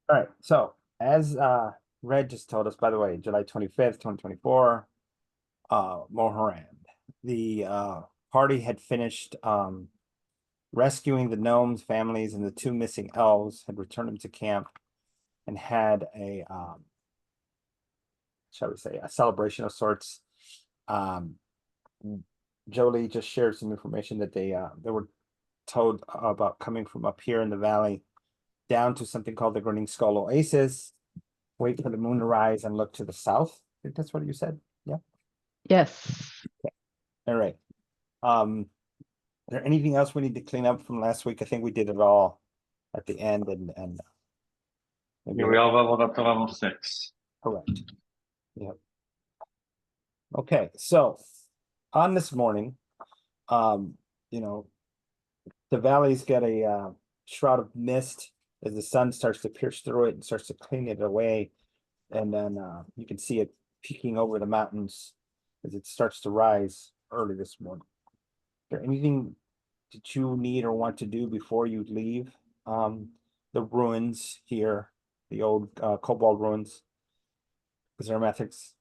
All right, so as Red just told us, by the way, July 25th, 2024, Mulhorand. The party had finished rescuing the gnomes, families, and the two missing elves, had returned them to camp and had a shall we say, a celebration of sorts. Um, Jolie just shared some information that they were told about coming from up here in the valley down to something called the Grinning Skull Oasis, wait for the moon to rise and look to the south. I think that's what you said. Yeah. Yes. All right. Is there anything else we need to clean up from last week? I think we did it all at the end and maybe Yeah, we all leveled up to level 6. correct. Yep. Okay, so on this morning, you know, the valley's got a shroud of mist as the sun starts to pierce through it and starts to clean it away. And then you can see it peeking over the mountains as it starts to rise early this morning. Is there anything that you need or want to do before you leave the ruins here, the old Cobalt ruins? Is there methods?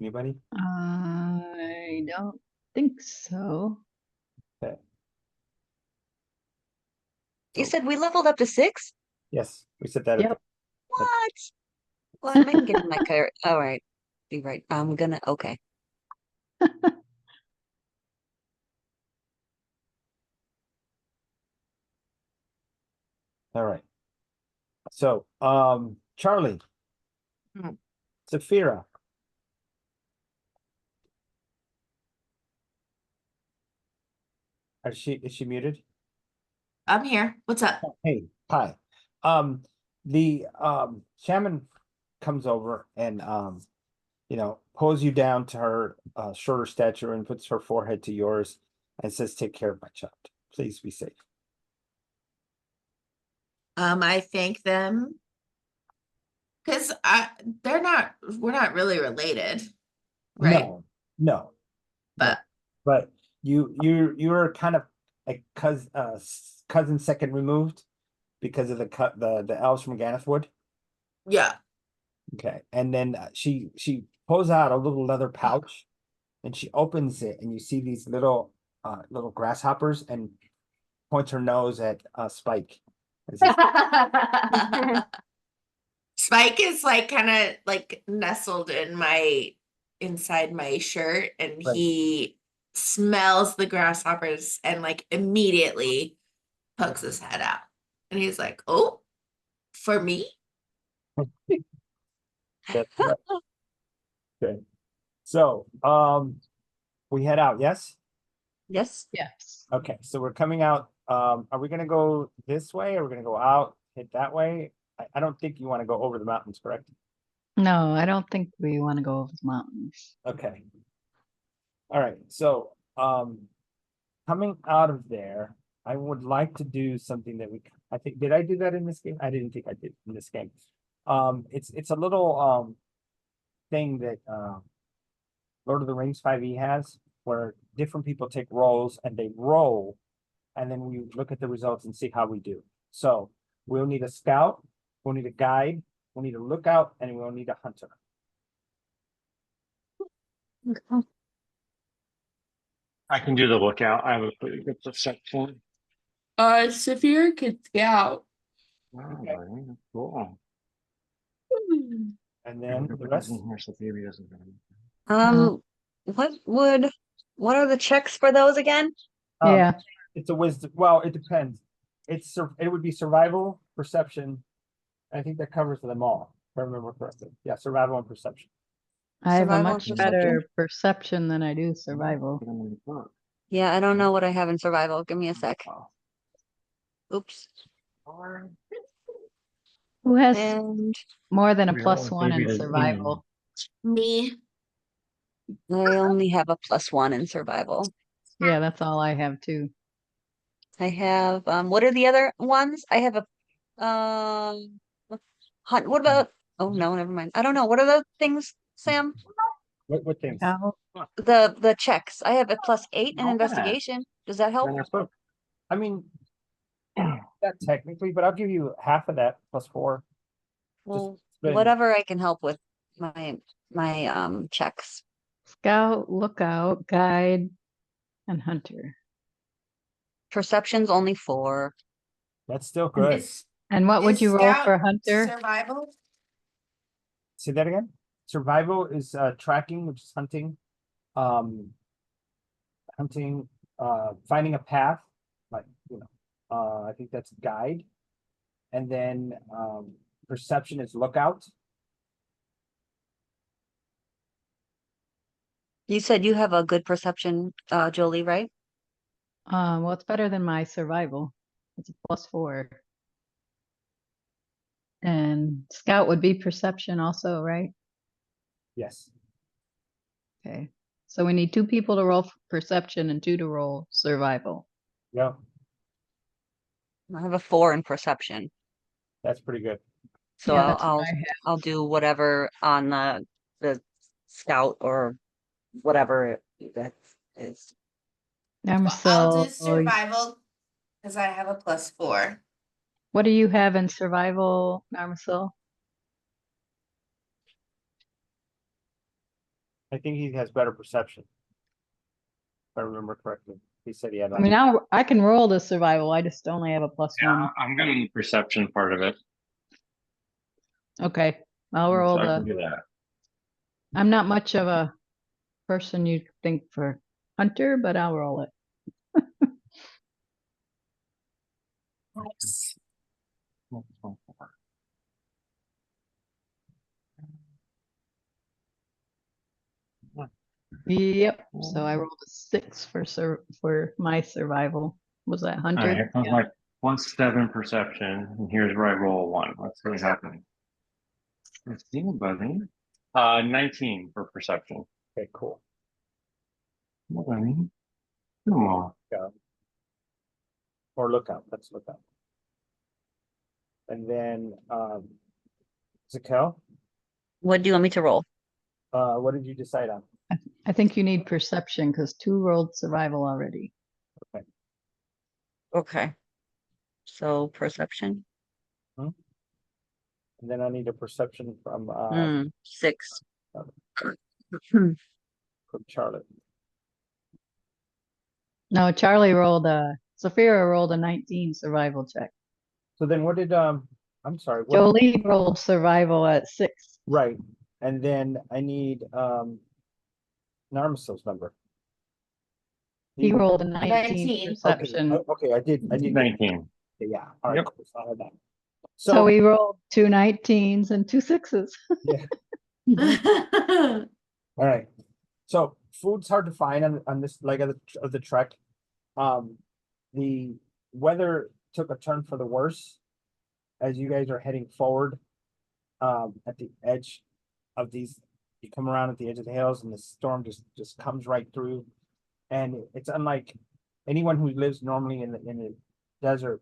Anybody? I don't think so. Okay. You said we leveled up to 6? Yes, we said that. Yep. What? Well, I might get in my car. All right. Be right. I'm gonna, okay. All right. So, Charlie, Hmm. Saphira. Is she muted? I'm here. What's up? Hey, hi. The shaman comes over and pulls you down to her shorter stature and puts her forehead to yours and says, "Take care of my child. Please be safe." I thank them because we're not really related, right? No, no, But but you're kind of a cousin second removed because of the elves from Ganethwood. yeah. Okay, and then she pulls out a little leather pouch, and she opens it, and you see these little grasshoppers, and points her nose at Spike. Spike is like kind of like nestled in inside my shirt, and Right. he smells the grasshoppers and like immediately pokes his head out, and he's like, "Oh, for me." That's right. Okay, so we head out. Yes. Yes. Yes. Okay, so we're coming out. Are we gonna go this way, or we're gonna go out, hit that way? I don't think you want to go over the mountains, correct? No, I don't think we want to go over the mountains. Okay. All right, so coming out of there, I would like to do something that I think, did I do that in this game? I didn't think I did in this game. It's a little thing that Lord of the Rings 5e has, where different people take rolls and they roll, and then we look at the results and see how we do. So we'll need a scout, we'll need a guide, we'll need a lookout, and we'll need a hunter. I can do the lookout. I have a pretty good perception. Saphir could scout. Okay. Oh, cool. And then the rest. What are the checks for those again? Yeah. It's a wisdom. Well, it depends. It would be survival, perception. I think that covers them all, if I remember correctly. Yeah, survival and perception. I have a Survival and much perception? better perception than I do survival. Yeah, I don't know what I have in survival. Give me a sec. Oops. Who has And more than a Yeah, +1 maybe in the- survival? Me. I only have a +1 in survival. Yeah, that's all I have too. I have, what are the other ones? I have a, what about, oh no, never mind. I don't know. What are the things, Sam? What things? Now, The checks. I have a +8 in Oh, yeah. investigation. Does that help? I mean, Not technically, but I'll give you half of that plus 4. Well, spend- whatever I can help with my checks. Scout, lookout, guide, and hunter. Perception's only 4. That's still good. Is And what would Is you roll Scout for hunter? survival? Say that again. Survival is tracking, which is hunting. Hunting, finding a path, like, I think that's guide. And then perception is lookout. You said you have a good perception, Jolie, right? Well, it's better than my survival. It's a +4. And scout would be perception also, right? Yes. Okay. So we need 2 people to roll perception and 2 to roll survival. Yeah, I have a 4 in perception. that's pretty good. So Yeah, that's what I have. I'll do whatever on the scout or whatever that is. I'm Well, I'll so. do survival because I have a +4. What do you have in survival, Narmasil? I think he has better perception. If I remember correctly. He said he had I like, mean, I can roll the survival. I just only have a +1. Yeah, I'm getting the perception part of it. Okay, I'll So roll I can the. do that. I'm not much of a person you think for hunter, but I'll roll it. Nice. Yep. So I rolled a 6 for my survival. Was that All hunter? right, here comes my +7 perception, and here's where I roll a 1. Let's see what happens. Let's see, buddy. 19 for perception. okay, cool. Come on, buddy. Come on. Or lookout, let's look out. And then Zakel, What do you want me to roll? what did you decide on? I think you need perception because 2 rolled survival already. Okay. So perception. And then I need a perception from 6. from Charlotte. No, Charlie rolled Sophia rolled a 19 survival check. So then what did I'm sorry, what Jolie rolled survival at 6. right. And then I need Narmasil's number. He rolled a 19 19. perception. Okay, I did 19. yeah, all right, Yep. cool, so I have that. So we rolled 2 19s and 2 6s. All right. So food's hard to find on this leg of the trek. The weather took a turn for the worse as you guys are heading forward. At the edge of these, you come around at the edge of the hills, and the storm just comes right through. And it's unlike anyone who lives normally in the desert.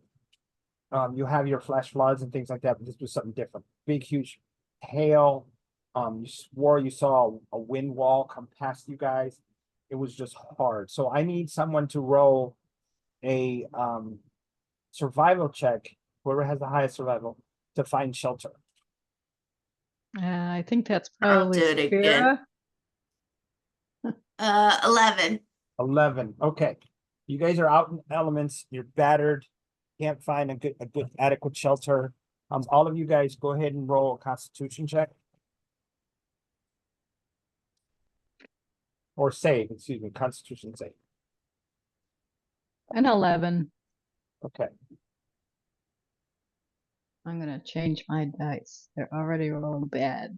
You have your flash floods and things like that, but this was something different. Big, huge hail. You swore you saw a wind wall come past you guys. It was just hard. So I need someone to roll a survival check, whoever has the highest survival, to find shelter. I think that's I'll probably do it again. Saphira. 11. 11. Okay. You guys are out in elements. You're battered. Can't find a good adequate shelter. All of you guys go ahead and roll a constitution check. Or save, excuse me, constitution save. An 11. Okay. I'm gonna change my dice. They're already rolled bad.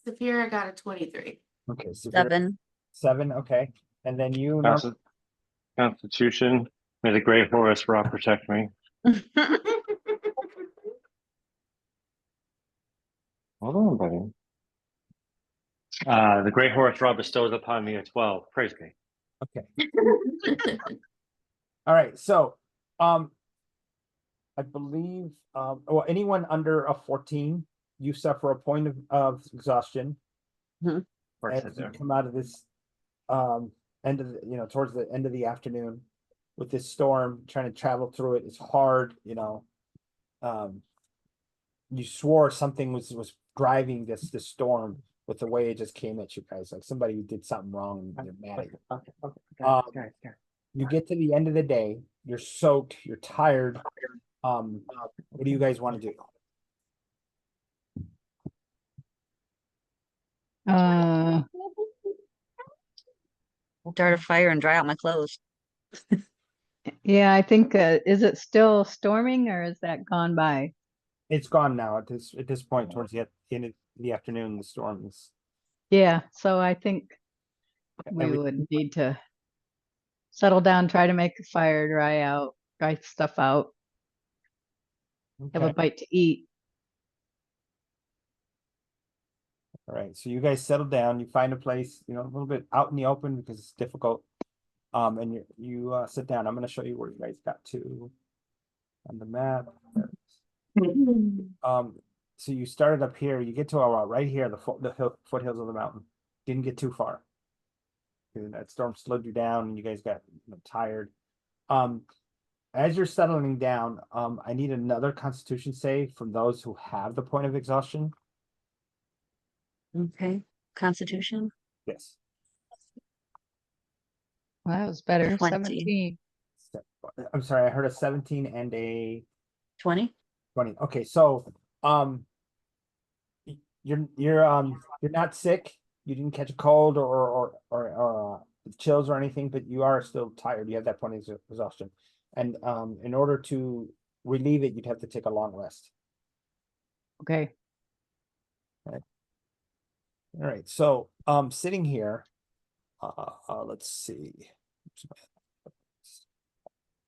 Saphira got a 23. Okay. So you're 7. 7. Okay. And then you, Constitution. May the great Horus Ra protect me. Hold on, buddy. The great Horus Ra bestows upon me a 12. Praise me. okay. All right. So, I believe, well, anyone under a 14, you suffer a point of exhaustion Of course I as do. you come out of this, end of the, towards the end of the afternoon. with this storm, trying to travel through it. It's hard, you know. You swore something was driving this storm with the way it just came at you guys, like somebody did something wrong and you're mad at you. Okay. You get to the end of the day, you're soaked, you're tired. What do you guys want to do? Start a fire and dry out my clothes. Yeah, I think, is it still storming or is that gone by? It's gone now at this point towards the end of the afternoon, the storm is. Yeah, so I think we every- would need to settle down, try to make a fire, dry stuff out, have a Okay, bite to eat. all right, so you guys settle down, you find a place, you know, a little bit out in the open because it's difficult. And you sit down. I'm gonna show you where you guys got to on the map. There it is. So you started up here, you get to right here, the foothills of the mountain. Didn't get too far. And that storm slowed you down and you guys got, you know, tired. As you're settling down, I need another constitution save from those who have the point of exhaustion. Okay. Constitution, Yes. Well, that was better, 20. 17. I'm sorry, I heard a 17 and a 20. 20. Okay, so you're not sick. You didn't catch a cold or chills or anything, but you are still tired. You have that point of exhaustion. And in order to relieve it, you'd have to take a long rest. Okay. All right. So sitting here, let's see.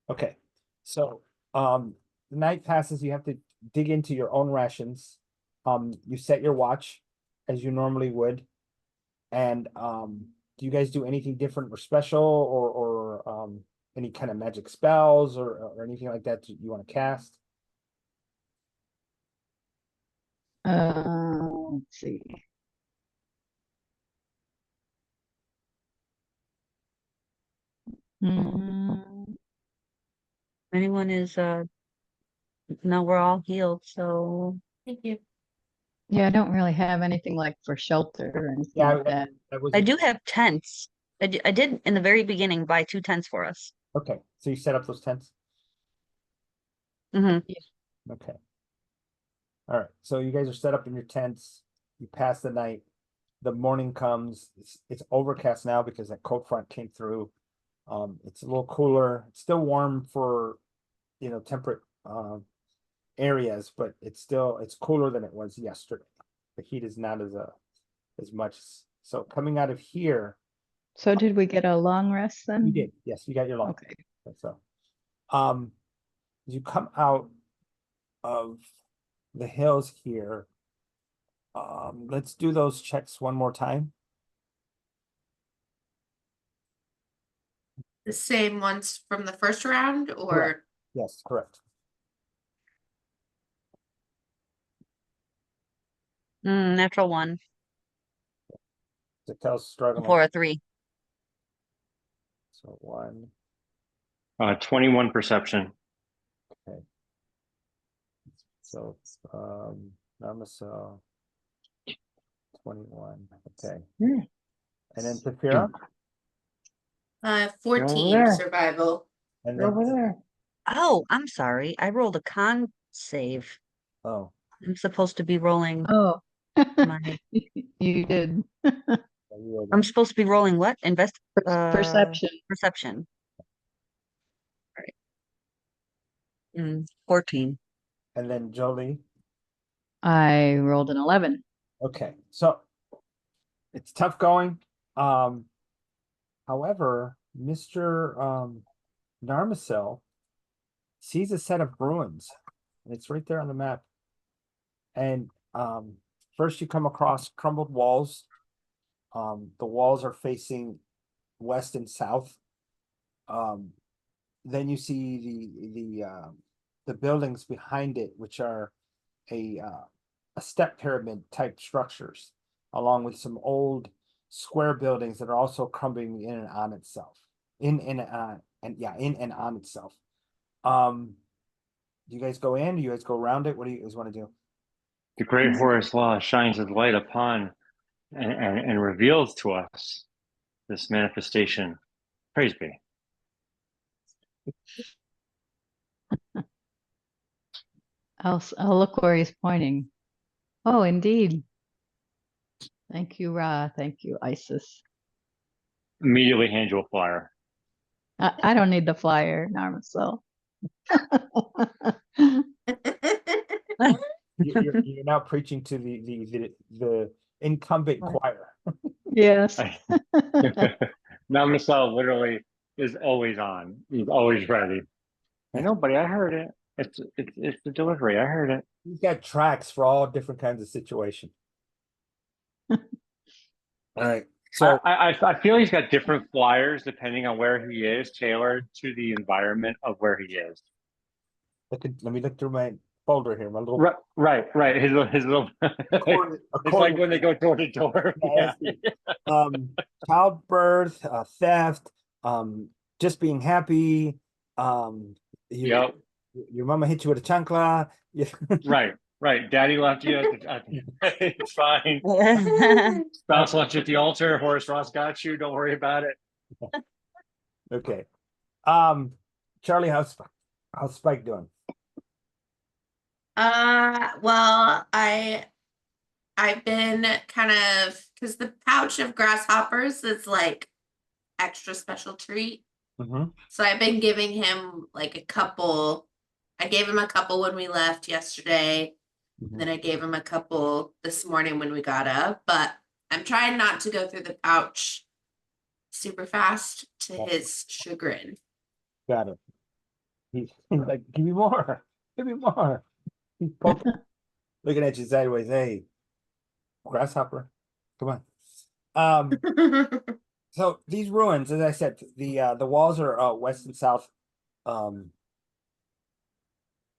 Okay. So the night passes, you have to dig into your own rations. You set your watch as you normally would. And do you guys do anything different or special or any kind of magic spells or anything like that you want to cast? Let's see. Mm, Anyone is no, we're all healed, so Thank you. yeah, I don't really have anything like for shelter or anything Yeah, like that. that was I do have tents. I did in the very beginning buy 2 tents for us. okay. So you set up those tents. Hmm. Okay. All right. So you guys are set up in your tents. You pass the night. The morning comes. It's overcast now because that cold front came through. It's a little cooler. It's still warm for, you know, temperate areas, but it's cooler than it was yesterday. The heat is not as much. So coming out of here, So did we get a long rest then? you did. Yes, you got your long. Okay. So, as you come out of the hills here, let's do those checks one more time. The same ones from the first round or Correct. Yes, correct. Natural 1 So tells struggling. for a 3. So 1. 21 perception. So Narmasa 21. Okay. Hmm. And then Saphira. 14 there. survival. And Over then there. Oh, I'm sorry. I rolled a con save. oh, I'm supposed to be rolling Oh. my. You did. I'm supposed to be rolling what? Perception. Perception. All right. 14. and then Jolie. I rolled an 11. Okay, so it's tough going. However, Mr. Narmacel sees a set of ruins, and it's right there on the map. And first you come across crumbled walls. The walls are facing west and south. Then you see the buildings behind it, which are a step pyramid type structures, along with some old square buildings that are also crumbling in and on itself, in and and yeah, in and on itself. Do you guys go in? Do you guys go around it? What do you guys want to do? The great Horus Law shines his light upon and reveals to us this manifestation. Praise be. I'll look where he's pointing. Oh, indeed. Thank you, Ra. Thank you, Isis. Immediately hand you a flyer. I don't need the flyer, Narmacel. You're now preaching to the incumbent choir. Yes. Namaste literally is always on. He's always ready. I know, buddy. I heard it. It's the delivery. I heard it. He's got tracks for all different kinds of situations. All right. So I feel he's got different flyers depending on where he is, tailored to the environment of where he is. let me look through my folder here. My little Right. His little. It's like when they go door to door. Yeah. Childbirth, theft, just being happy. Yep. Your mama hit you with a chancla. Right. Daddy left you. It's fine. Spouse left you at the altar. Horace Ross got you. Don't worry about it. Okay. Charlie, how's Spike doing? Well, I've been kind of, because the pouch of grasshoppers is like extra special treat. Mm-hmm. So I've been giving him like a couple. I gave him a couple when we left yesterday. And then I gave him a couple this morning when we got up. But I'm trying not to go through the pouch super fast to his chagrin. Got it. He's like, give me more. Give me more. He's poking, looking at you sideways. Hey, grasshopper, come on. So these ruins, as I said, the walls are west and south,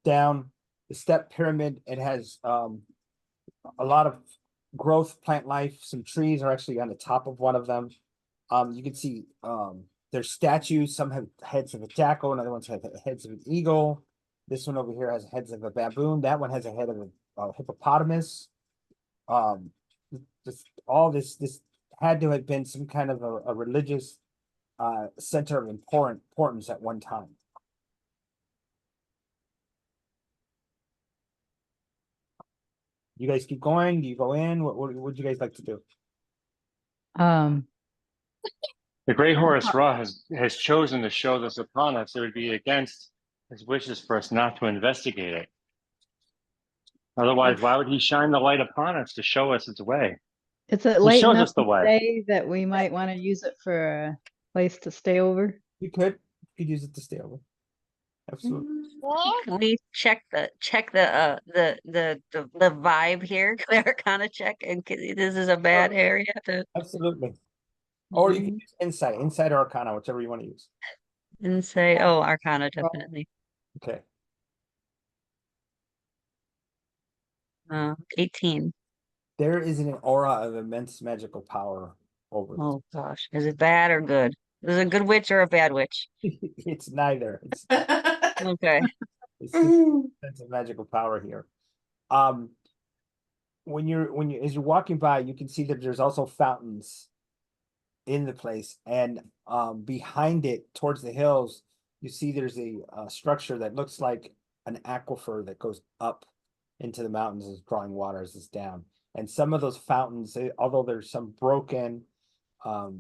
down the step pyramid. It has a lot of growth, plant life. Some trees are actually on the top of one of them. You can see there's statues. Some have heads of a jackal, and other ones have heads of an eagle. This one over here has heads of a baboon. That one has a head of a hippopotamus. All this had to have been some kind of a religious center of importance at one time. You guys keep going? Do you go in? What would you guys like to do? The great Horus Ra has chosen to show this upon us. It would be against his wishes for us not to investigate it. Otherwise, why would he shine the light upon us to show us its way? Is it late shows enough us the to way. say that we might want to use it for a place to stay over? You could use it to stay over. Absolutely. Can we check the vibe here? Can we Arcana check? And this is a bad area to Absolutely. Or you can use insight or arcana, whichever you want to use. and say, oh, Arcana definitely. Okay. 18. There is an aura of immense magical power over it. Oh gosh, is it bad or good? Is it a good witch or a bad witch? It's neither. It's Okay. just a sense of magical power here. When as you're walking by, you can see that there's also fountains in the place, and behind it, towards the hills, you see there's a structure that looks like an aquifer that goes up into the mountains, is drawing water as it's down. And some of those fountains, although there's some broken,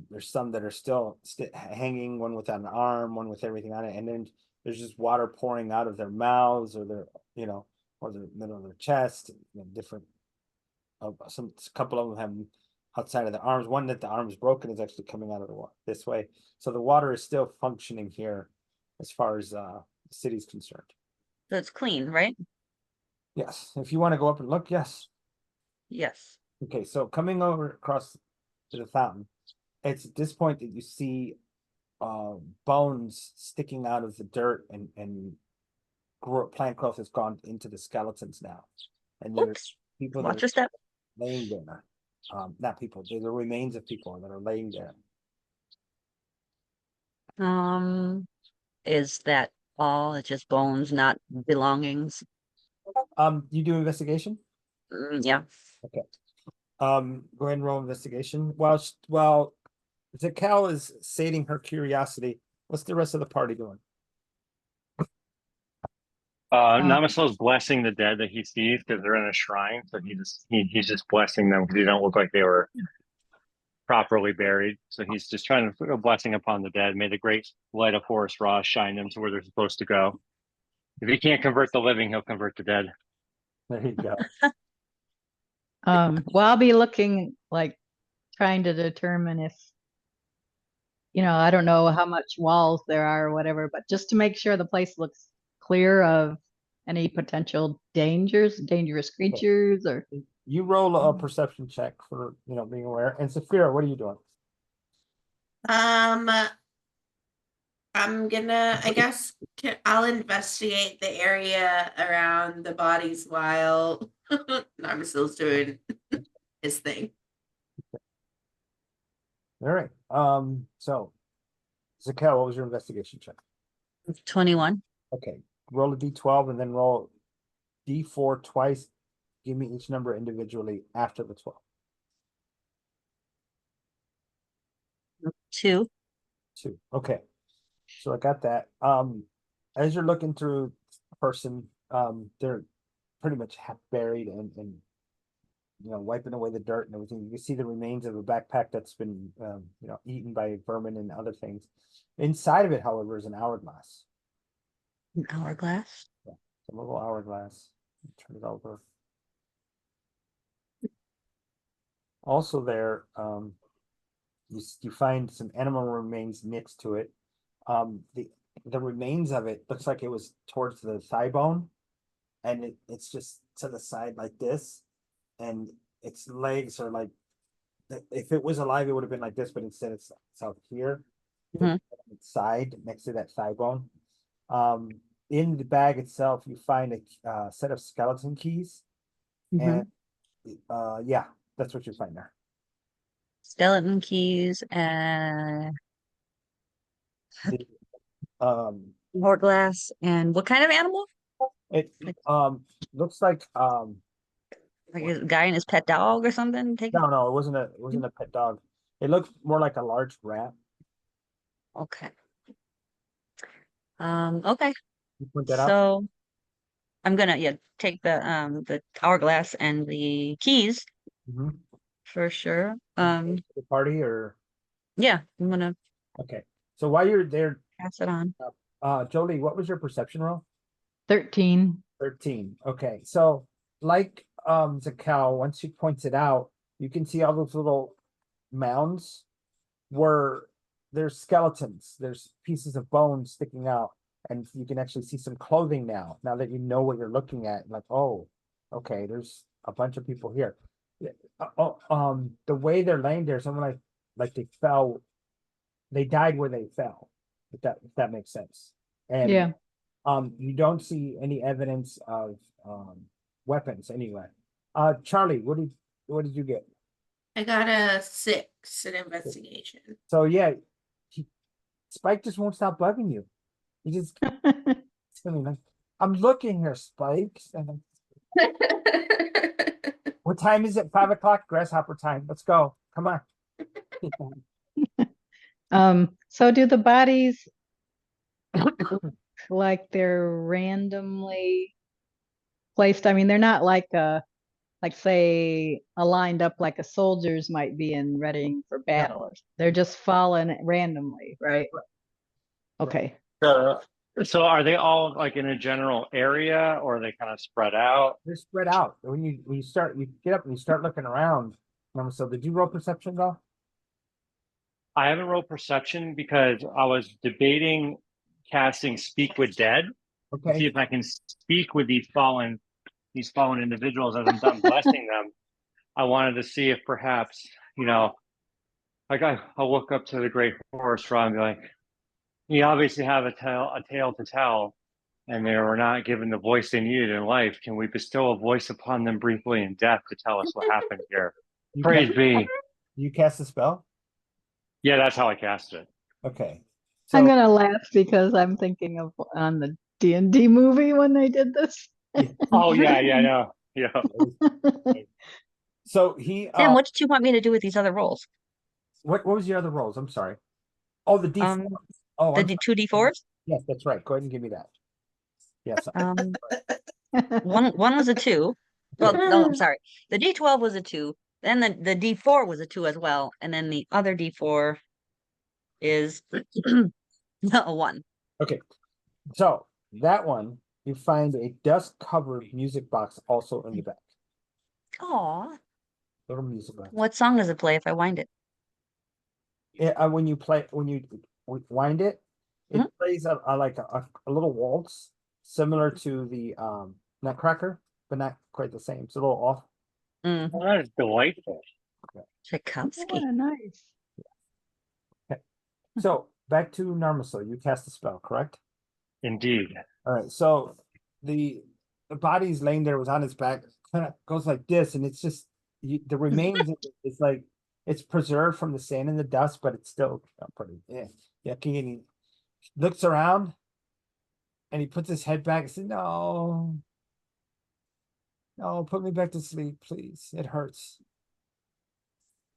there's some that are still hanging, one without an arm, one with everything on it, and then there's just water pouring out of their mouths or their, or the middle of their chest, different. A couple of them have outside of the arms. One that the arm is broken is actually coming out of the water this way. So the water is still functioning here as far as the city's concerned. So it's clean, right? Yes. If you want to go up and look, yes. Yes. Okay, so coming over across to the fountain, it's at this point that you see bones sticking out of the dirt, and plant growth has gone into the skeletons now. And there's Oops. people Watch your step. laying there. Not people, they're the remains of people that are laying there. is that all? It's just bones, not belongings? You do investigation? Yeah. Go ahead and roll investigation. While Zakel is sating her curiosity, what's the rest of the party doing? Namaso's blessing the dead that he sees because they're in a shrine, so he's just blessing them because they don't look like they were properly buried. So he's just trying to put a blessing upon the dead. May the great light of Horus Ra shine them to where they're supposed to go. If he can't convert the living, he'll convert the dead. There you go. Well, I'll be looking, like, trying to determine if, I don't know how much walls there are or whatever, but just to make sure the place looks clear of any potential dangerous creatures or. You roll a perception check for, being aware. And Saphira, what are you doing? I'm gonna, I guess, I'll investigate the area around the bodies while Narmasil's doing his thing. All right. So Zakel, what was your investigation check? 21. Okay. Roll a d12 and then roll d4 twice. Give me each number individually after the 12. 2. 2. Okay. So I got that. As you're looking through the person, they're pretty much half buried and wiping away the dirt and everything. You can see the remains of a backpack that's been eaten by vermin and other things. Inside of it, however, is an hourglass. An hourglass. A little hourglass. Turn it over. Also there, you find some animal remains next to it. The remains of it looks like it was towards the thigh bone, and it's just to the side like this, and its legs are like, if it was alive, it would have been like this, but instead it's out here, Mhm. its side next to that thigh bone. In the bag itself, you find a set of skeleton keys, Mhm. and yeah, that's what you find there. Skeleton keys and hourglass. And what kind of animal? It looks like Like a guy and his pet dog or something? no, it wasn't a pet dog. It looked more like a large rat. Okay. Okay. You point that out. So I'm gonna take the hourglass and the keys Mhm. for sure. The party or Yeah, I'm gonna okay. So while you're there, pass it on. Jolie, what was your perception roll? 13. 13. Okay, so like Zakel, once she points it out, you can see all those little mounds where there's skeletons, there's pieces of bone sticking out, and you can actually see some clothing now that you know what you're looking at. Like, oh, okay, there's a bunch of people here. Yeah, the way they're laying there, someone like they died where they fell, if that makes sense. And Yeah. you don't see any evidence of weapons anyway. Charlie, what did you get? I got a 6 in investigation. So yeah, Spike just won't stop bugging you. He just I mean, like, I'm looking here, Spike. And what time is it? 5 o'clock, grasshopper time. Let's go. Come on. So do the bodies like they're randomly placed? I mean, they're not like say lined up like a soldiers might be in readying for battle. They're just fallen randomly, right? Okay. So are they all like in a general area, or are they kind of spread out? They're spread out. When you get up and you start looking around. So did you roll perception though? I haven't rolled perception because I was debating casting Speak with Dead to see Okay. if I can speak with these fallen individuals as I'm done blessing them. I wanted to see if perhaps, like I'll look up to the great Horus Ra and be like, you obviously have a tale to tell, and they were not given the voice they needed in life. Can we bestow a voice upon them briefly in death to tell us what happened here? Praise be. You cast a spell? Yeah, that's how I cast it. Okay. I'm So, gonna laugh because I'm thinking of on the D&D movie when they did this. yeah, Oh yeah, yeah, no, yeah. so he, Tim, what did you want me to do with these other rolls? what was your other roles? I'm sorry. Oh, the D4. Oh, The I'm two D4s. yes, that's right. Go ahead and give me that. Yes. One was a 2. Well, no, I'm sorry. The D12 was a 2. Then the D4 was a 2 as well, and then the other D4 is a 1. Okay. So that one, you find a dust-covered music box also in the back. Aw. Little music box. What song does it play if I wind it? Yeah, when you wind it, it Mhm. plays like a little waltz similar to the Nutcracker, but not quite the same. It's a little off. Mm. Oh, that is delightful. Tchaikovsky. What a nice. So back to Narmaso, you cast a spell, correct? Indeed. All right. So the body's laying there, was on its back, kind of goes like this, and it's just the remains. It's like it's preserved from the sand and the dust, but it's still pretty yucky. And he looks around, and he puts his head back and says, "No, no, put me back to sleep, please. It hurts."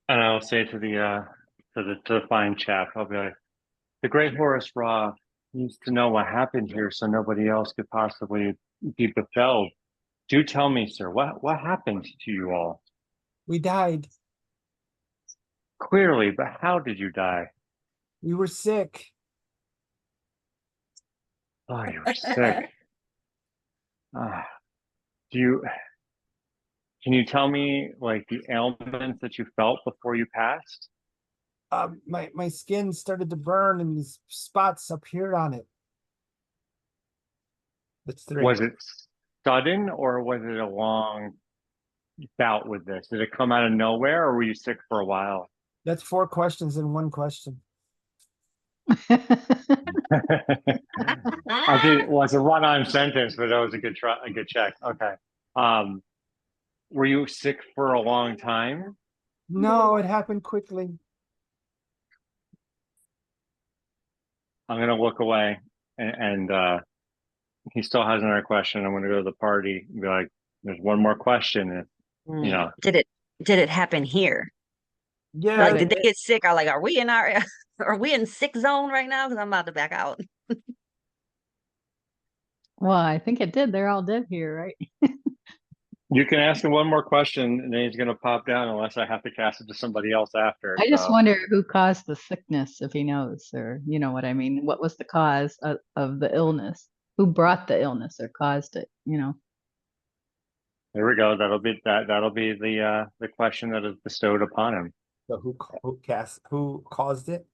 And I'll say to the fine chap, I'll be like, the great Horace Ra needs to know what happened here so nobody else could possibly be befelled. Do tell me, sir, what happened to you all? We died. Clearly, but how did you die? We were sick. Oh, you were sick. Ah, do you can you tell me like the ailments that you felt before you passed? My skin started to burn, and these spots appeared on it. That's 3. Was it sudden or was it a long bout with this? Did it come out of nowhere or were you sick for a while? That's 4 questions in 1 question. I did. Well, it's a run-on sentence, but that was a good try, a good check. Okay. Um, were you sick for a long time? No, it happened quickly. I'm gonna look away, and he still has another question. I'm gonna go to the party and be like, "There's one more question." And, you know, Did it happen here? Yeah, Like, did they get sick? Or like, are we in our are we in sick zone right now? Because I'm about to back out. Well, I think it did. They're all dead here, right? you can ask him one more question, and then he's gonna pop down unless I have to cast it to somebody else after. I just So wonder who caused the sickness, if he knows, or you know what I mean. What was the cause of the illness? Who brought the illness or caused it? You know. there we go. That'll be the question that is bestowed upon him. so who caused it?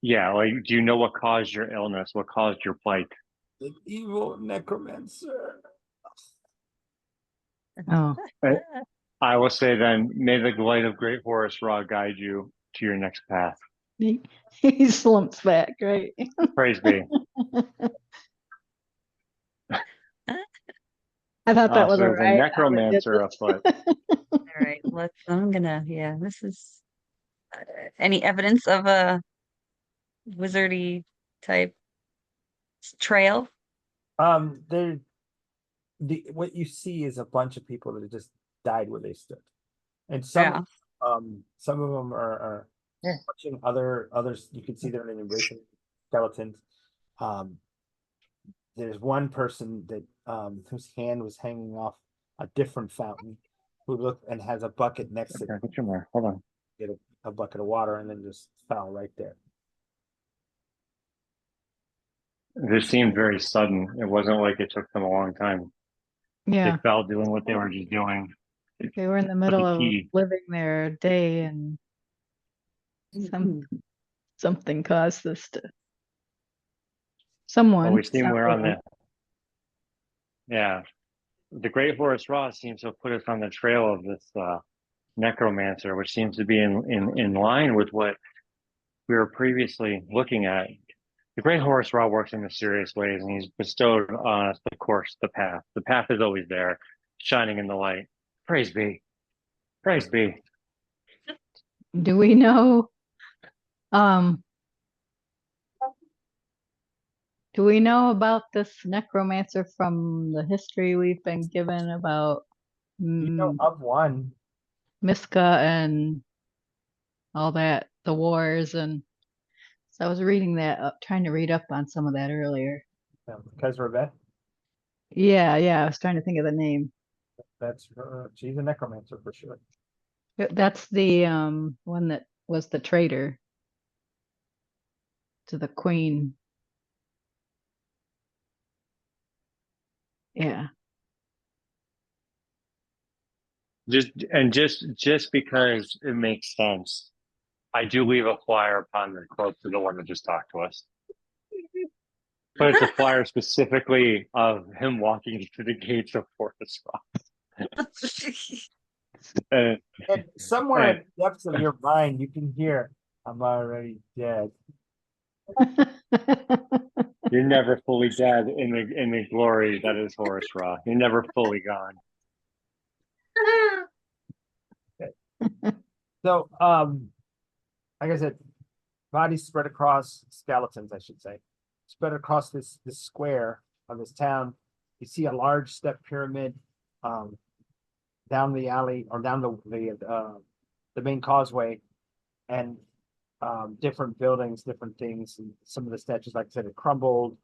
Yeah, like, do you know what caused your illness? What caused your plight? The evil necromancer. Oh, I will say then, may the light of great Horus Ra guide you to your next path. he slumps back, right? Praise be. I thought that So was a there's a riot. how they did necromancer this. afoot. All right, this is any evidence of a wizardy type trail? There, what you see is a bunch of people that just died where they stood, and Yeah. some of them are Yeah. touching others. You can see they're in embracing skeletons. There's one person that whose hand was hanging off a different fountain, who looked and has a bucket next to Okay, get your more. Hold on. get a bucket of water, and then just fell right there. This seemed very sudden. It wasn't like it took them a long time. Yeah, They fell doing what they were just doing. they were in the middle of key. living their day, and something caused this to. Someone. Well, we seem not we're on really. yeah. The great Horus Ra seems to have put us on the trail of this necromancer, which seems to be in line with what we were previously looking at. The great Horus Ra works in mysterious ways, and he's bestowed on us the course, the path. The path is always there, shining in the light. Praise be. Praise be. Do we know? Um, Do we know about this necromancer from the history we've been given about You know of one. Miska and all that, the wars, and so I was reading that up, trying to read up on some of that earlier. Because Rebecca, Yeah, I was trying to think of the name. that's her. She's a necromancer for sure. That's the one that was the traitor to the queen. Yeah. Just because it makes sense, I do leave a flyer upon the quote to the one that just talked to us. But it's a flyer specifically of him walking to the gates of Forest Rock. And somewhere and- in the depths of your mind, you can hear, "I'm already dead." You're never fully dead in the glory that is Forest Rock. You're never fully gone. So, like I said, bodies spread across skeletons, I should say, spread across this square of this town. You see a large step pyramid, down the alley or down the main causeway, and different buildings, different things, and some of the statues, like I said, it crumbled.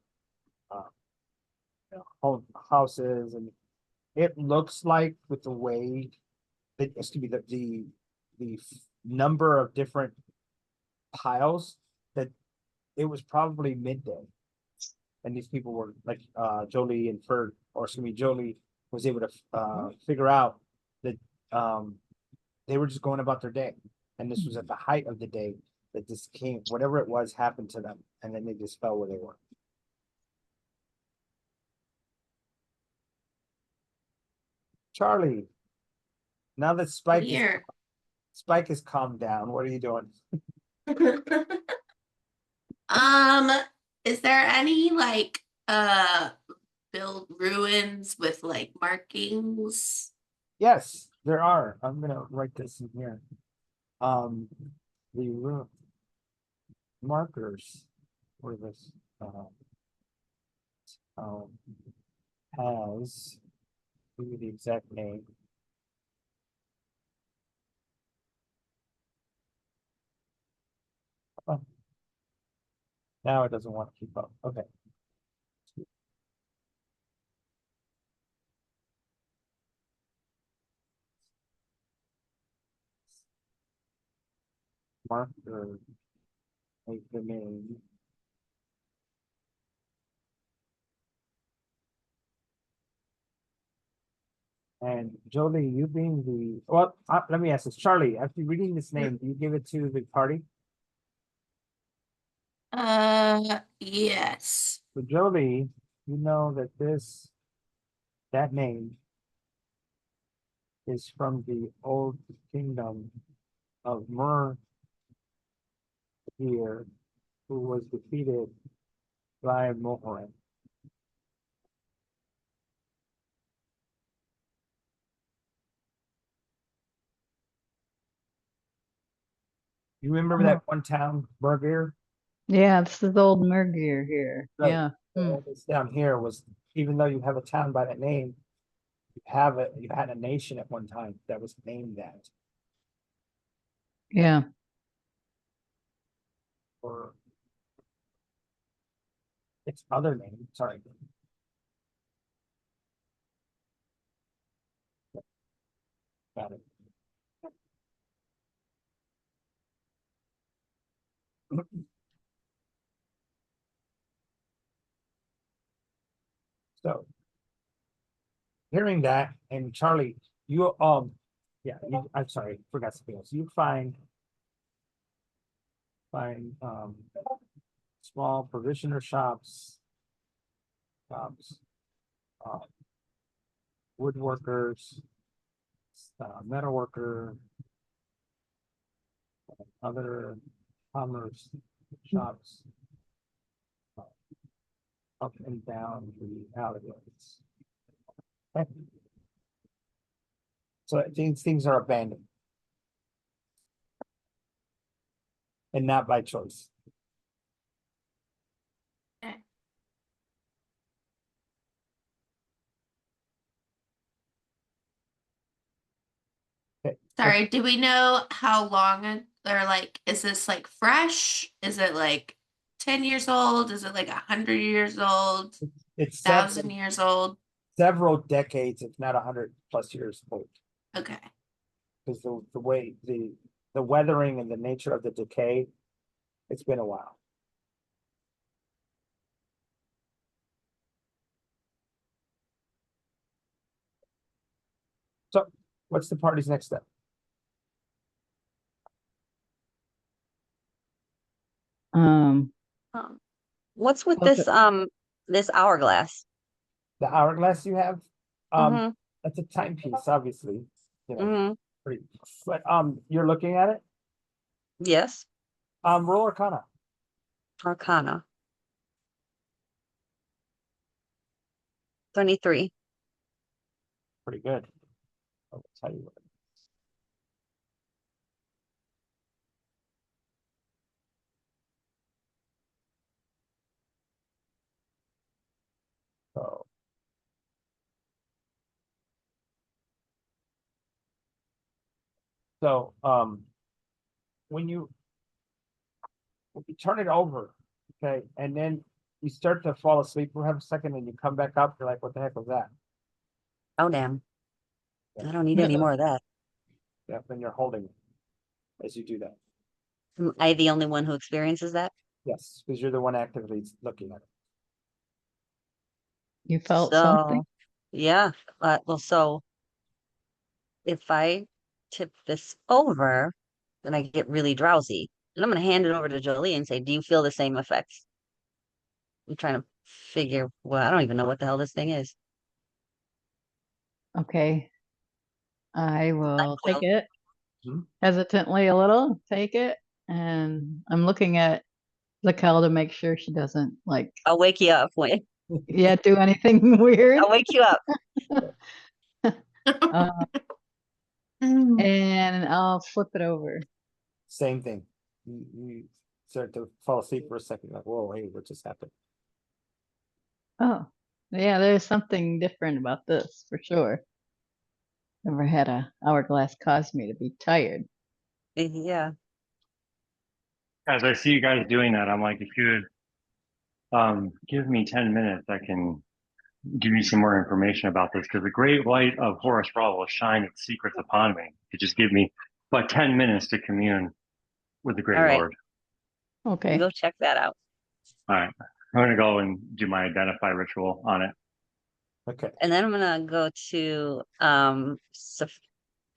Houses, and it looks like with the way that it's to be the number of different piles that it was probably midday, and these people were like Jolie inferred, or excuse me, Jolie was able to figure out that they were just going about their day, and this was at the height of the day that this came, whatever it was happened to them, and then they just fell where they were. Charlie, now that Here. Spike has calmed down, what are you doing? Is there any like build ruins with like markings? Yes, there are. I'm gonna write this in here. The markers for this has, give me the exact name. Oh. Now it doesn't want to keep up. Okay. Marker, make the name. And Jolie, you being the, well, let me ask this, Charlie, after reading this name, do you give it to the party? Yes. So Jolie, you know that that name is from the old kingdom of Mur here, who was defeated by Mulhorand. You remember that one town, Burgir? Yeah, this is old Mergier here. Right. Yeah. This down here was, even though you have a town by that name, you had a nation at one time that was named that, Yeah. or its other name, sorry. Got it. So, hearing that, and Charlie, you yeah, I'm sorry, forgot something else. You find small provisioner shops, uh, woodworkers, metalworker, other commerce shops up and down the alleyways. Okay. So these things are abandoned. And not by choice. Okay. Sorry, do we know how long they're like, is this like fresh? Is it like 10 years old? Is it like 100 years old? It's 1,000 years old? several decades, if not 100+ years old. Okay. Because the way the weathering and the nature of the decay, it's been a while. So what's the party's next step? Um, What's with Okay. this hourglass? The hourglass you have, Mhm, that's a timepiece, obviously, you know, mhm, pretty, but, you're looking at it, yes, roll Arcana. Arcana. 23. Pretty good. I'll tell you what. So. So, when you turn it over, okay, and then you start to fall asleep for half a second and you come back up, you're like, what the heck was that? Oh, damn. Yeah. I don't need any more of that. Yeah, then you're holding it as you do that. Am I the only one who experiences that? Yes, because you're the one actively looking at it. you felt something? So, yeah, well, so if I tip this over, then I get really drowsy. And I'm gonna hand it over to Jolie and say, do you feel the same effects? I'm trying to figure, well, I don't even know what the hell this thing is. Okay. I will take will. it Mhm. hesitantly a little, take it, and I'm looking at Zakel to make sure she doesn't like I'll wake you up when yet do anything weird. I'll wake you up. Uh, Mm. and I'll flip it over. Same thing. You start to fall asleep for a second, like, whoa, hey, what just happened? Oh, yeah, there's something different about this for sure. Never had a hourglass cause me to be tired. Yeah. As I see you guys doing that, I'm like, if you give me 10 minutes, I can give you some more information about this because the great light of Horus Ra will shine its secrets upon me. You just give me but 10 minutes to commune with the All Great right. Lord. Okay. Go check that out. All right. I'm going to go and do my identify ritual on it. Okay, And then I'm gonna go to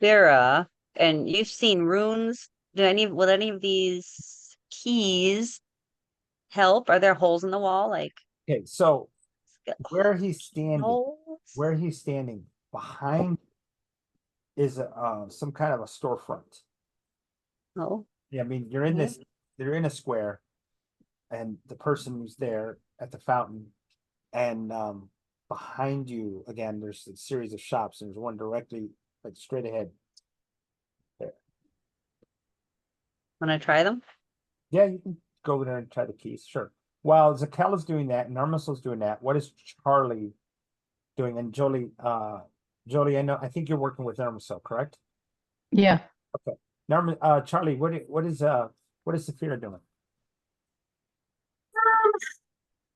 Saphira, and you've seen runes. Will any of these keys help? Are there holes in the wall? Like okay, so where he's holes? standing behind is some kind of a storefront. No. Yeah, I mean, you're in this, they're in a square, and the person who's there at the fountain, and behind you, again, there's a series of shops, and there's one directly, like, straight ahead. Wanna try them? Yeah, you can go over there and try the keys, sure. While Zakel is doing that, and Armisel's doing that, what is Charlie doing? And Jolie, I know, I think you're working with Armisel, correct? Yeah. Charlie, what is Saphira doing?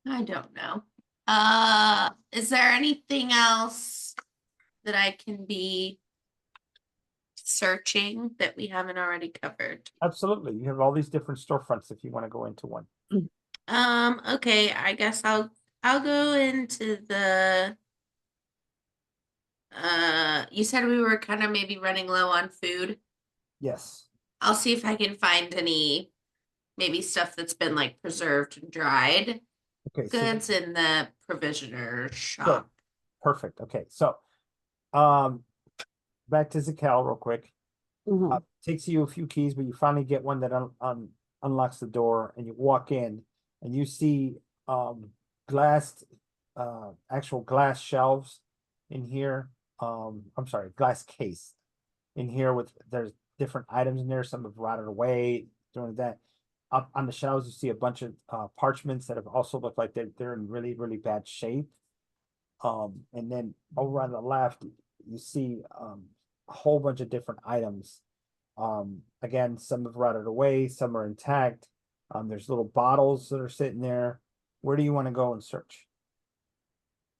I don't know. Is there anything else that I can be searching that we haven't already covered? Absolutely, you have all these different storefronts if you want to go into one. Okay, I guess I'll go into the you said we were kind of maybe running low on food. Yes. I'll see if I can find any maybe stuff that's been like preserved and dried Okay, so goods in the provisioner so, shop. perfect. Okay, so back to Zakel real quick. Mhm. Takes you a few keys, but you finally get one that unlocks the door, and you walk in, and you see glass, actual glass shelves in here. I'm sorry, glass case in here with there's different items in there. Some have rotted away doing that. Up on the shelves, you see a bunch of parchments that have also looked like they're in really, really bad shape. And then over on the left, you see a whole bunch of different items. Again, some have rotted away, some are intact. There's little bottles that are sitting there. Where do you want to go and search?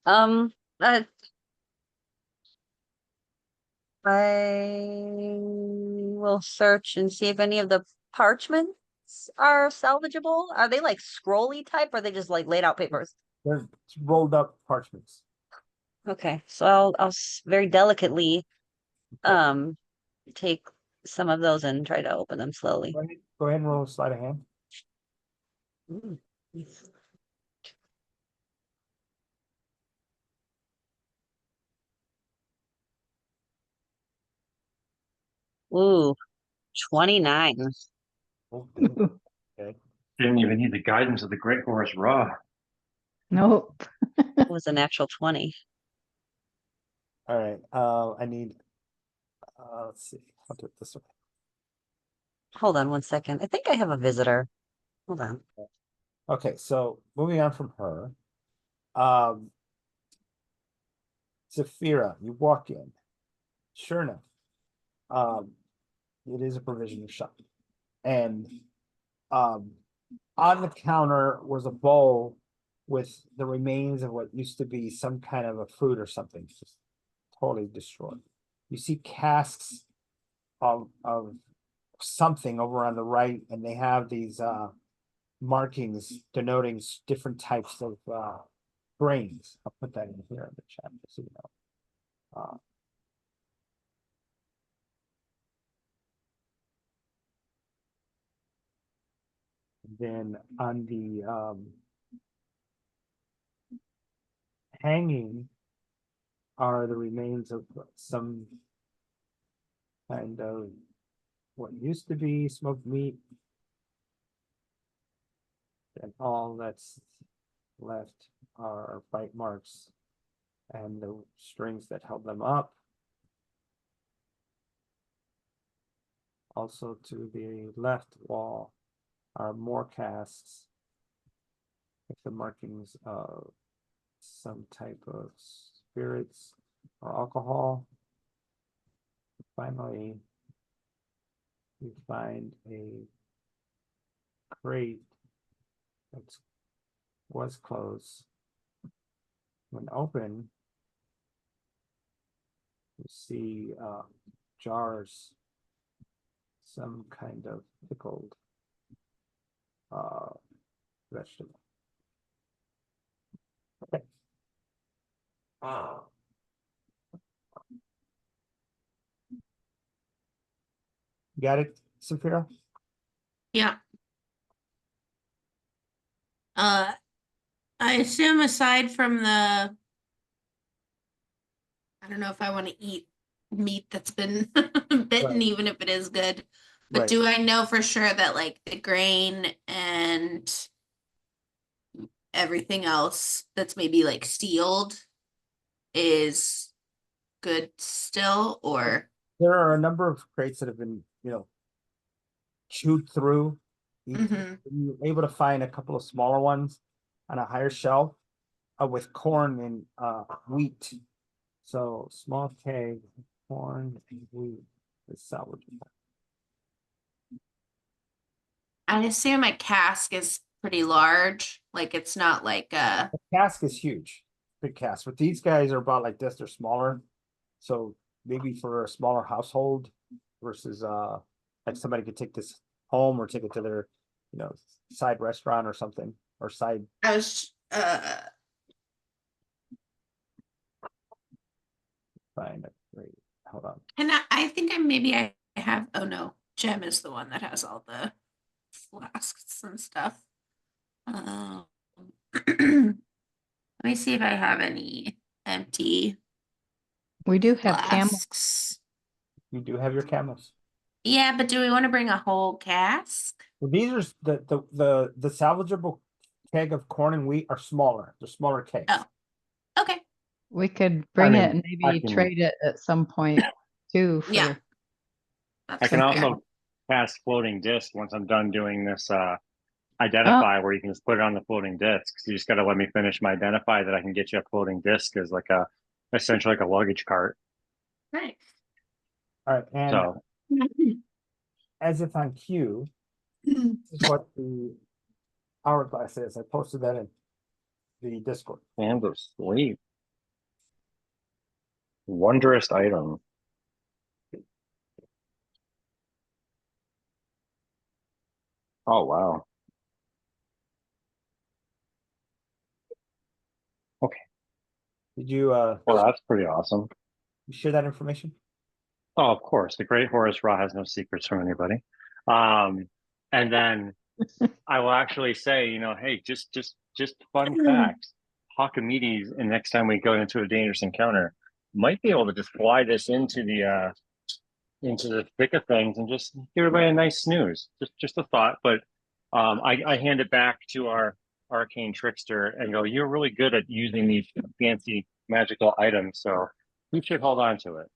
I will search and see if any of the parchments are salvageable. Are they like scrolly type, or are they just like laid out papers? They're rolled up parchments. Okay, so I'll very delicately take some of those and try to open them slowly. Go ahead and roll a sleight of hand. Mm. Ooh, 29. Oh, good. Okay. Didn't even need the guidance of the great horse Ra. Nope. It was a natural 20. All right. I need. Let's see. I'll do it this way. Hold on 1 second. I think I have a visitor. Hold on. Okay, so moving on from her. Zafira, you walk in. Sure enough, it is a provision shop. And on the counter was a bowl with the remains of what used to be some kind of a fruit or something, just totally destroyed. You see casks of something over on the right, and they have these markings denoting different types of grains. I'll put that in here in the chat so you know. Then on the hanging are the remains of some kind of what used to be smoked meat. And all that's left are bite marks and the strings that held them up. Also to the left wall are more casks with the markings of some type of spirits or alcohol. Finally, we find a crate that was closed. When open, you see jars, some kind of pickled vegetable. Okay. Got it, Sophia? Yeah. I assume aside from I don't know if I want to eat meat that's been bitten, Right. even if it is good. But Right. do I know for sure that like the grain and everything else that's maybe like sealed is good still, or There are a number of crates that have been, chewed through. Mhm. You're able to find a couple of smaller ones on a higher shelf with corn and wheat. So small keg, corn and wheat is salvageable. I assume a cask is pretty large. Like it's not like The cask is huge, big cask. But these guys are about like this, they're smaller. So maybe for a smaller household versus like somebody could take this home or take it to their, side restaurant or something or side. I was Fine, great. Hold on. and I think I have, oh no, Gem is the one that has all the flasks and stuff. Let me see if I have any empty We do have camel. flasks. You do have your camels. Yeah, but do we want to bring a whole cask? Well, these are the salvageable keg of corn and wheat are smaller. They're smaller kegs. Oh. Okay. We could bring mean, it and I maybe can- trade it at some point too. For, Yeah. I can That's fair. also cast floating disc once I'm done doing this identify, where you can just put it on the floating disc. So you just got to let me finish my identify that I can get you a floating disc as like essentially like a luggage cart. Nice. All right, and So as if on cue, this is what the hourglass is. I posted that in the Discord. and of sleep. Wondrous item. Oh wow. Did you Well, that's pretty awesome. share that information? Oh, of course. The great Horace Ra has no secrets from anybody. And then I will actually say, hey, just fun facts. Hawkamedes, and next time we go into a dangerous encounter, might be able to just fly this into the thick of things and just give everybody a nice snooze. Just a thought. But I hand it back to our arcane trickster and go, you're really good at using these fancy magical items, so you should hold on to it.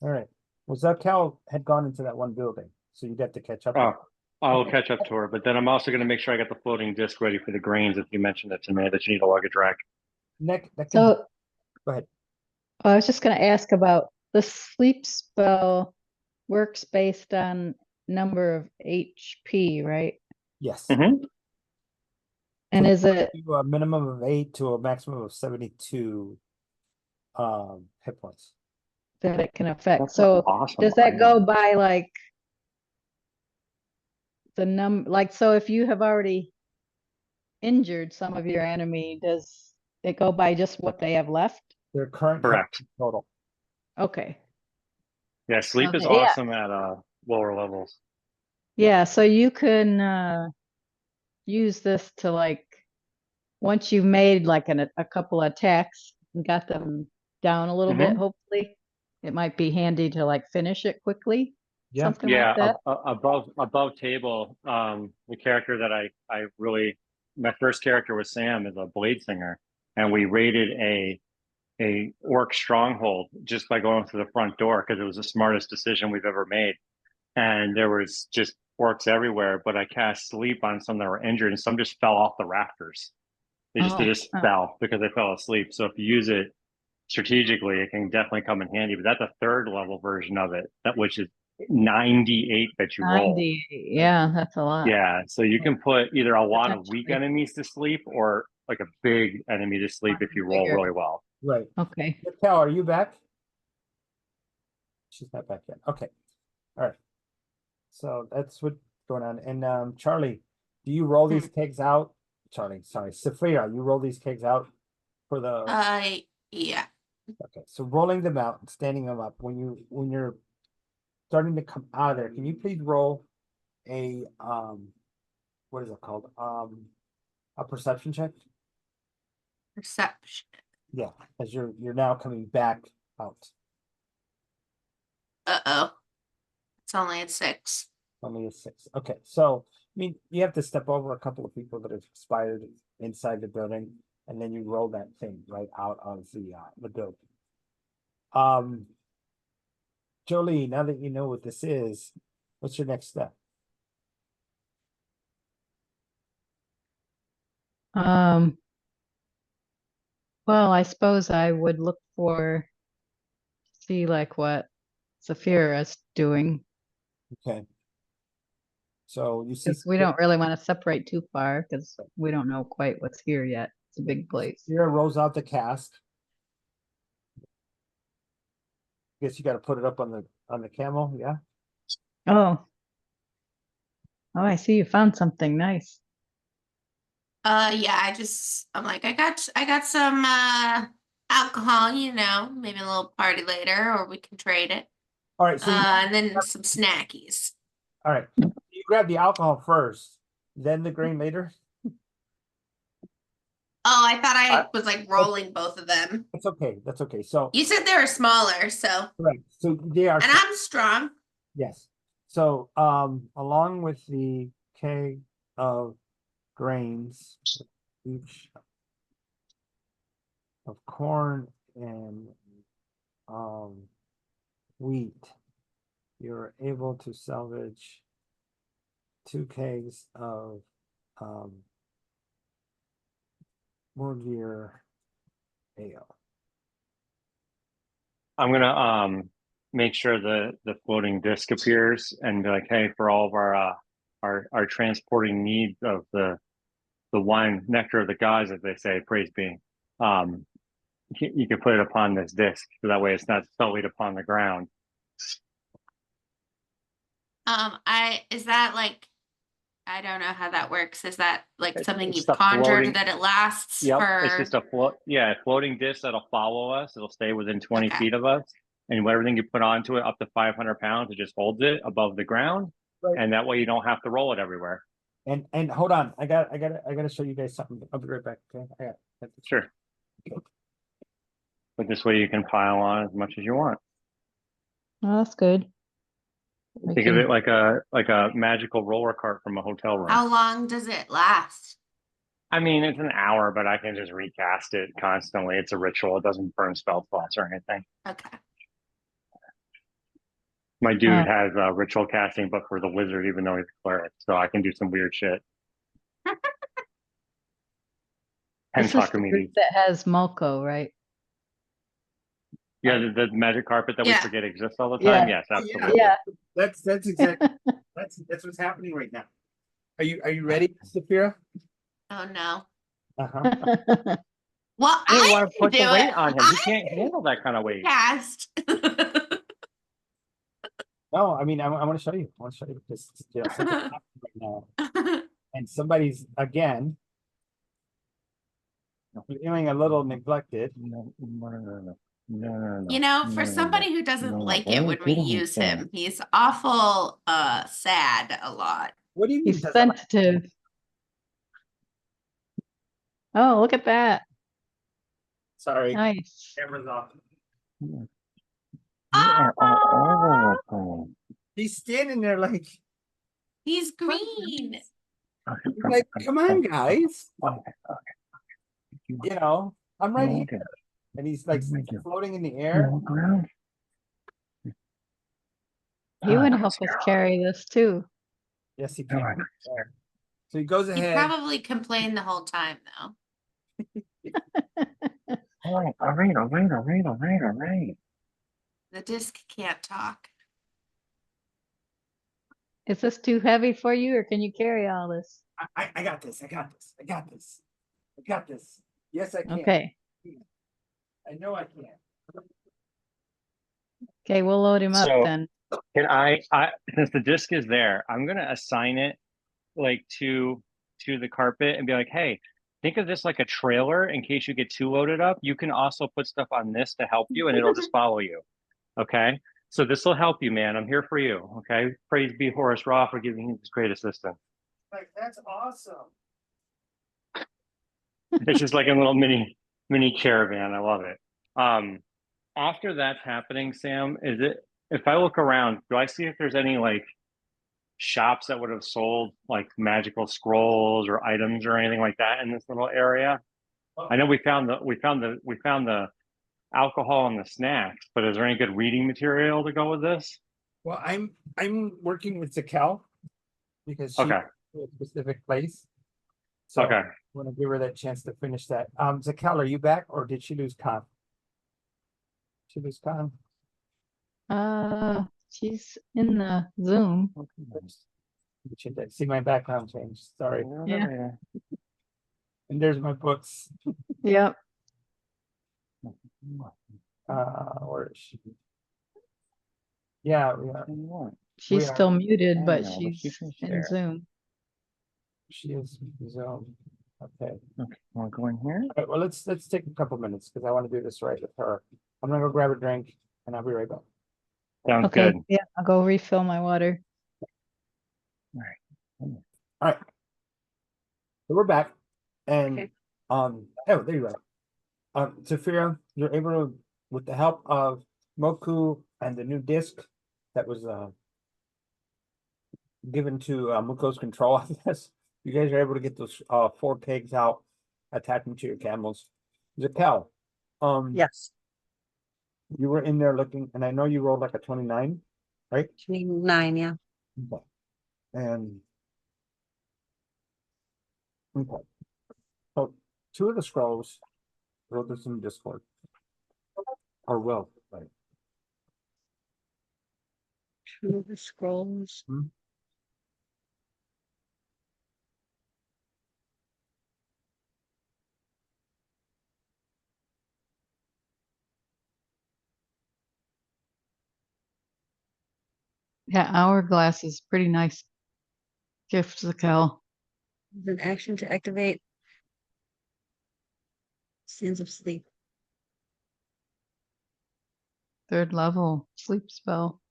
All right. Well, Zakel had gone into that one building, so you'd have to catch up. Oh, I'll catch up to her, but then I'm also going to make sure I got the floating disc ready for the grains if you mentioned it to me that you need a luggage rack. Nick, that can, So go ahead. I was just going to ask about the sleep spell works based on number of HP, right? Yes. Mhm. And is it You a minimum of 8 to a maximum of 72 hit points. that it can affect? That's an So awesome does that go item. by like the like, so if you have already injured some of your enemy, does it go by just what they have left? Their current hit Correct. total. Okay. Yeah, sleep is Okay, yeah. awesome at lower levels. Yeah, so you can use this to like once you've made like a couple attacks and got them down a little bit, hopefully, it might be handy to like finish it quickly. Yeah. Something Yeah, like that. above table, the character that I really, my first character was Sam as a blade singer, and we raided a orc stronghold just by going through the front door because it was the smartest decision we've ever made. And there was just orcs everywhere, but I cast sleep on some that were injured, and some just fell off the rafters. They just Oh. fell because they fell asleep. So if you use it strategically, it can definitely come in handy. But that's a third level version of it, which is 98 that you roll. 90. Yeah, that's a lot. Yeah, so you can put either a lot of weak Potentially. enemies to sleep or like a big enemy to sleep if you roll Bigger. really well. Right. Okay. Raquel, are you back? She's not back yet. Okay. All right. So that's what's going on. And Charlie, do you roll these kegs out? Charlie, sorry, Saphira, you roll these kegs out for the Yeah. okay. So rolling them out and standing them up when you're starting to come out of there, can you please roll a what is it called? A perception check? Perception. Yeah, as you're now coming back out. Uh-oh. It's only at 6. Only a 6. Okay, so I mean you have to step over a couple of people that have expired inside the building, and then you roll that thing right out of the building. Jolie, now that you know what this is, what's your next step? Well, I suppose I would look for see like what Saphira is doing. Okay. So you see Because we don't really want to separate too far because we don't know quite what's here yet. It's a big place. Saphira rolls out the cask. Guess you got to put it up on the camel, yeah. Oh. Oh, I see you found something nice. Yeah, I'm like, I got some alcohol, maybe a little party later, or we can trade it. All right, so And then some snackies. all right, you grab the alcohol first, then the grain later. Oh, I thought I was like rolling both of them. That's okay. That's okay. So You said they were smaller, so. right, so they are. And I'm strong. Yes. So along with the keg of grains, each of corn and wheat, you're able to salvage 2 kegs of Mulhorand ale. I'm gonna make sure the floating disc appears and be like, hey, for all of our transporting needs of the wine nectar of the gods, as they say, praise be. You can put it upon this disc, so that way it's not sullied upon the ground. Is that like, I don't know how that works. Is that like It's- something it's you've the conjured floating- that it lasts Yep, for? it's just a floating disc that'll follow us. It'll stay within 20 Okay. feet of us, and everything you put onto it, up to 500 pounds, it just holds it above the ground, Right. and that way you don't have to roll it everywhere. And hold on, I gotta show you guys something. I'll be right back. Okay, Sure. But this way you can pile on as much as you want. Oh, that's good. We Think of can- it like a magical roller cart from a hotel room. How long does it last? I mean, it's an hour, but I can just recast it constantly. It's a ritual. It doesn't burn spell slots or anything. Okay. My dude Oh. has ritual casting, but for the wizard, even though he's a cleric, so I can do some weird shit. This is the Archimedes. group that has Mulco, right? Yeah, the magic carpet that we Yeah. forget exists all the Yeah. time. Yes, absolutely. Yeah. That's exactly that's what's happening right now. Are you ready, Saphira? Oh no. Uh-huh. Well, You don't I want to can put do the weight it. on him. He can't handle that kind of weight. Cast. No, I mean I want to show you. I want to show you because something's happening right now. And somebody's again feeling a little neglected. No. You know, for somebody who doesn't like it when we use him, he's awful sad a lot. What do you mean? He's doesn't like- sensitive. Oh, look at that. Sorry, Nice. camera's off. You are all over the He's standing there like, He's green. place. come on, guys. Okay. You know, I'm right here, Okay. and he's like Thank you. floating in the air. Walk around. He would help us carry this too. Yes, he Come can. on. So he goes He ahead. probably complained the whole time though. All right. The disc can't talk. Is this too heavy for you, or can you carry all this? I got this. I got this. I got this. I got this. Yes, I can. Okay. I know I can. Okay, we'll load him up So- then. Can I since the disc is there, I'm gonna assign it like to the carpet and be like, hey, think of this like a trailer in case you get too loaded up. You can also put stuff on this to help you and it'll just follow you. Okay. So this will help you, man. I'm here for you. Okay. Praise be Horace Raw for giving me this great assistance. Like that's awesome. It's just like a little mini caravan. I love it. After that's happening, Sam, is it if I look around, do I see if there's any like shops that would have sold like magical scrolls or items or anything like that in this little area? I know we found the alcohol and the snacks, but is there any good reading material to go with this? Well, I'm working with Zakel because she's Okay. in a specific place. So Okay. I want to give her that chance to finish that. Zakel, are you back or did she lose con? She lose con? She's in the Zoom. She did. See my background change. Sorry. Yeah. And there's my books. Yep. Where is she? Yeah, She's are- still muted, I but know, but she she's can in share. Zoom. she is Zoom. Okay. Okay. Want to go in here? All right, well, let's take a couple minutes because I want to do this right with her. I'm gonna go grab a drink and I'll be right back. Sounds Okay, good. yeah, I'll go refill my water. All right. So we're back and, Okay. oh, there you are. Saphira, you're able to, with the help of Moku and the new disc that was, given to, Muko's control, I guess, you guys are able to get those, 4 pigs out, attach them to your camels. Zakel, Yes, you were in there looking, and I know you rolled like a 29, right? 29, yeah. Okay. And. Okay. So 2 of the scrolls wrote this in Discord. Or will, right? Through the scrolls. Yeah, hourglass is pretty nice gift, Zakel. An action to activate Sands of Sleep. 3rd level sleep spell.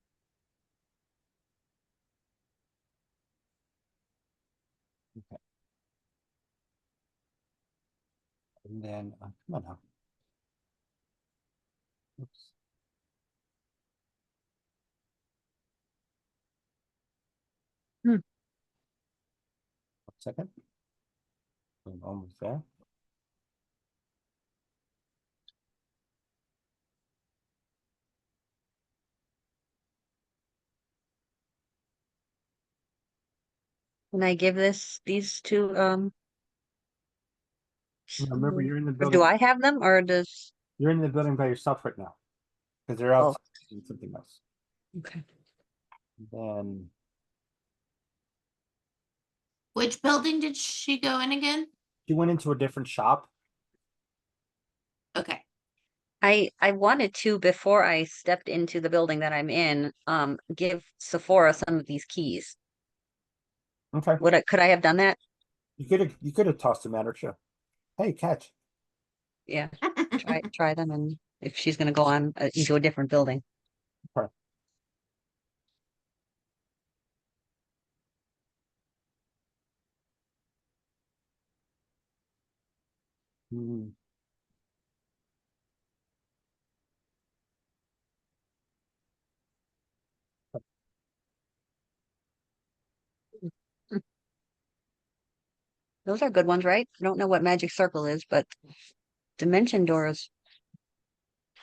And then, come on now. Oops. Hmm. 1 second. I'm almost there. Can I give these two, Remember, you're in the or building. do I have them or does, You're in the building by yourself right now. Because they're Oh. outside doing something else. okay. Then Which building did she go in again? she went into a different shop. Okay. I wanted to, before I stepped into the building that I'm in, give Sephora some of these keys. Okay. Could I have done that? You could have tossed them at her, sure. Hey, catch. Yeah, try them, and if she's gonna go on into a different building. Hmm. Those are good ones, right? I don't know what magic circle is, but dimension doors,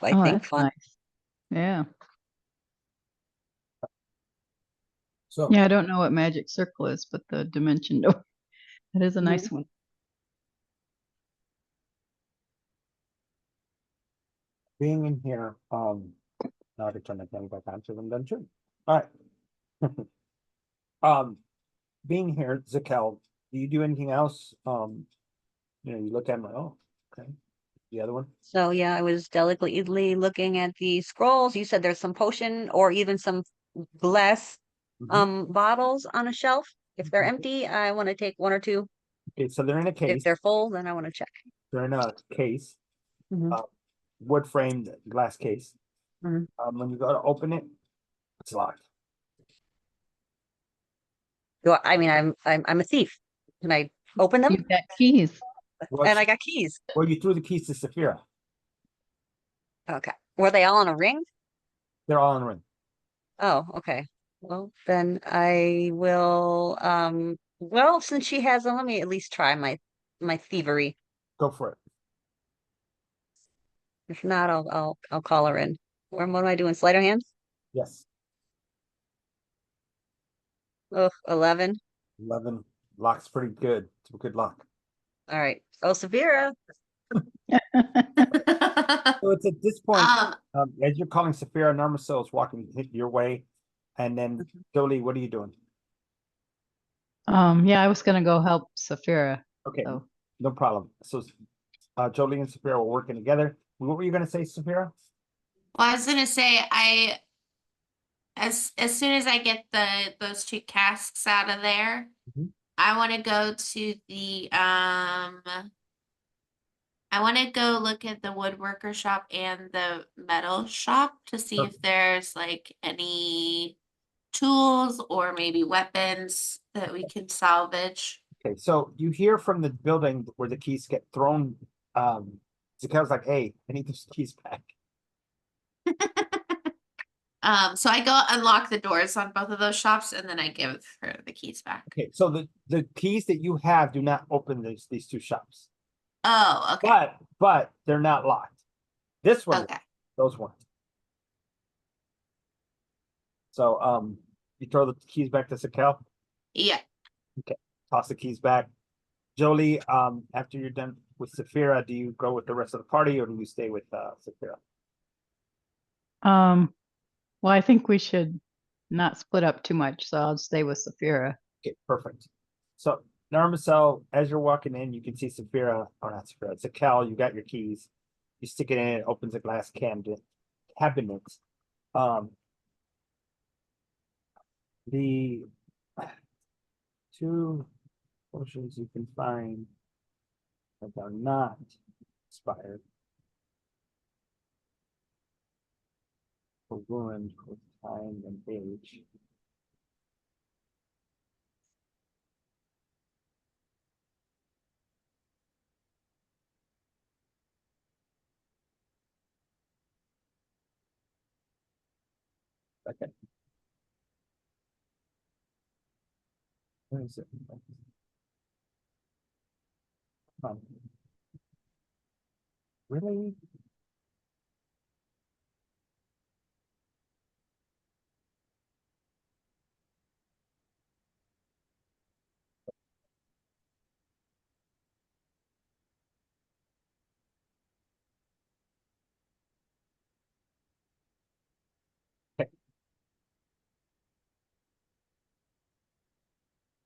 I Oh, think, that's fun. nice. Yeah. So Yeah, I don't know what magic circle is, but the dimension door. That is a nice one. being in here, now I can turn the thing back on to them then too. All right. Being here, Zakel, do you do anything else? You look at them like, oh, okay. The other one? So yeah, I was delicately looking at the scrolls. You said there's some potion or even some glass bottles on a shelf. If they're empty, I want to take 1 or 2. Okay, so they're in a If case. they're full, then I want to check. They're in a case, Mhm. wood framed glass case. Mhm. When you go to open it, it's locked. I mean, I'm a thief. Can I open them? You've got keys. And I got keys. Well, you threw the keys to Saphira. Okay. Were they all in a ring? They're all in a ring. Oh, okay. Well, then I will, well, since she has them, let me at least try my thievery. Go for it. If not, I'll call her in. What am I doing? Sleight of hand? Yes. Oh, 11. 11 locks pretty good. It's a good lock. All right. Oh, Severa. So it's at this point, Um, as you're calling Saphira, Narmasil is walking your way. And then Jolie, what are you doing? Yeah, I was gonna go help Saphira. Okay, So no problem. So Jolie and Saphira were working together. What were you gonna say, Saphira? well, I was gonna say as soon as I get those 2 casks out of there, Mhm. I want to go to the I want to go look at the woodworker shop and the metal shop to see if there's like any tools or maybe weapons that we can salvage. Okay, so you hear from the building where the keys get thrown. Zakel's like, hey, I need those keys back. So I go unlock the doors on both of those shops and then I give her the keys back. Okay, so the keys that you have do not open these 2 shops. Oh, okay. But they're not locked. This one, Okay. those weren't. So you throw the keys back to Zakel, Yeah. toss the keys back. Jolie, after you're done with Saphira, do you go with the rest of the party or do you stay with Saphira? well, I think we should not split up too much, so I'll stay with Saphira. Okay, perfect. So Narmacel, as you're walking in, you can see Saphira, or not Saphira, it's a Cal, you got your keys. You stick it in, it opens a glass cabinet. The two potions you can find that are not expired. For ruined with time and age. Okay. Where is it? Really?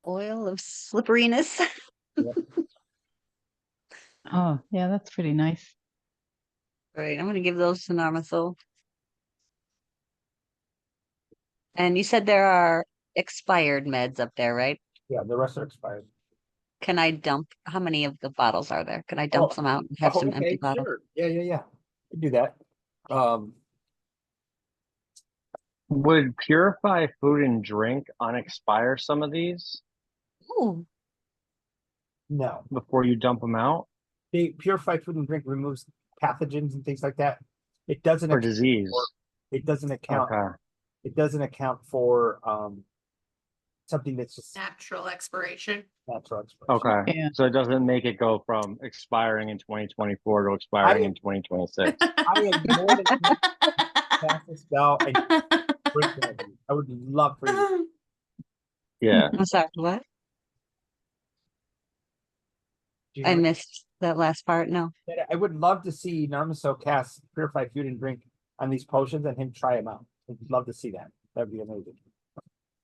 Oil of slipperiness. Oh, yeah, that's pretty nice. Right, I'm gonna give those to Narmathil. And you said there are expired meds up there, right? Yeah, the rest are expired. Can I dump, how many of the bottles are there? Can I dump Oh, some out and have some empty Okay, bottles? sure. Yeah. You do that. Would purify food and drink unexpire some of these Ooh, No, before you dump them out the purified food and drink removes pathogens and things like that. It doesn't for account disease? for, it doesn't account, Okay. it doesn't account for, something that's just Natural expiration. natural expiration. Okay. Yeah. So it doesn't make it go from expiring in 2024 to I expiring am- in 2026. I am more than happy to cast a spell and drink that. I would love for you. Yeah. I'm sorry, what? Do you I know- missed that last part, no. I would love to see Narmiso cast purified food and drink on these potions and him try them out. I'd love to see that. That'd be amazing.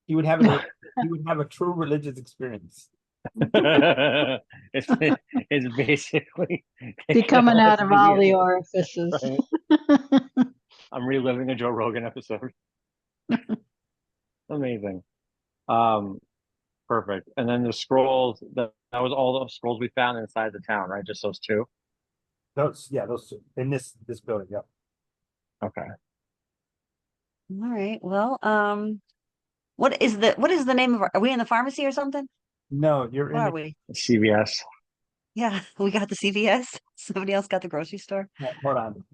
He would have he would have a true religious experience. it's it's basically Be coming out of all the LSD, orifices. right? I'm reliving a Joe Rogan episode. Amazing. Perfect. And then the scrolls, that was all the scrolls we found inside the town, right? Just those two? Those two in this building. Yep. Okay. All right, well, what is the name of are we in the pharmacy or something? No, you're Where in are the, we? CVS. Yeah, we got the CVS. Somebody else got the grocery store. hold on.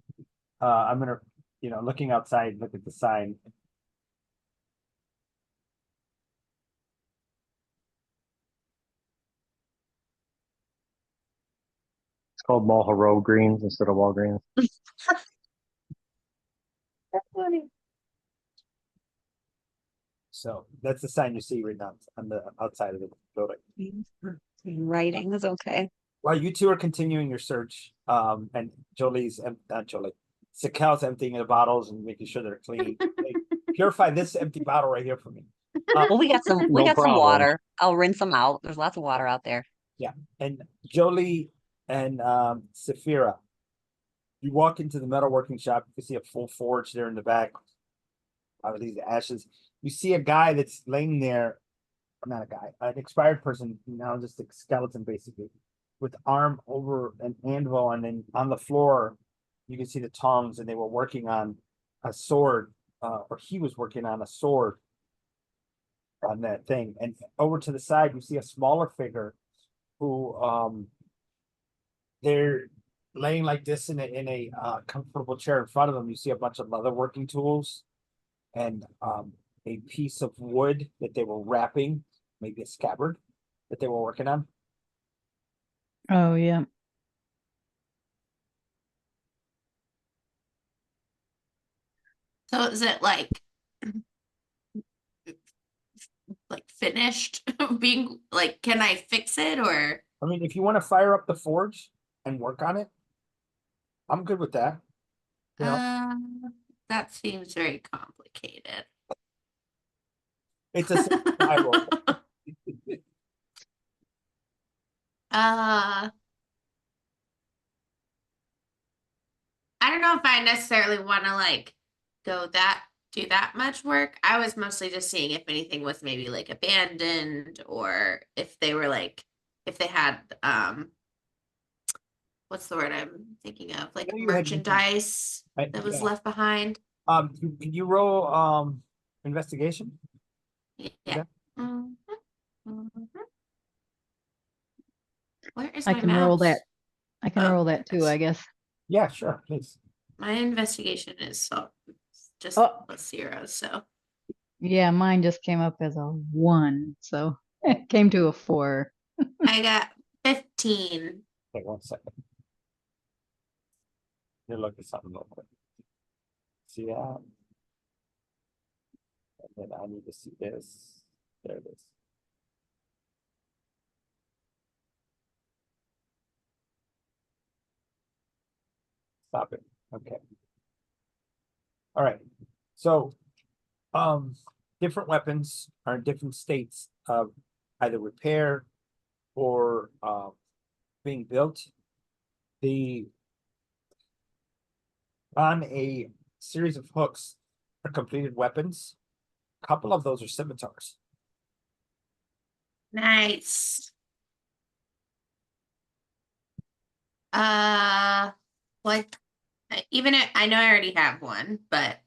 I'm gonna, looking outside, look at the sign. It's called Mulhorand Greens instead of Walgreens. That's funny. So that's the sign you see right now on the outside of the building. Writing is okay. While you two are continuing your search, and not Jolie, Sakel's emptying the bottles and making sure they're clean. Hey, purify this empty bottle right here for me. Well, we got some No some problem. water. I'll rinse them out. There's lots of water out there. And Jolie and Saphira, you walk into the metalworking shop, you can see a full forge there in the back. Out of these ashes, you see a guy that's laying there, or not a guy, an expired person, now just a skeleton basically, with arm over an anvil, and then on the floor, you can see the tongs, and they were working on a sword, or he was working on a sword on that thing. And over to the side, you see a smaller figure who they're laying like this in a comfortable chair. In front of them, you see a bunch of leather working tools and a piece of wood that they were wrapping, maybe a scabbard that they were working on. Oh, yeah. So is it like finished being like, can I fix it or I mean, if you want to fire up the forge and work on it, I'm good with that. You know? that seems very complicated. It's a survival. I don't know if I necessarily want to like do that much work. I was mostly just seeing if anything was maybe like abandoned or if they were like if they had what's the word I'm thinking of? Like know you had mentioned- merchandise that was Yeah. left behind. Can you roll investigation? Yeah. Yeah. Mhm. Mhm. Where is I my can roll that. mouse? I can Oh, roll that too, yes. I guess. Yeah, sure, please. My investigation is just Oh. +0, so Yeah, mine just came up as a 1, so it came to a 4. I got 15. Wait 1 second. You're looking at something real quick. See that? And then I need to see this. There it is. Stop it. Okay. All right. So, different weapons are in different states of either repair or being built. The on a series of hooks are completed weapons. A couple of those are scimitars. Nice. Like even if I know I already have one, but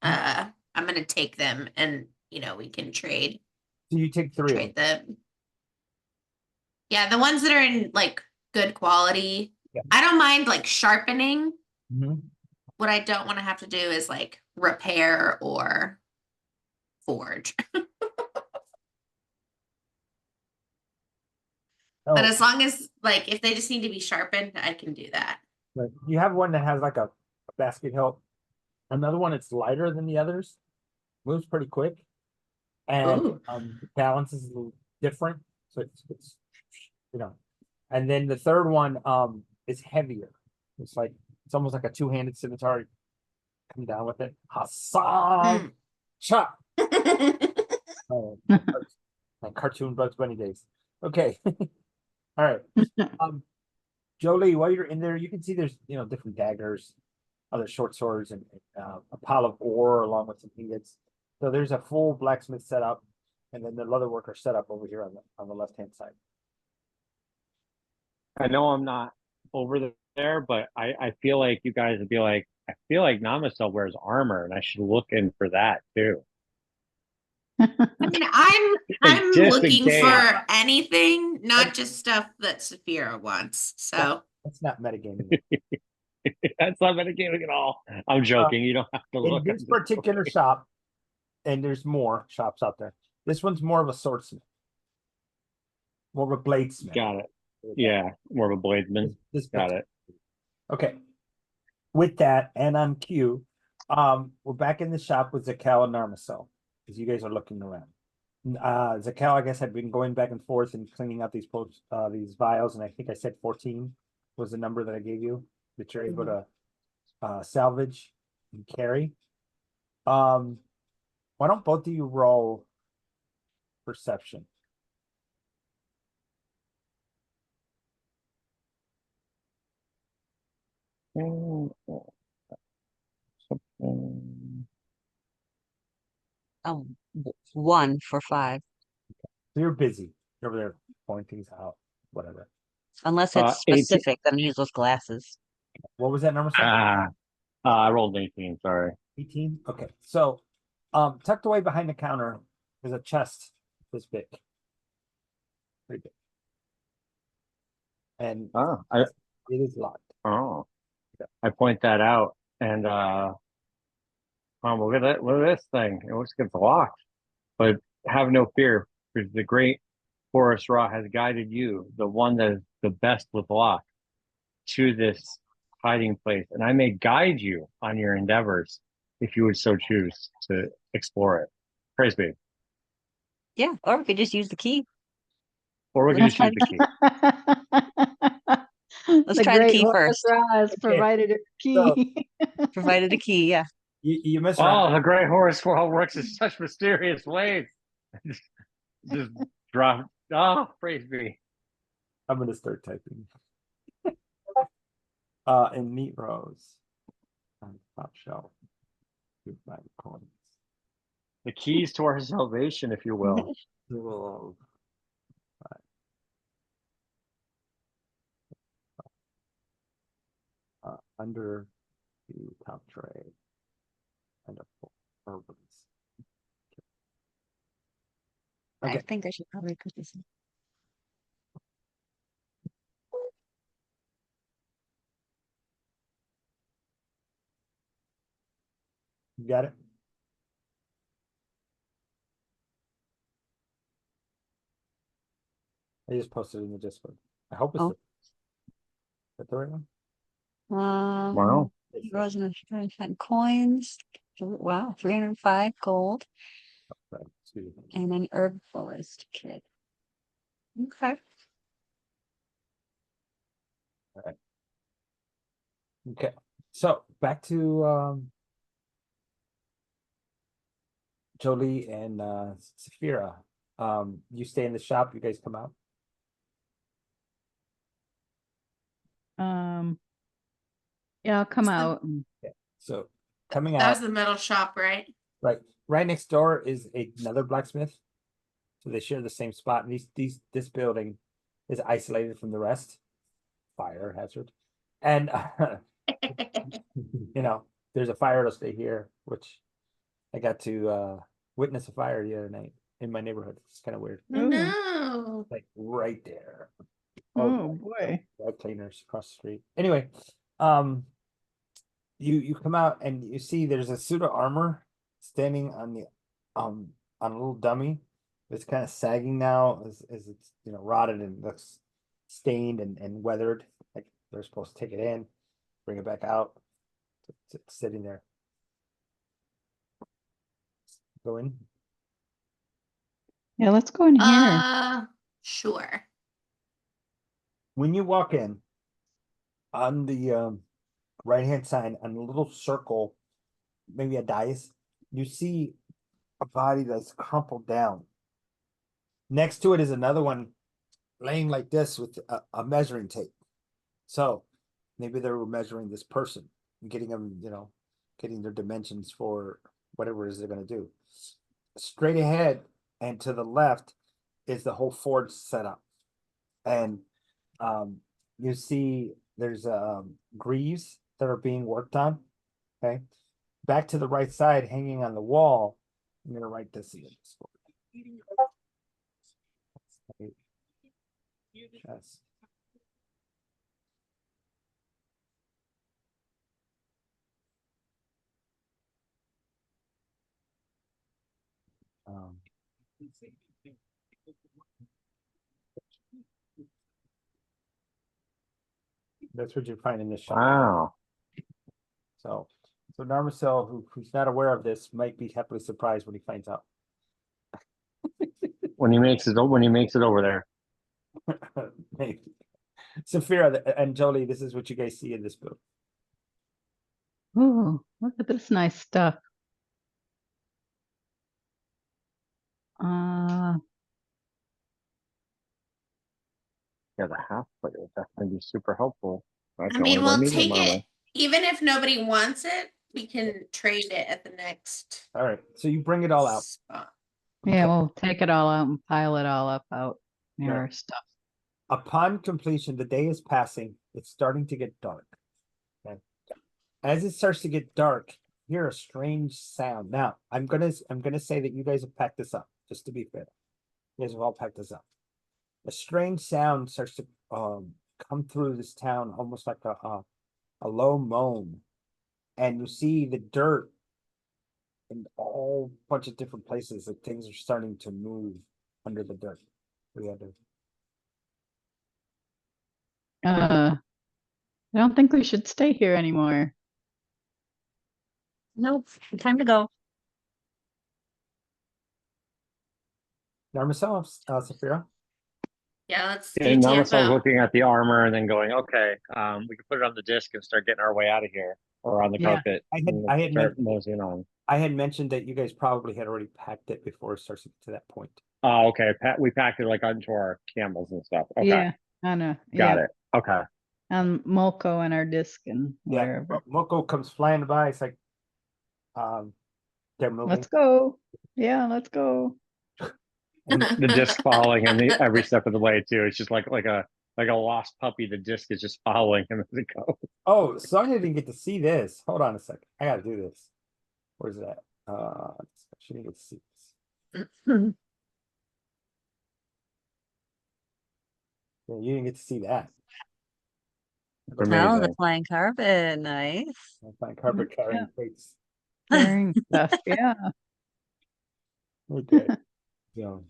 I'm gonna take them and we can So you take 3 of them. trade them. Yeah, the ones that are in like good quality. Yeah. I don't mind like sharpening. Mhm. What I don't want to have to do is like repair or forge. But Oh, as long as like if they just need to be sharpened, I can do that. right. You have one that has like a basket hilt. Another one that's lighter than the others, moves pretty quick, and Ooh. balance is a little different. So it's and then the third one is heavier. It's like it's almost like a two-handed scimitar. Come down with it. Hassan chop. Oh, like cartoon Bugs Bunny days. Okay. All right. Jolie, while you're in there, you can see there's different daggers, other short swords, and a pile of ore along with some ingots. So there's a full blacksmith setup, and then the leather worker setup over here on the left hand side. I know I'm not over there, but I feel like you guys would be like, I feel like Namaso wears armor, and I should look in for that too. I mean, I'm Just in looking case. for anything, not just stuff that Saphira wants. So That's not metagaming. That's not metagaming at all. I'm joking. You don't have to In look. this particular shop, and there's more shops out there. This one's more of a swordsmith, more of a bladesmith. Got it. Yeah, more of a bladesman. Got it. Okay. With that, and on cue, we're back in the shop with Zakel and Narmaso, as you guys are looking around. Zakel, I guess, had been going back and forth and cleaning out these these vials, and I think I said 14 was the number that I gave you that you're able to salvage and carry. Why don't both of you roll perception? Oh, 1 for 5. So you're busy. You're over there pointing things out, whatever. Unless it's 18. specific, then use those glasses. What was that number? I rolled 18. Sorry. 18. Okay. So, tucked away behind the counter is a chest this big. Pretty big. And it is locked. I point that out, and look at that! Look at this thing. It looks like it's locked, but have no fear, because the great Forest Ra has guided you, the one that is the best with lock, to this hiding place, and I may guide you on your endeavors if you would so choose to explore it. Praise be. Yeah, or we could just use the key. Or we can just use the key. Let's try the key first. Has provided a key. Provided a key, yeah. You missed Oh, the great horse world works in such mysterious ways. Just drop. Oh, praise be. I'm gonna start typing. And meat rows. On top shelf. Good find coins. The keys to our salvation, if you will. Little, under the top tray. And a full herbs. I Okay. think I should probably put this in. You got it? I just posted it in the Discord. I hope it's Oh. is that the right one? Wow. Rose and coins. Wow, 305 gold Right, excuse me. and an herbalist kit. Okay. Okay, so back to Jolie and Saphira. You stay in the shop, you guys come out. Yeah, I'll come So- out. And- So coming That was out, the metal shop, right? right next door is another blacksmith. So they share the same spot. And this building is isolated from the rest. Fire hazard. And you know, there's a fire to stay here, which I got to witness a fire the other night in my neighborhood. It's kind of weird. Oh, no. Like right there. Oh boy. Dry cleaners across the street. Anyway, you come out and you see there's a suit of armor standing on the on a little dummy. It's kind of sagging now as it's rotted and looks stained and weathered. Like they're supposed to take it in, bring it back out. It's sitting there. Go in. Yeah, let's go in here. Sure. When you walk in, on the right hand side, on a little circle, maybe a dais, you see a body that's crumpled down. Next to it is another one laying like this with a measuring tape. So maybe they were measuring this person and getting them, getting their dimensions for whatever it is they're going to do. Straight ahead and to the left is the whole forge setup. And you see there's greaves that are being worked on. Okay. Back to the right side, hanging on the wall. I'm gonna write this in. Yes. That's what you find in this shop. Wow. So Narmacel, who's not aware of this, might be happily surprised when he finds out. When he makes it over there. Maybe. Saphira and Jolie, this is what you guys see in this book. Oh, look at this nice stuff. Yeah, the half plate would definitely be super helpful. That's I the mean, only one we'll medium take armor. it. Even if nobody wants it, we can trade it at the next All right, so you bring it all out. spot. Yeah, we'll take it all out and pile it all up out near Right. our stuff. Upon completion, the day is passing. It's starting to get dark. Okay. As it starts to get dark, you hear a strange sound. Now, I'm gonna say that you guys have packed this up, just to be fair. You guys have all packed this up. A strange sound starts to come through this town, almost like a low moan, and you see the dirt in all bunch of different places. Like things are starting to move under the dirt. We had to. I don't think we should stay here anymore. Nope. Time to go. Narmacel, Saphira. Yeah, let's do And I was TFO. looking at the armor and then going, okay, we can put it on the disc and start getting our way out of here. or on the Yeah. carpet. I had- and I had start mentioned- moseying on. I had mentioned that you guys probably had already packed it before it starts to get to that point. Oh, okay. We packed it like onto our camels and stuff. Okay, Yeah, I know. got Yeah. it. Okay. On Molko and our disc and Yeah, wherever. Moko comes flying by. It's like, they're moving. Let's go. Yeah, let's go. And The disc following him every step of the way too. It's just like a lost puppy. The disc is just following him as it goes. oh, Sonya didn't get to see this. Hold on a second. I gotta do this. Where's that? She didn't get to see this. Yeah, you didn't get to see that. It's Oh, the amazing. flying carpet, nice. I find carpet carrying Yeah. plates. Carrying stuff. Yeah. Okay. So,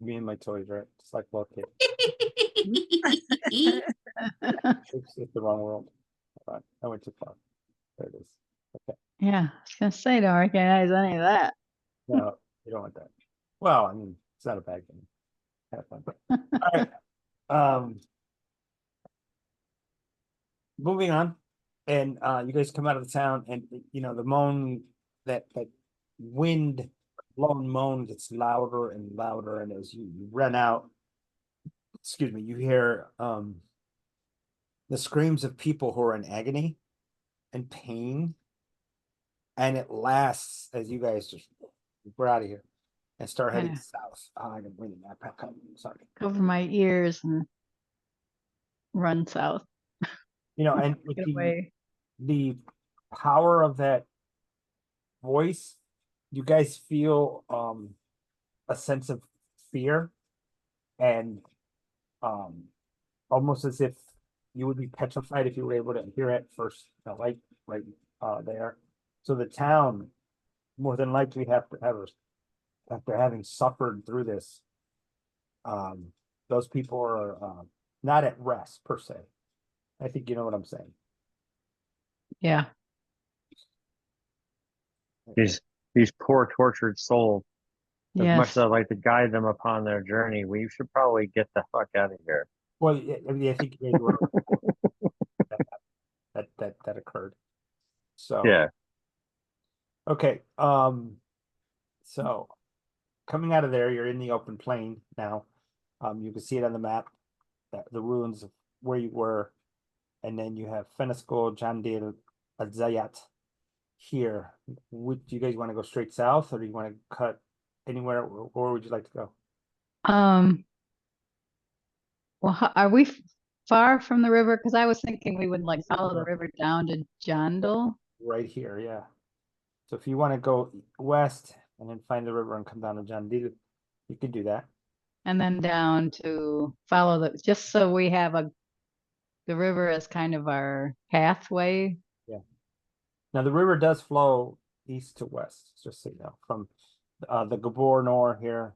me and my toys, right? Just like little kid. It's the wrong world. Hold on, I went too far. There it is. Yeah. I was gonna say, don't recognize any of that. No, you don't want that. Well, I mean, it's not a bad thing. Have fun. All right. Moving on, and you guys come out of the town, and you know the moan, that wind blown moan gets louder and louder, and as you run out, excuse me, you hear the screams of people who are in agony and pain, and it lasts as you guys just, we're out of here and start heading Yeah. south. I can bring the map back up. Sorry. Cover my ears and run south. You know, and with Get the away. power of that voice, you guys feel a sense of fear, and almost as if you would be petrified if you were able to hear it first, right there. So the town, more than likely, after having suffered through this, those people are not at rest per se. I think you know what I'm saying. Yeah. These poor tortured souls. As much Yes. as I'd like to guide them upon their journey, we should probably get the fuck out of here. Well, I mean, I think you guys were that occurred. So Yeah. okay. So coming out of there, you're in the open plain now. You can see it on the map, the ruins of where you were, and then you have Fenneskoe, Jandil, Azayat here. Would you guys want to go straight south, or do you want to cut anywhere, or would you like to go? Well, are we far from the river? Because I was thinking we would like follow the river down to Jandal. Right here, yeah. So if you want to go west and then find the river and come down to Jandil, you can do that. And then down to follow just so we have the river as kind of our pathway. Now the river does flow east to west, just so you know, from the Gabor Nor here.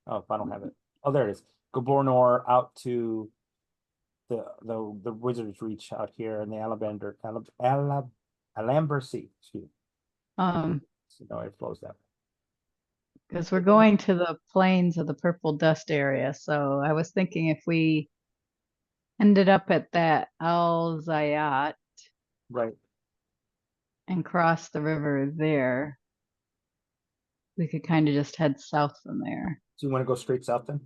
Oh, if I don't have it. Oh, there it is. Gabor Nor out to the Wizard's Reach out here in the Alamber Sea. Excuse me. So no, it flows that way. Because we're going to the plains of the Purple Dust area. So I was thinking if we ended up at that Al Zayat Right. and cross the river there, we could kind of just head south from there. So you want to go straight south then?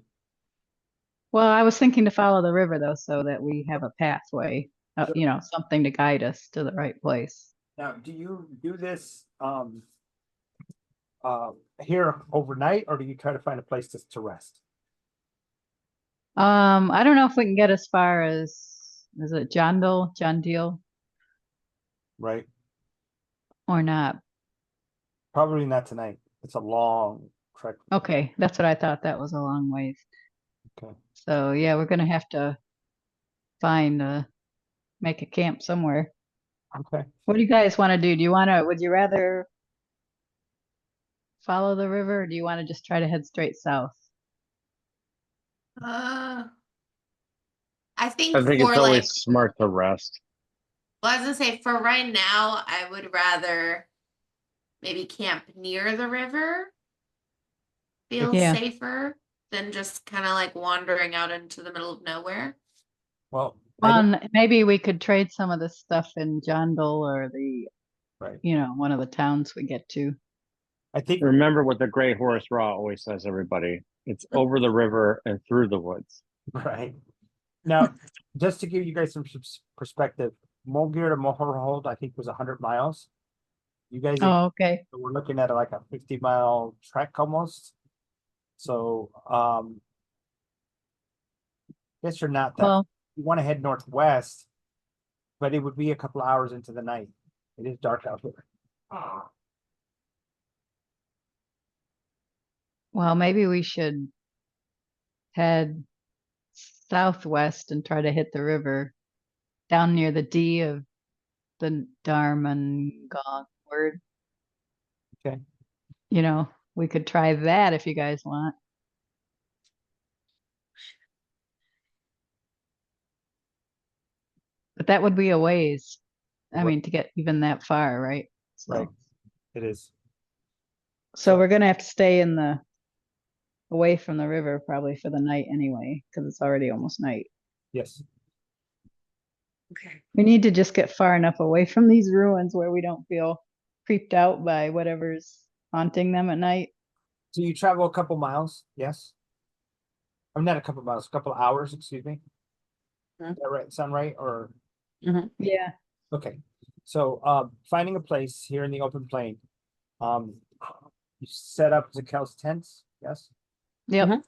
Well, I was thinking to follow the river though, so that we have a pathway, Sure. something to guide us to the right place. Now, do you do this here overnight, or do you try to find a place to rest? I don't know if we can get as far as, is it Jandil, Right. or not? Probably not tonight. It's a long trek. Okay, that's what I thought. That was a long ways. Okay. So yeah, we're gonna have to make a camp somewhere. Okay. What do you guys want to do? Would you rather follow the river, or do you want to just try to head straight south? I think I think for it's always like, smart to rest. well, I was gonna say for right now, I would rather maybe camp near the river. Feels Yeah. safer than just kind of like wandering out into the middle of nowhere. Well, Maybe we could trade some of this stuff in Jondal or the, Right. one of the towns we get to. I think Remember what the Gray Horse Raw always says, everybody. It's over the river and through the woods. right now, just to give you guys some perspective, Mulgear to Mulhorand, I think was 100 miles. You guys, Oh, okay. we're looking at like a 50-mile trek almost. So, guess you're not that. Well, You want to head northwest, but it would be a couple hours into the night. It is dark out here. well, maybe we should head southwest and try to hit the river down near the D of the Darmangong word. Okay. We could try that if you guys want. But that would be a ways. I What- mean, to get even that far, right? So, Right. It is. so we're gonna have to stay away from the river probably for the night anyway, because it's already almost night. Yes. Okay. We need to just get far enough away from these ruins where we don't feel creeped out by whatever's haunting them at night. So you travel a couple miles, yes? I'm not a couple miles, a couple hours, excuse me. Mhm. Is that right? Sound right? Or Yeah. okay. So finding a place here in the open plain. You set up Zakel's tents, yes? Yep. Mhm.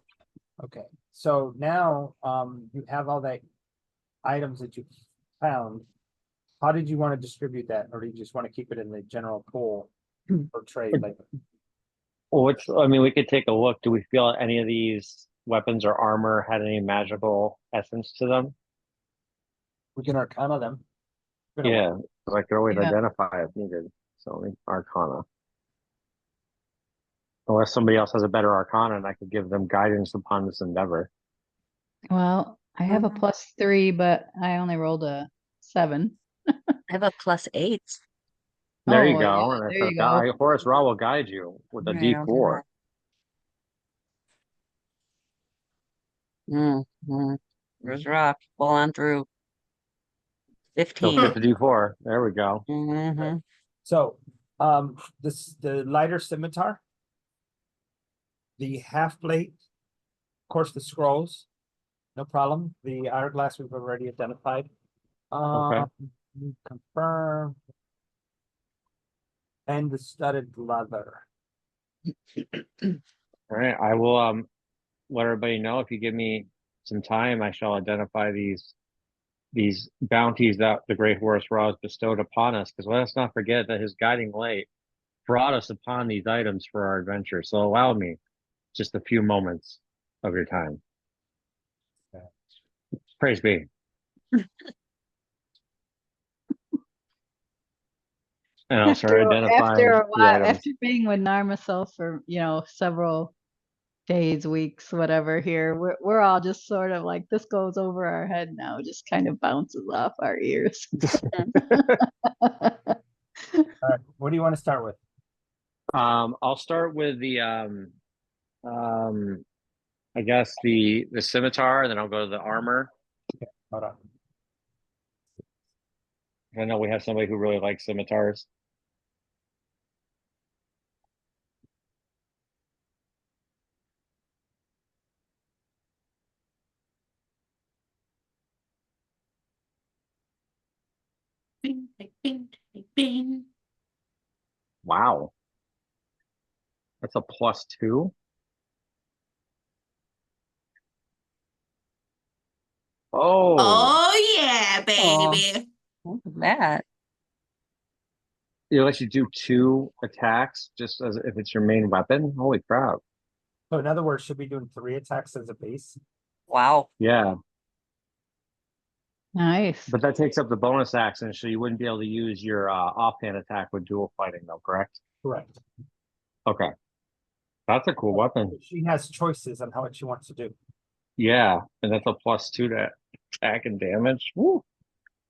Okay. So now you have all that items that you found. How did you want to distribute that, or do you just want to keep it in the general pool for trade later? Well, we could take a look. Do we feel any of these weapons or armor had any magical essence to them? We can arcana them. Been a while. Yeah, I could always Yeah. identify if needed. So Arcana. Unless somebody else has a better Arcana and I could give them guidance upon this endeavor. Well, I have a Mhm. +3, but I only rolled a 7. I have a +8. There you Oh, go. yeah, And there that's you a go. guy. Horace Raw will guide you with a Right, I'll do D4. Where's rock? Fall on through. So 15. get the D4. There we go. Mhm. So the lighter scimitar, the half plate, of course, the scrolls, no problem. The hourglass we've already identified. Okay. Confirm. And the studded leather. All right. I will let everybody know if you give me some time, I shall identify these bounties that the Great Horse Raw has bestowed upon us. Because let us not forget that his guiding light brought us upon these items for our adventure. So allow me just a few moments of your time. Okay. Praise be. And I'll start identifying After a the while, items. after being with Narmacel for, several days, weeks, whatever here, we're all just sort of like, this goes over our head now, just kind of bounces off our ears. All right. What do you want to start with? I'll start with the I guess the scimitar, and then I'll go to the armor. Hold on. I know we have somebody who really likes scimitars. Bing, bing, bing, bing, bing. Wow. That's a +2. Oh, Oh yeah, Oh. baby. Look at that. it lets you do 2 attacks just as if it's your main weapon. Holy crap. So in other words, should be doing 3 attacks as a base. Wow. Yeah. Nice. But that takes up the bonus action, so you wouldn't be able to use your offhand attack with dual fighting, though, correct? Correct. Okay. That's a cool weapon. She has choices on how she wants to do. Yeah, and that's a +2 to attack and damage. Woo.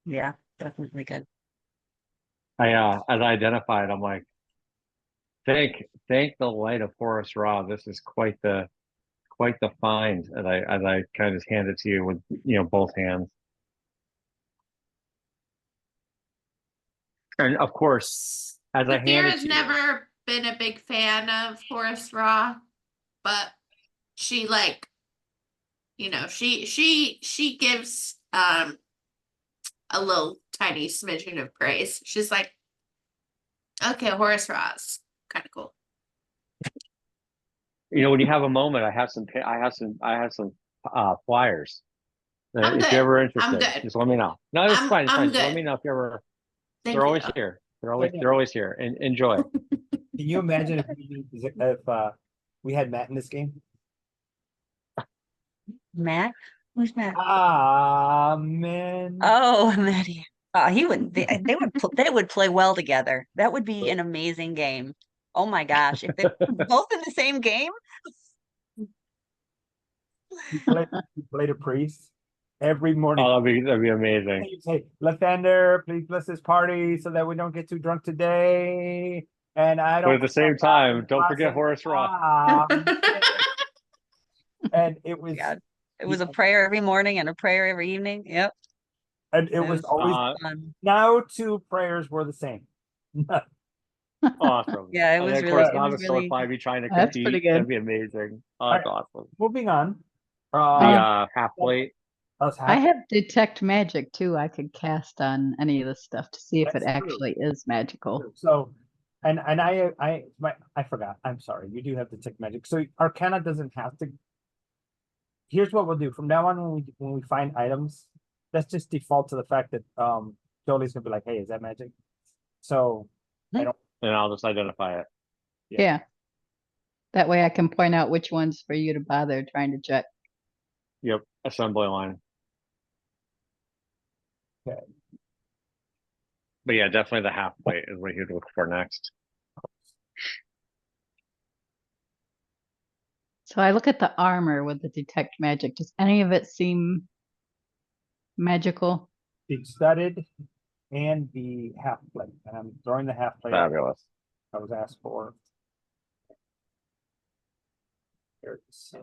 Yeah, definitely good. As I identified, I'm like, thank the light of Forest Raw. This is quite the find. As I kind of hand it to you with both hands. And of course, as I hand it Sierra's to you, never been a big fan of Forest Raw, but she like, she gives a little tiny smidgen of praise. She's like, okay, Horace Raw's kind of cool. when you have a moment, I have some flyers. I'm If good. you're ever I'm interested, good. just let me know. No, it's fine. It's I'm fine. Just let good. me know if you ever. Thank They're you. always here. Yeah. They're always here. And enjoy. Can you imagine if we had Matt in this game? Matt? Who's Matt? Ah, man. Oh, Maddie. He would. They would play well together. That would be an amazing game. Oh my gosh! If they were both in the same game, He played a priest every morning. Oh, that'd be amazing. He'd say, Lathander, please bless this party so that we don't get too drunk today. And I But don't. at the same time, don't forget Horace Raw. Ah, man. And it was, God, it was a prayer every morning and a prayer every evening. Yep. and it It was was always fun. no two prayers were the same. Awesome. Yeah, it And was then, of really- course, it was Novice would really- probably be trying to That's compete. pretty good. That'd be amazing. Oh, that's awesome. Moving on. The half plate. Us I happy. have detect magic too. I could cast on any of this stuff to see if That's it true. actually is magical. So, and I forgot. I'm sorry. You do have to take magic. So Arcana doesn't have to. Here's what we'll do from now on when we find items. Let's just default to the fact that Jolie's gonna be like, "Hey, is that magic?" So And I'll just identify it. Yeah. Yeah. That way I can point out which ones for you to bother trying to check. Yep. Assembly line. Okay. But yeah, definitely the half plate is what you'd look for next. So I look at the armor with the detect magic. Does any of it seem magical? the studded and the half plate, and I'm throwing the half plate. Fabulous. I was asked for. There it is.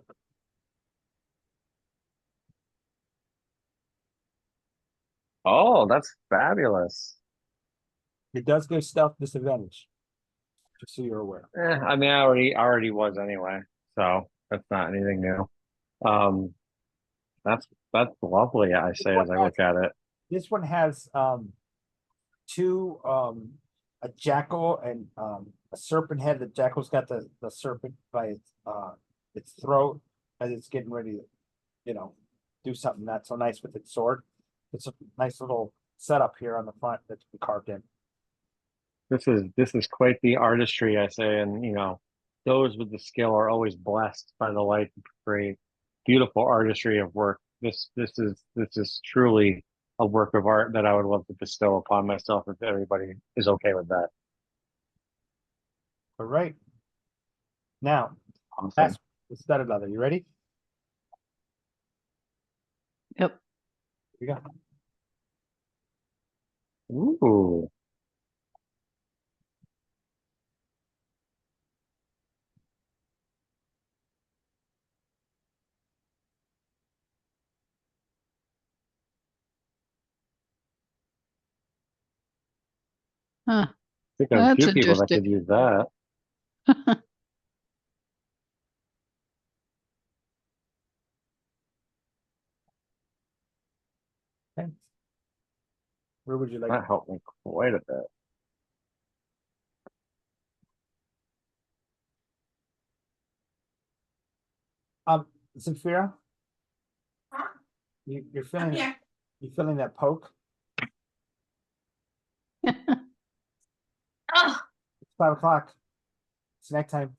Oh, that's fabulous. It does give stealth disadvantage. Just so you're aware. I mean, I already was anyway, so that's not anything new. That's lovely. I say as I look at it. This one has two a jackal and a serpent head. The jackal's got the serpent by its throat as it's getting ready to, do something not so nice with its sword. It's a nice little setup here on the front that's been carved in. This is quite the artistry, I say, and those with the skill are always blessed by the light to create beautiful artistry of work. This is truly a work of art that I would love to bestow upon myself if everybody is okay with that. All right. Now, Awesome. that's the studded leather. You ready? Yep. We go. Ooh. Huh. I think there's a That's few people that interesting. could use that. Okay. Where would you like? That helped me quite a bit. Zafira, Huh? you're I'm feeling here. you feeling that poke? Oh, It's 5 o'clock. Snack time.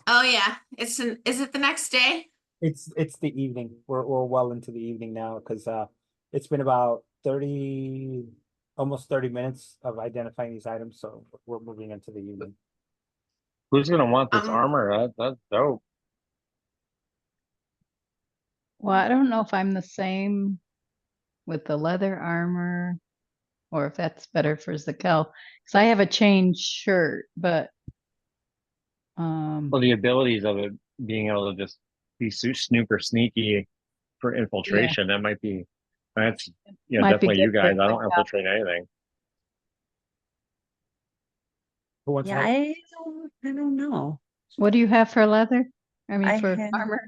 oh yeah. Is it the next day? It's the evening. We're well into the evening now because it's been about 30, almost 30 minutes of identifying these items, so we're moving into the evening. Who's gonna want this Um, armor? That's dope. Well, I don't know if I'm the same with the leather armor or if that's better for Zakel. Because I have a chain shirt, but Well, the abilities of it being able to just be super sneaky for infiltration, that might be that's Might be definitely you good for guys. I don't Zakel. infiltrate anything. Who wants Yeah, help? I don't know. What do you have for leather? I mean, I for have- armor?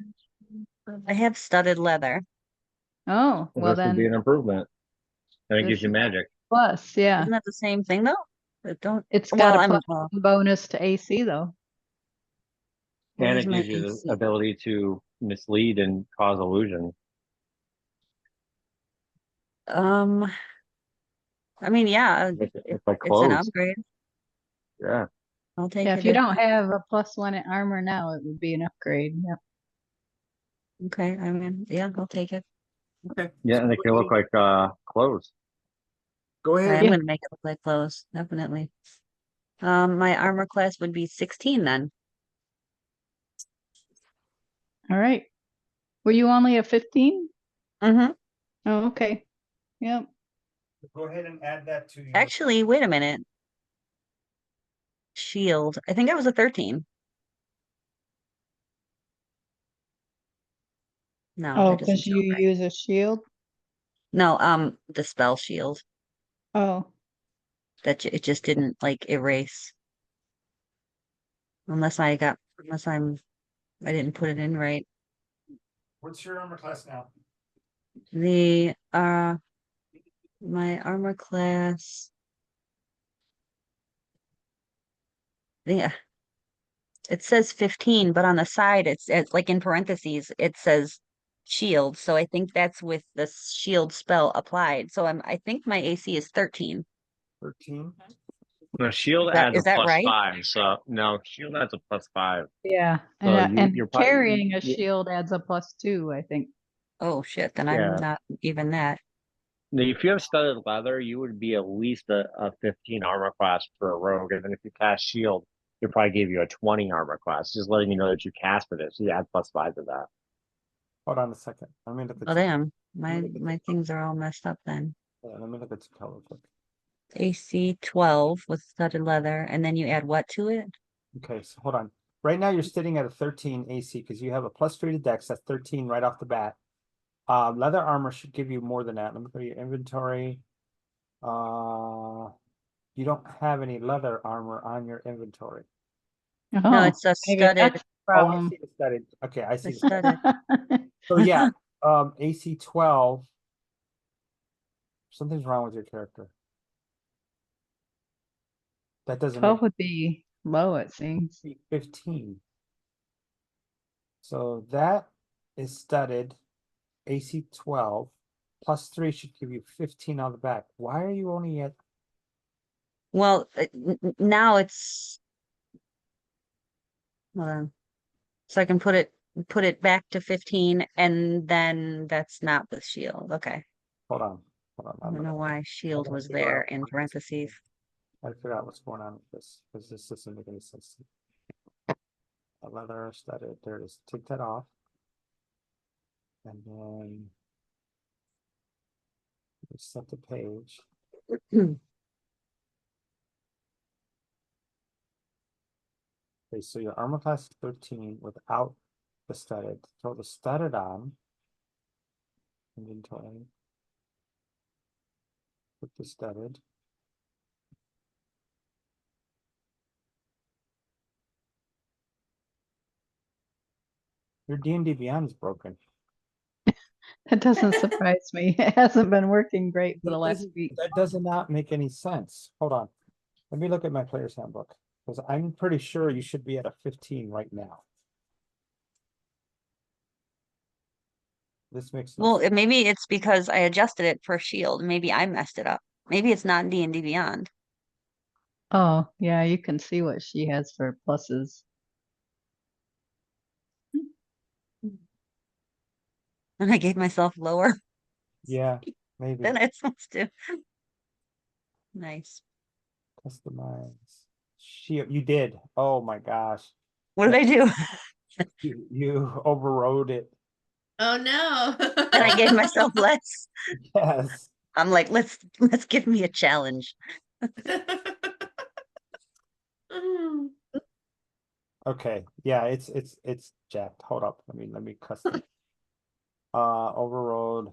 I have studded leather. Oh, well This would be then, an improvement. And it gives This you is- magic. plus, yeah. Isn't that the same thing though? But don't. It's Well, got a I'm. plus bonus to AC though. What And is it my gives you the AC? ability to mislead and cause illusion. I mean, yeah, It's like it's an clothes. upgrade. Yeah. I'll take Yeah, it. if you don't have a +1 in armor now, it would be an upgrade. Yeah. Okay, I mean, yeah, I'll take it. Okay. Yeah, and they can look like clothes. Go I ahead. am gonna make it look like clothes, definitely. My armor class would be 16 then. All right. Were you only a 15? Mm-hmm. Oh, okay. Yep. Go ahead and add that to your. Actually, wait a minute. Shield. I think I was a 13. No, Oh, that doesn't because you sound right. use a shield? No, the spell shield. Oh, It just didn't like erase. Unless I didn't put it in right. What's your armor class now? The my armor class. Yeah, it says 15, but on the side it's like in parentheses it says shield. So I think that's with the shield spell applied. So I think my AC is 13. 13. No, shield Is that- adds is a that plus right? 5. So no, shield adds a plus 5. yeah. So And you're probably carrying a shield adds a +2, I think. Oh shit, then Yeah. I'm not even that. Now, if you have studded leather, you would be at least a 15 armor class for a rogue. And then if you cast shield, it probably give you a 20 armor class, just letting you know that you casted it. So you add plus 5 to that. Hold on a second. Let me look at Oh damn, my look at my things are all messed up then. let me look at the color quick. AC 12 with studded leather, and then you add what to it? Okay, so hold on. Right now you're sitting at a 13 AC because you have a +3 to dex. That's 13 right off the bat. Leather armor should give you more than that. Let me go to your inventory. You don't have any leather armor on your inventory. No, Oh, it's a maybe studded. that's the Oh, I problem. see the studded. Okay, I see. It's The studded. studded. So yeah, AC 12. Something's wrong with your character. That doesn't 12 make would be low, it seems. 15. So that is studded AC 12 +3 should give you 15 on the back. Why are you only at Well, now it's hold on. So I can put it back to 15, and then that's not with shield. Okay. hold on. I don't know why shield gonna was figure there out in why. parentheses. I figure out what's going on with this because this doesn't make any sense. A leather studded. There it is. Take that off. And then set the page. Okay, so your armor class is 13 without the studded. Throw the studded on. Inventory. Put the studded. Your D&D Beyond is broken. That doesn't surprise me. It hasn't been working great for the last week. That does not make any sense. Hold on. Let me look at my player's handbook. Because I'm pretty sure you should be at a 15 right now. This makes no Well, sense. maybe it's because I adjusted it for shield. Maybe I messed it up. Maybe it's not D&D Beyond. Oh, yeah, you can see what she has for pluses. And I gave myself lower Yeah, maybe. than it's supposed to. Nice. Customize. You did. Oh my gosh. What did I do? You overrode it. Oh no. And I gave myself less. Yes. I'm like, let's give me a challenge. Mm. Okay. Yeah, it's jacked. Hold up. Let me custom. Overrode.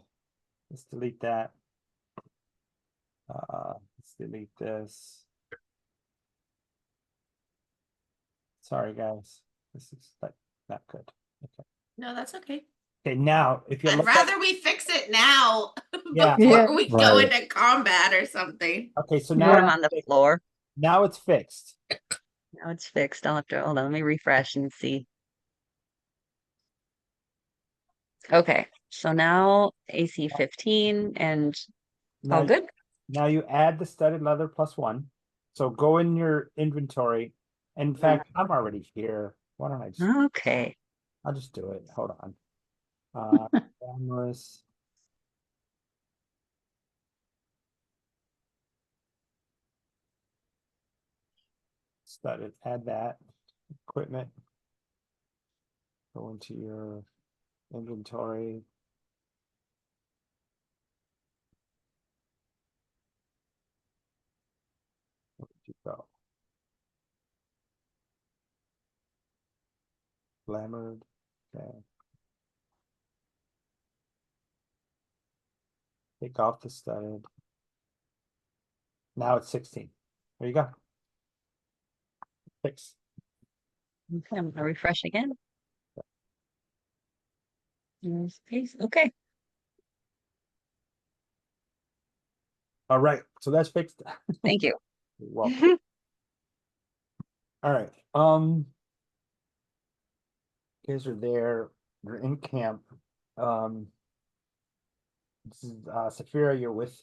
Let's delete that. Let's delete this. Sorry, guys. This is like not good. Okay. No, that's okay. Okay, now if you I'd look rather we fix it now Yeah. before Yeah. we go Right. into combat or something. okay, so Put now them on the floor. now it's fixed. Now it's fixed. I'll have to, hold on, let me refresh and see. Okay, so now AC 15 and Now, all good? now you add the studded leather +1. So go in your inventory. In fact, I'm already here. Why don't I just Okay. I'll just do it. Hold on. Cameras. Studded, add that. Equipment. Go into your inventory. Where did you go? Glamored. Okay. Take off the studded. Now it's 16. There you go. Fix. Okay, I'm gonna refresh again. There's paste. Okay. All right. So that's fixed. Thank you. You're welcome. All right. You guys are there. You're in camp. This is Saphira, you're with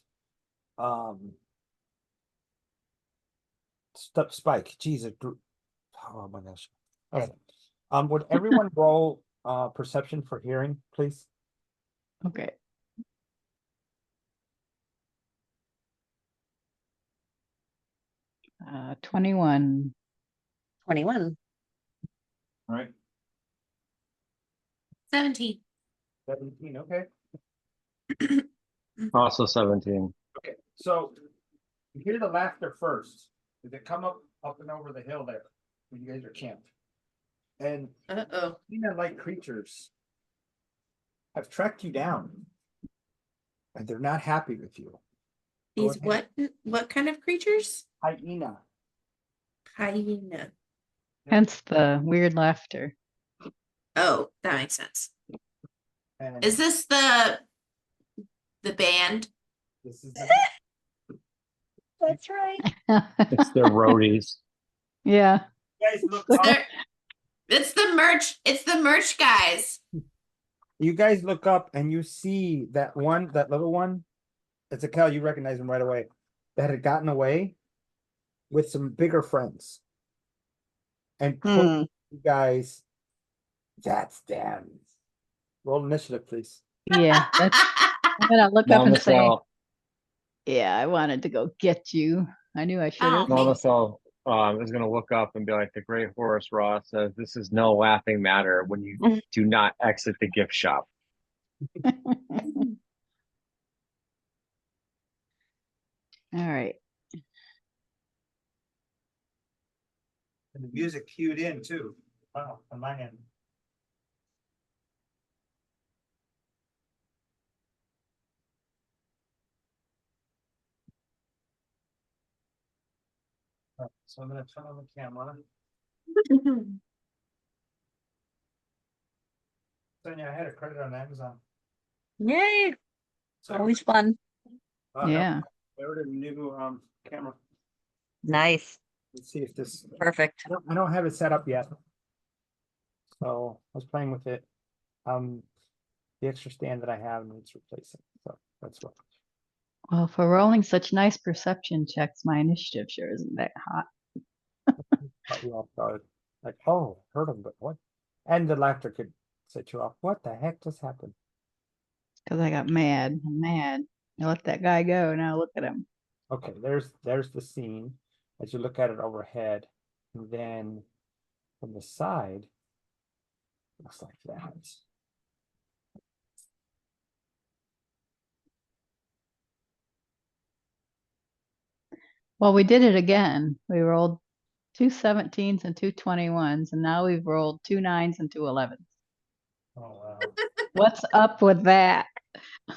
Spike. Jesus. Oh my gosh. All right. Would everyone roll perception for hearing, please? Okay. Uh, 21. 21. All right. 17. 17, okay. Also 17. Okay, so you hear the laughter first. Did it come up and over the hill there when you guys are camped? And Uh-oh. like creatures have tracked you down. And they're not happy with you. Go These ahead. what kind of creatures? Hyena. Hyena. Hence the weird laughter. Oh, that makes sense. And Is this the band? this is That's right. It's their roadies. Yeah. you guys look It's up. their- It's the merch. It's the merch guys. You guys look up and you see that little one. It's a cow, you recognize him right away. That had gotten away with some bigger friends. And Hmm. you guys, that's them. Roll initiative, please. Yeah. That's, I'm gonna look up and say, Mamathel, yeah, I wanted to go get you. I knew I should have. Oh. Mamathel is going to look up and be like, the great Horus Ra says, this is no laughing matter when you do not exit the gift shop. All right. And the music cued in too. Wow, on my end. Alright, so I'm gonna turn on the camera. Sonia, I had a credit on Amazon. Yay. So Always fun. Yeah. I ordered a new camera. Nice. Let's see if this Perfect. I don't have it set up yet. So I was playing with it. The extra stand that I have needs replacing. So that's what. Well, for rolling such nice perception checks, my initiative sure isn't that hot. Caught you off guard. Like, oh, heard him, but what? And the laughter could set you off. What the heck just happened? Because I got mad. I'm mad. I let that guy go. Now look at him. Okay, there's the scene as you look at it overhead, and then from the side, looks like that. Well, we did it again. We rolled 2 17s and 2 21s, and now we've rolled 2 9s and 2 11s. Oh wow. What's up with that? I'm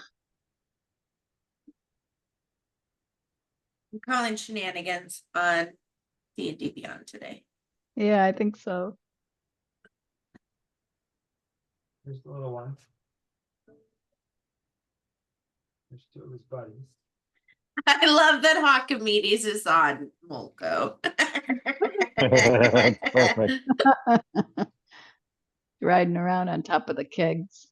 calling shenanigans on D&D Beyond today. Yeah, I think so. There's the little one. There's two of his buddies. I love that Hawkamedes is on Molko. Perfect. Riding around on top of the kegs.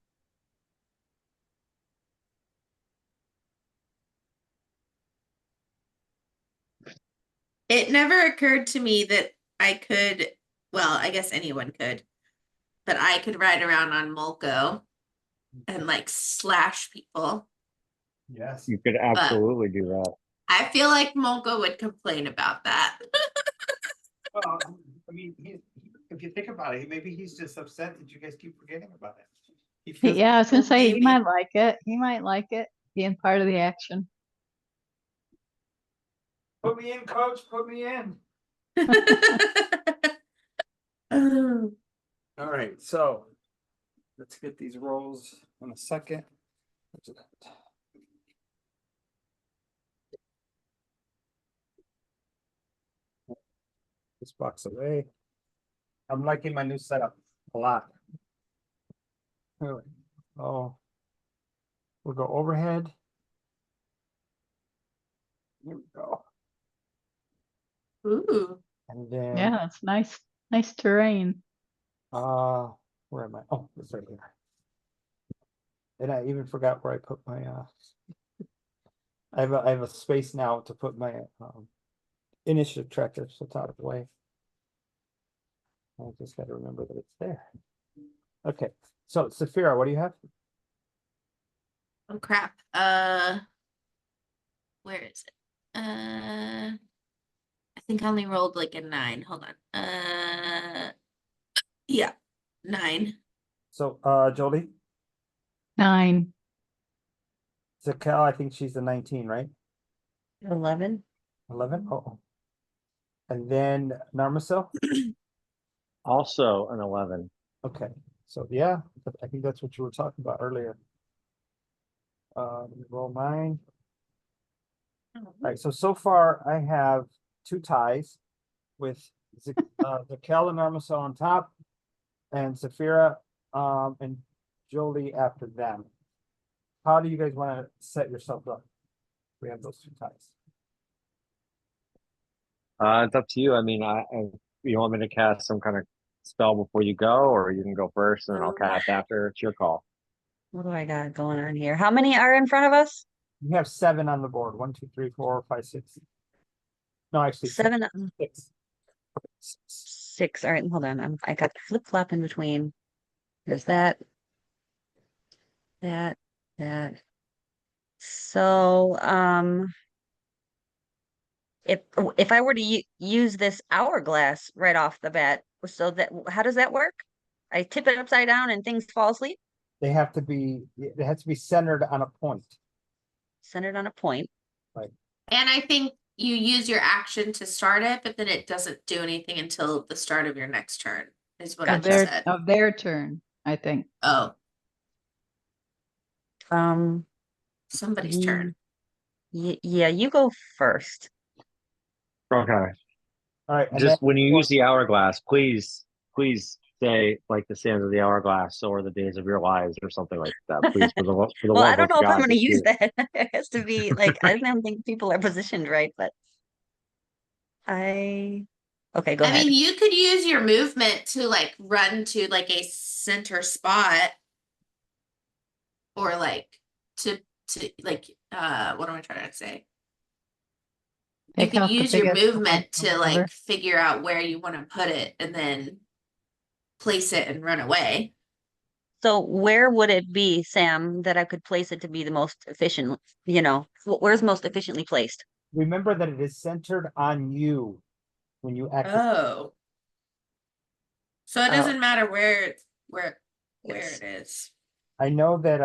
It never occurred to me that I could, well, I guess anyone could, but I could ride around on Molko and like slash people. Yes. You could absolutely do that. I feel like Molko would complain about that. Well, I mean, if you think about it, maybe he's just upset that you guys keep forgetting about it. He feels Yeah, I was gonna Well, say he maybe. might like it. He might like it being part of the action. put me in, coach, put me in. Oh, All right, so let's get these rolls in a second. This box away. I'm liking my new setup a lot. Really. Oh, we'll go overhead. Here we go. ooh. And then, Yeah, it's nice terrain. where am I? Oh, it's right here. And I even forgot where I put my, I have a space now to put my, initiative tracker, so it's out of the way. I just gotta remember that it's there. Okay, so Saphira, what do you have? Oh crap. Where is it? I think I only rolled like a 9. Hold on. Yeah, 9. So, Jolie, 9. Zakel, I think she's the 19, right? 11. 11. Oh. And then Narmiso. Also an 11. Okay, so yeah, I think that's what you were talking about earlier. Roll 9. All right, so far I have 2 ties with Zakel and Narmiso on top, and Saphira, and Jolie after them. How do you guys want to set yourself up? We have those 2 ties. It's up to you. I mean, you want me to cast some kind of spell before you go, or you can go first and then I'll cast after. It's your call. What do I got going on here? How many are in front of us? You have 7 on the board. 1, 2, 3, 4, 5, 6. No, actually 7, 6. 6. All right, hold on. I got flip flop in between. There's that. That. So, if I were to use this hourglass right off the bat, so that how does that work? I tip it upside down and things fall asleep, They have to be, it has to be centered on a point. centered on a point. And I think you use your action to start it, but then it doesn't do anything until the start of your next turn, is what I Gotcha. just said. Of their turn, I think. Oh, Mm, somebody's turn. Yeah, you go first. Okay. All right, and Just then when you use the hourglass, please say like the sands of the hourglass or the days of your lives or something like that. Please, for the Well, love I don't of know if I'm God, going to just do use it. that. It has to be like I don't think people are positioned right, but okay, go I ahead. mean, you could use your movement to like run to like a center spot, or like to like what am I trying to say? You Pick could out the use your biggest one movement or to whatever. like figure out where you want to put it and then place it and run away. So where would it be, Sam, that I could place it to be the most efficient? Where's most efficiently placed? remember that it is centered on you when you activate. Oh. So it Oh. doesn't matter where Yes. it is. I know that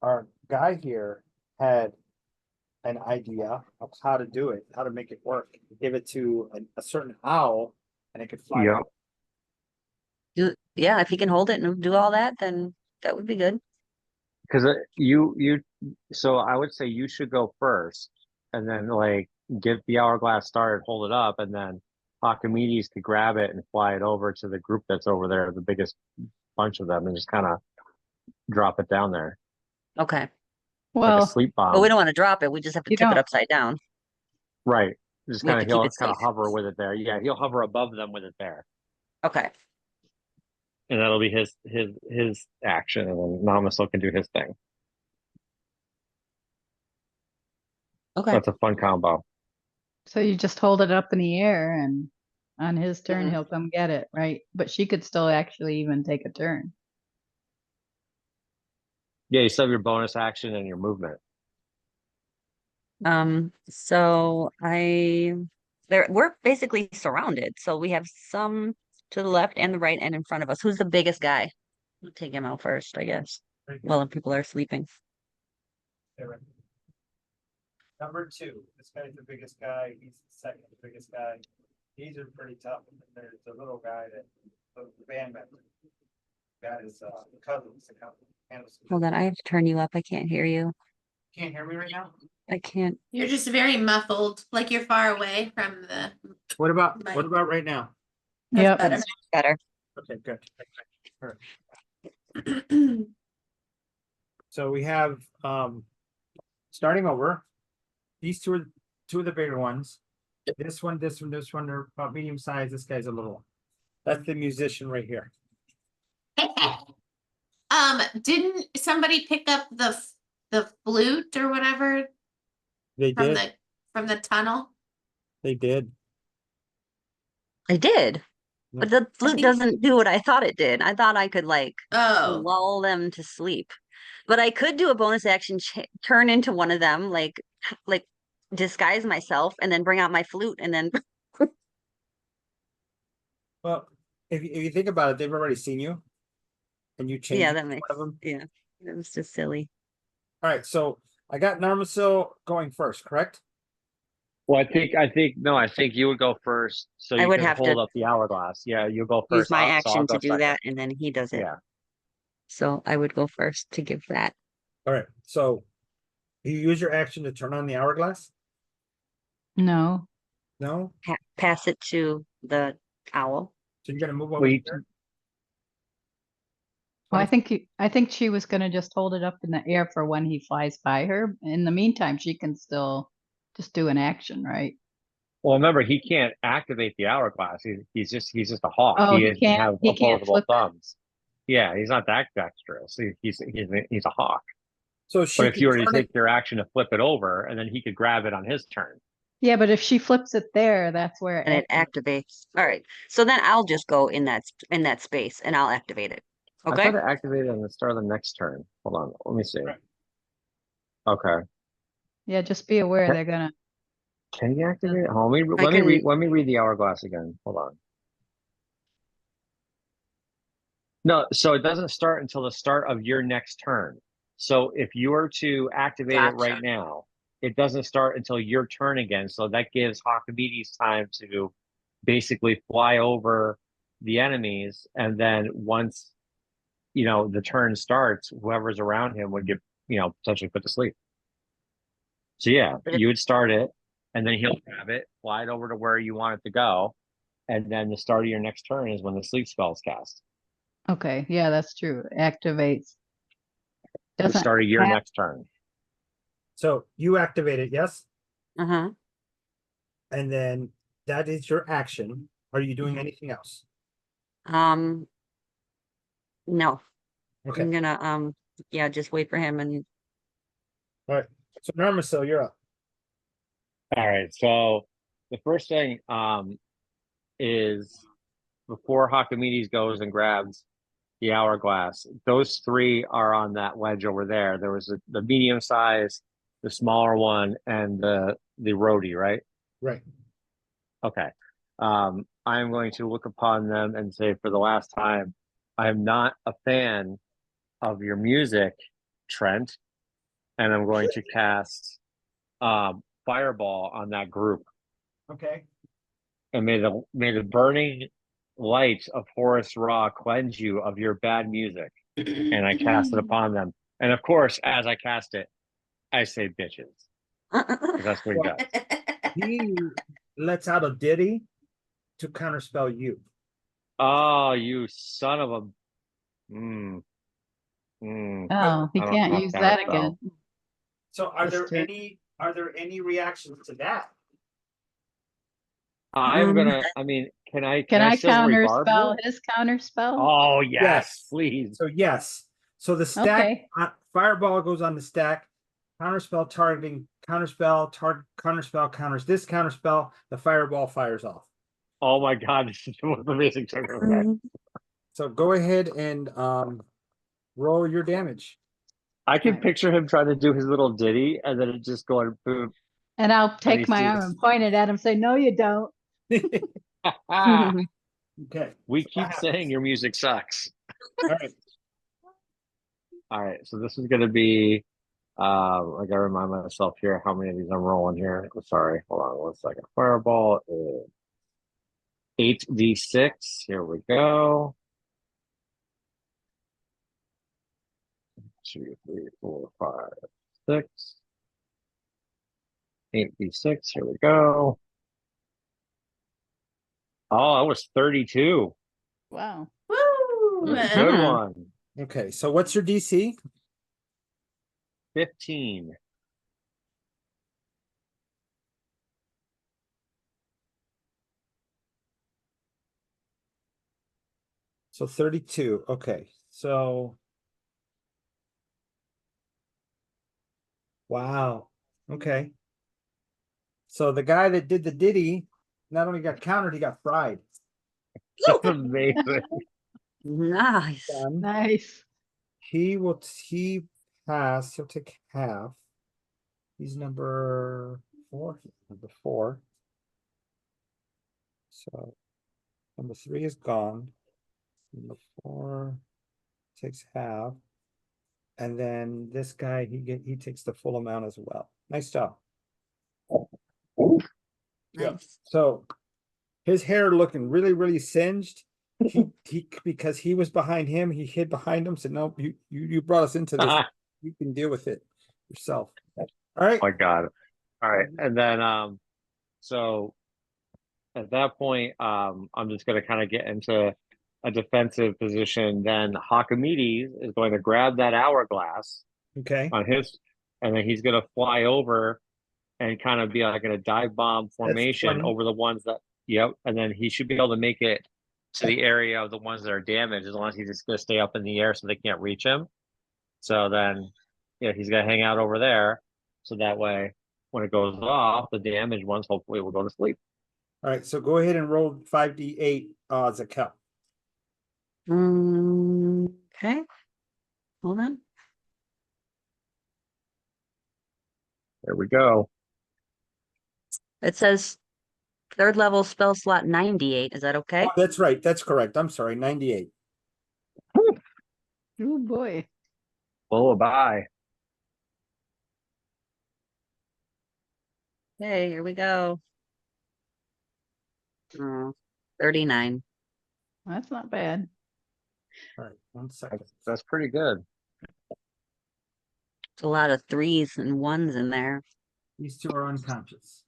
our guy here had an idea of how to do it, how to make it work. Give it to a certain owl and it could fly. Yeah. Yeah, if he can hold it and do all that, then that would be good. Because so I would say you should go first and then like get the hourglass started, hold it up, and then Archimedes could grab it and fly it over to the group that's over there, the biggest bunch of them, and just kind of drop it down there Okay. like a Well, sleep But bomb. we don't want to drop it. We just have to You tip it don't- upside down. Right. Just We have kind to of keep he'll it kind of safe. hover with it there. Yeah, he'll hover above them with it there, Okay. and that'll be his action, and then Namaso can do his thing. Okay. That's a fun combo. so you just hold it up in the air and on his turn, Mhm. he'll come get it, right? But she could still actually even take a turn. Yeah, you still have your bonus action and your movement. So we're basically surrounded. So we have some to the left and the right and in front of us. Who's the biggest guy? We'll take him out first, I guess. Well, if people are sleeping. Number 2, this guy's the biggest guy, he's the second biggest guy. These are pretty tough, and then there's the little guy that, the band member. That is, cousins. Hold on, I have to turn you up. I can't hear you. Can't hear me right now? I can't. You're just very muffled, like you're far away from the. What about Mic. right now? That's Yep. better. That's better. Okay, good. So we have, starting over, these two are two of the bigger ones. This one are about medium size. This guy's a little one. That's the musician right here. Didn't somebody pick up the flute or whatever They from did, from the tunnel? they did. I did. But the flute think- doesn't do what I thought it did. I thought I could like Oh, lull them to sleep. But I could do a bonus action turn into one of them, like disguise myself and then bring out my flute and then Well, if you think about it, they've already seen you. And you change yeah, it that to makes one of them. yeah. It was just silly. All right, so I got Narmasil going first, correct? Well, I think you would go first, so I you would can have hold to up the hourglass. Yeah, you go Use first. my So I'll action to go do second. that and then he does it. Yeah. So I would go first to give that. All right, so you use your action to turn on the hourglass? No. No? Pass it to the owl. So you're gonna move over Wait. here? Well, I think she was gonna just hold it up in the air for when he flies by her. In the meantime, she can still just do an action, right? Well, remember, he can't activate the hourglass. He's just a hawk. Oh, He he doesn't have can't opposable flip it. thumbs. Yeah, he's not that dexterous. He's a hawk. So she But if can you were to turn it, take your action to flip it over, and then he could grab it on his turn. Yeah, but if she flips it there, that's where And it activates. All right. So then I'll just go in that space and I'll activate it. I Okay. thought it activated on the start of the next turn. Hold on, let me see. Right. Okay, Yeah, just be aware they're gonna. can you activate it? Hold on, I can- let me read the hourglass again. Hold on. No, so it doesn't start until the start of your next turn. So if you were to activate it right Gotcha. now, it doesn't start until your turn again. So that gives Hakumides time to basically fly over the enemies, and then once the turn starts, whoever's around him would get potentially put to sleep. So yeah, you would start it, and then he'll grab it, fly it over to where you want it to go, and then the start of your next turn is when the sleep spell is cast. Okay, yeah, that's true. Activates. The Doesn't start of your have- next turn. so you activate it, yes? Uh-huh. And then that is your action. Are you doing anything else? No. Okay, I'm gonna yeah, just wait for him and all right. So Narmasil, you're up. All right, so the first thing is before Hakumides goes and grabs the hourglass, those three are on that ledge over there. There was the medium size, the smaller one, and the roadie, right? Right. Okay. I am going to look upon them and say for the last time, I am not a fan of your music, Trent, and I'm going to cast Fireball on that group. Okay. And may the burning light of Horus Ra cleanse you of your bad music. And I cast it upon them. And of course, as I cast it, I say bitches. 'Cause that's what he does. He lets out a ditty, to counterspell you. Oh, you son of a. Mm, mm, Oh, he I don't can't have use that counterspell. again. So are That's there true. any reactions to that? I'm gonna. I mean, can I? Can I still rebarb counterspell you? his counterspell? Oh yes, Yes. please. So yes. So the stack Okay. fireball goes on the stack. Counterspell targeting counterspell counterspell counters this counterspell. The fireball fires off. Oh my God, this is the most amazing thing I've ever had. So go ahead and roll your damage. I can Alright. picture him trying to do his little ditty, and then it just going boom. And I'll And take he my arm sees- and point it at him, say, no, you don't. Okay. We so keep what saying happens? your music sucks. All right. All right, so this is gonna be. I gotta remind myself here how many of these I'm rolling here. Sorry, hold on 1 second. Fireball is 8d6. Here we go. 2, 3, 4, 5, 6. 8d6. Here we go. Oh, it was 32. Wow. Woo! That's a good Mhm. one. Okay. So what's your DC? 15. So 32. Okay. So wow. Okay. So the guy that did the ditty not only got countered, he got fried. That's amazing. Nice. Done. Nice. He'll take half. He's number 4. Number 4. So number 3 is gone. Number 4 takes half. And then this guy, he takes the full amount as well. Nice job. Yep. Nice. So his hair looking really, really singed. He because he was behind him, he hid behind him, said, no, you brought us into this. Oh You can deal with it yourself. All right. my God. All right. And then so at that point, I'm just gonna kind of get into a defensive position. Then Hakamedes is going to grab that hourglass Okay. on his, and then he's gonna fly over and kind of be like in a dive bomb formation 20. over the ones that, yep. And then he should be able to make it to the area of the ones that are damaged, as long as he's just gonna stay up in the air so they can't reach him. So then, yeah, he's gonna hang out over there. So that way, when it goes off, the damaged ones hopefully will go to sleep. All right. So go ahead and roll 5d8 Zakel. Okay. Hold on. There we go. It says third level spell slot 98. Is that okay? Oh, that's right. That's correct. I'm sorry. 98. Oh boy. Oh, bye. Okay, here we go. 39. That's not bad. All right. 1 second. That's pretty good. It's a lot of 3s and 1s in there. These two are unconscious.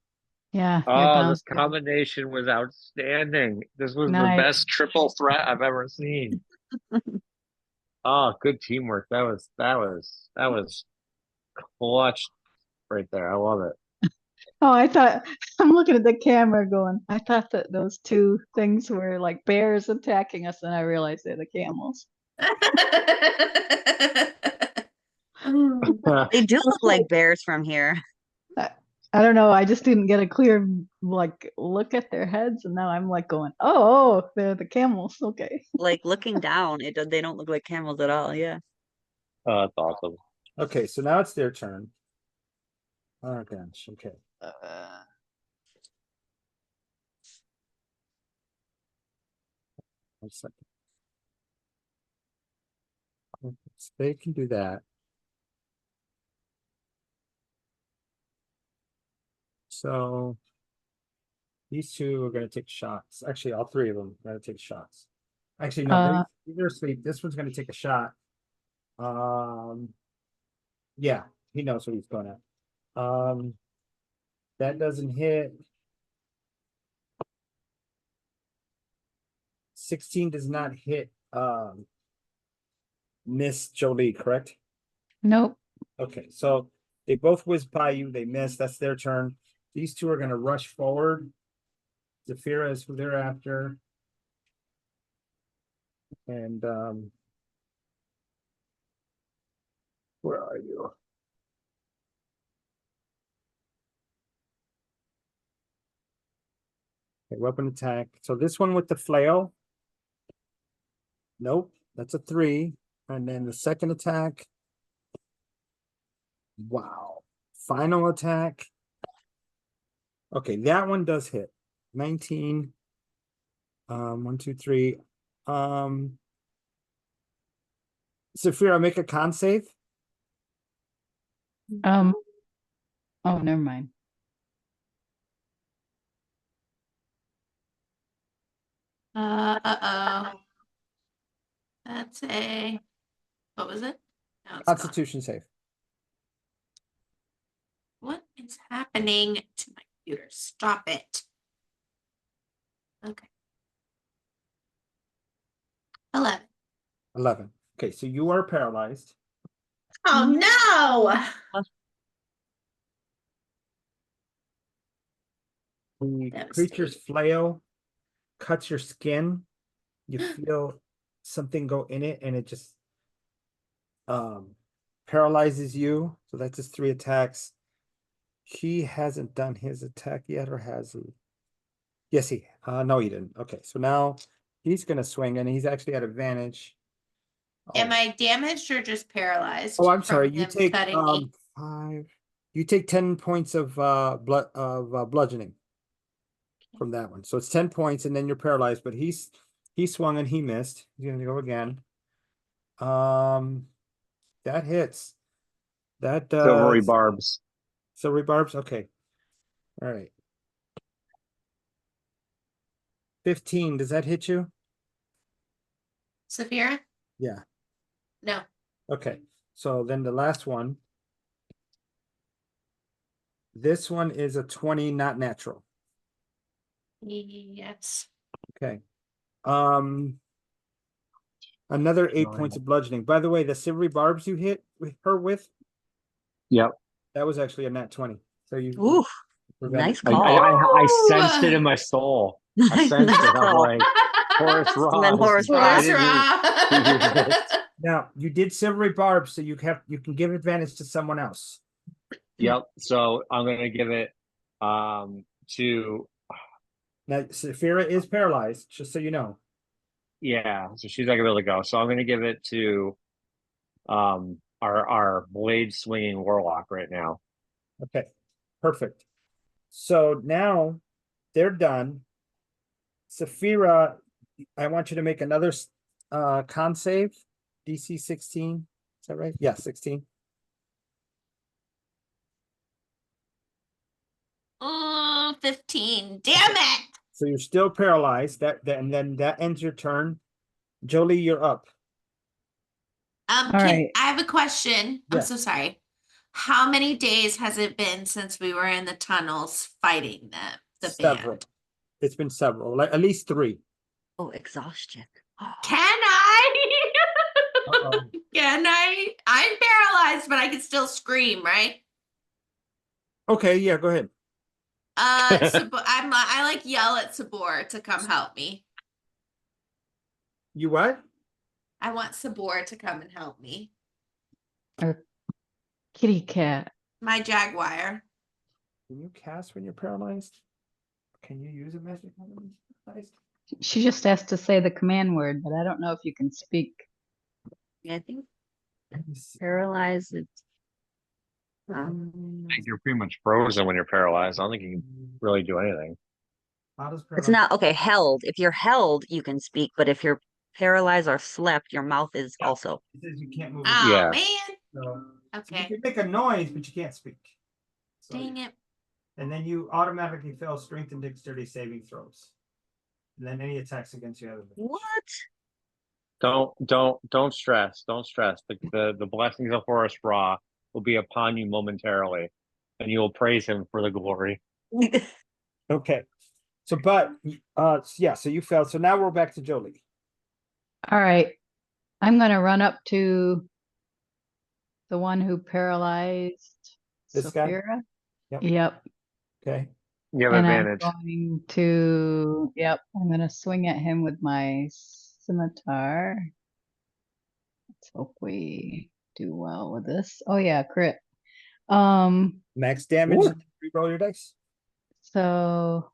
Yeah. You're Oh, this bouncing. combination was outstanding. This was the Nice. best triple threat I've ever seen. Oh, good teamwork. That was clutch right there. I love it. Oh, I thought I'm looking at the camera going, I thought that those two things were like bears attacking us, and I realized they're the camels. They do look like bears from here. I don't know. I just didn't get a clear like look at their heads, and now I'm like going, oh, they're the camels. Okay. Like looking down, they don't look like camels at all. Yeah. Oh, that's awesome. Okay. So now it's their turn. Oh gosh. Okay. 1 second. So they can do that. So these two are going to take shots. Actually, all 3 of them are going to take shots. Actually, no, they're asleep. This one's going to take a shot. Yeah, he knows what he's going at. That doesn't hit. 16 does not hit Miss Jolie, correct? Nope. Okay, so they both whiz by you, they miss, that's their turn. These two are gonna rush forward. Zafira is who they're after. And where are you? Okay, weapon attack. So this one with the flail. Nope, that's a 3. And then the second attack. Wow. Final attack. Okay, that one does hit. 19. 1, 2, 3. Zafira, make a con save. Oh, never mind. Uh-oh. That's a, what was it? No, it's gone. Constitution save. What is happening to my computer? Stop it. Okay. 11. 11. Okay, so you are paralyzed. Oh no! The Devastating. creature's flail cuts your skin. You feel something go in it, and it just paralyzes you. So that's his 3 attacks. He hasn't done his attack yet, or has he? Yes, he. No, he didn't. Okay, so now he's gonna swing, and he's actually at advantage. Am I damaged or just paralyzed? Oh, I'm from sorry. You him take cutting me? 5. You take 10 points of bludgeoning from that one. So it's 10 points, and then you're paralyzed. But he swung and he missed. He's gonna go again. That hits. That Silvery barbs. silvery barbs. Okay. All right. 15. Does that hit you? Saphira? Yeah. No. Okay. So then the last one. This one is a 20, not natural. Yes. Okay. Another 8 points of bludgeoning. By the way, the silvery barbs you hit with her with, Yep. that was actually a nat 20. So you Ooh, prevented- nice I, call. I sensed it in my soul. I sensed Nice it. I'm call. like, Horace And then Ross. Horace I Ross. didn't use it. Now you did silvery barbs, so you can give advantage to someone else. Yep. So I'm gonna give it to Now Saphira is paralyzed, just so you know. yeah, so she's not gonna be able to go. So I'm gonna give it to our blade swinging warlock right now. Okay, perfect. So now they're done. Saphira, I want you to make another con save, DC 16. Is that right? Yeah, 16. Oh, 15. Damn it. So you're still paralyzed. And then that ends your turn. Jolie, you're up. All Can right. I have a question? I'm Yes. so sorry. How many days has it been since we were in the tunnels fighting the Several. band? It's been several, like at least 3. Oh, exhaustion. Can I? Uh-oh. Can I? I'm paralyzed, but I can still scream, right? Okay, yeah, go ahead. I like yell at Sabor to come help me. You what? I want Sabor to come and help me. Kitty cat. My Jaguar. Can you cast when you're paralyzed? Can you use a magic when you're paralyzed? She just has to say the command word, but I don't know if you can speak. Yeah, I think Let me see. paralyzed. I think you're pretty much frozen when you're paralyzed. I don't think you can really do anything. How does It's paralyzed- not okay. Held. If you're held, you can speak, but if you're paralyzed or slept, your mouth is also. It says you can't move. Oh Yeah. man. So you Okay. can make a noise, but you can't speak. So, Dang it. and then you automatically fail strength and dexterity saving throws. And then any attacks against you. What? Don't stress. Don't stress. The blessings of Horace Ra will be upon you momentarily, and you will praise him for the glory. Okay. So, but, yeah, so you failed. So now we're back to Jolie. All right. I'm gonna run up to the one who paralyzed This guy? Saphira. Yep. Yep. Okay. You have And advantage. I'm going to, yep, I'm gonna swing at him with my scimitar. Let's hope we do well with this. Oh yeah, crit. Max damage, Ooh. and re-roll your dice. So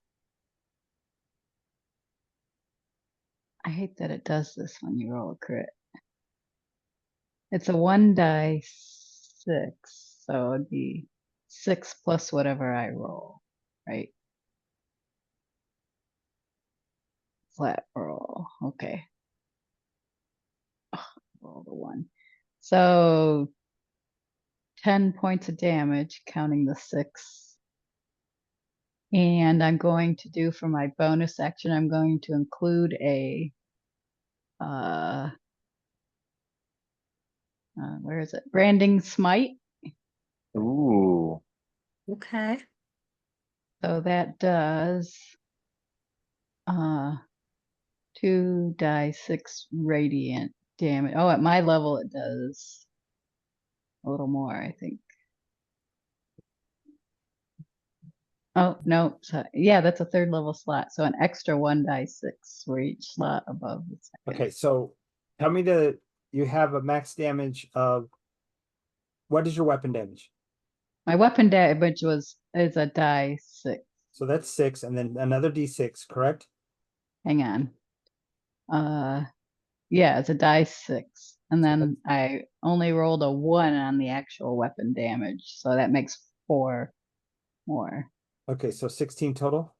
I hate that it does this when you roll a crit. It's a 1 die 6, so it'd be 6 plus whatever I roll, right? Flat roll, okay. Roll the 1. So 10 points of damage, counting the 6. And I'm going to do for my bonus action, I'm going to include a where is it? Branding smite. Ooh. Okay. So that does 2 die 6 radiant damage. Oh, at my level it does a little more, I think. Oh, no. So, yeah, that's a 3rd level slot. So an extra 1 die 6 for each slot above the second. Okay, so tell me you have a max damage of, what is your weapon damage? My weapon damage is a die 6. So that's 6, and then another d6, correct? Hang on. Yeah, it's a die 6. And then I only rolled a 1 on the actual weapon damage. So that makes 4 more. Okay, so 16 total,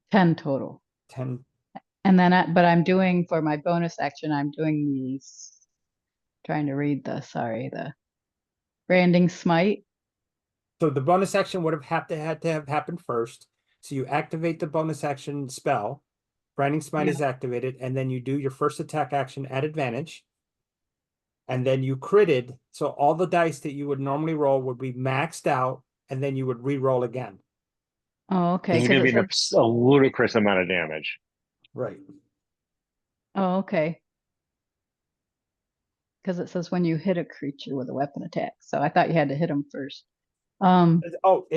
10 total. 10. And then but I'm doing for my bonus action, I'm doing these, trying to read the branding smite. So the bonus action would have had to have happened first. So you activate the bonus action spell. Branding Smite Yeah. is activated, and then you do your first attack action at advantage. And then you critted. So all the dice that you would normally roll would be maxed out, and then you would re-roll again. Oh, okay. This is 'cause going it to be says- a ludicrous amount of damage. Right. Oh, okay. Because it says when you hit a creature with a weapon attack. So I thought you had to hit them first. Oh,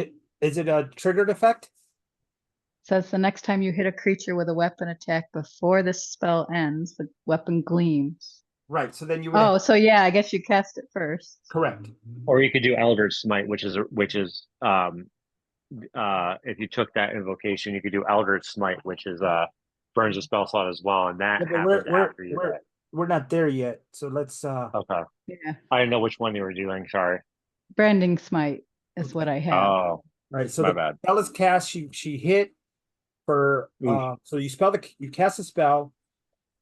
is it a triggered effect? Says the next time you hit a creature with a weapon attack before this spell ends, the weapon gleams. Right. So then you would Oh, so yeah, I guess you cast it first. correct. Or you could do Eldritch Smite, which is if you took that invocation, you could do Eldritch Smite, which is burns a spell slot as well, and that Yeah, but happens after you hit. we're not there yet. So let's Okay. Yeah. I didn't know which one you were doing. Sorry. Branding smite is what I have. Oh, right. So my the bad. spell is cast. She hit for so you cast a spell,